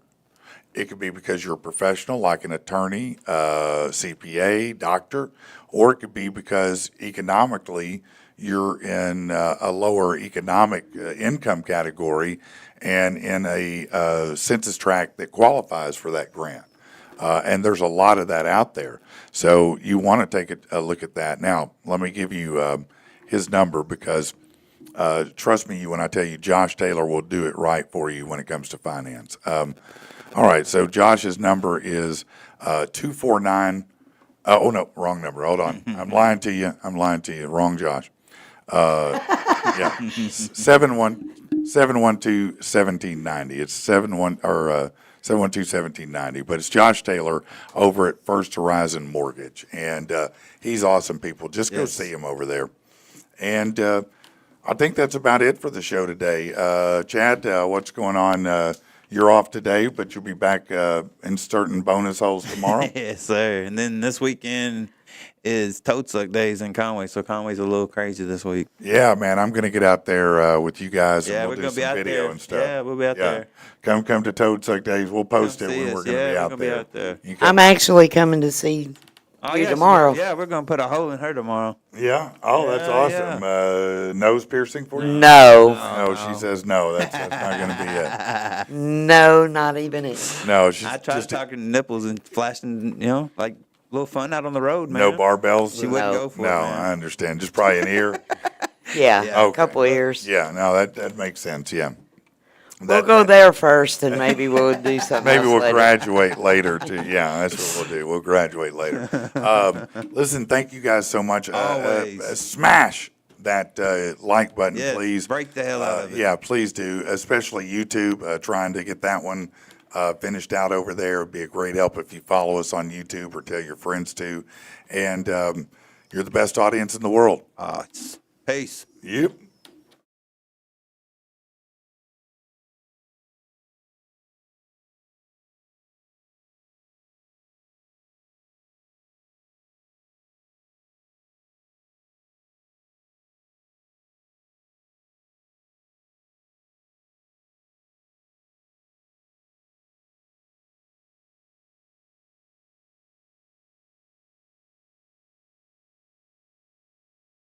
It could be because you're a professional, like an attorney, CPA, doctor, or it could be because economically you're in a lower economic income category and in a census tract that qualifies for that grant. And there's a lot of that out there. So you want to take a look at that. Now, let me give you his number because trust me when I tell you, Josh Taylor will do it right for you when it comes to finance. All right, so Josh's number is 249. Oh, no, wrong number. Hold on. I'm lying to you. Wrong Josh. Yeah, 712-1790. It's 712-1790. But it's Josh Taylor over at First Horizon Mortgage, and he's awesome people. Just go Yes. see him over there. And I think that's about it for the show today. Chad, what's going on? You're off today, but you'll be back inserting bonus holes tomorrow. Yes, sir. And then this weekend, is Toad Suck Days in Conway. So Conway's a little crazy this week. Yeah, man, I'm gonna get out there with you guys, Yeah, and we're we'll do gonna be some out video there. and stuff. Yeah, we'll be out there. Come to Toad Suck Days. We'll post Come it see when us. we're gonna Yeah, be we're out gonna be there. out there. You come- I'm actually coming to see Oh, you yeah, tomorrow. Yeah, we're gonna put a hole in her tomorrow. Yeah. Oh, that's Yeah, awesome. Nose piercing for you? No, No, she says no. That's not gonna be it. no, not even it. No, she's I tried just talking nipples and flashing, like a little fun out on the road, man. no barbells. She wouldn't No. go for No, it, man. I understand. Just probably an ear. Yeah, Yeah. a couple ears. Yeah, no, that makes sense. Yeah. We'll go there first, and maybe we'll do something Maybe else we'll later. graduate later too. Yeah, that's what we'll do. We'll graduate later. Listen, thank you guys so much. Always. Smash that like button, Yes, please. break the hell out of it. Yeah, please do. Especially YouTube, trying to get that one finished out over there. It'd be a great help if you follow us on YouTube or tell your friends to. And you're the best audience in the world. Peace. Yep.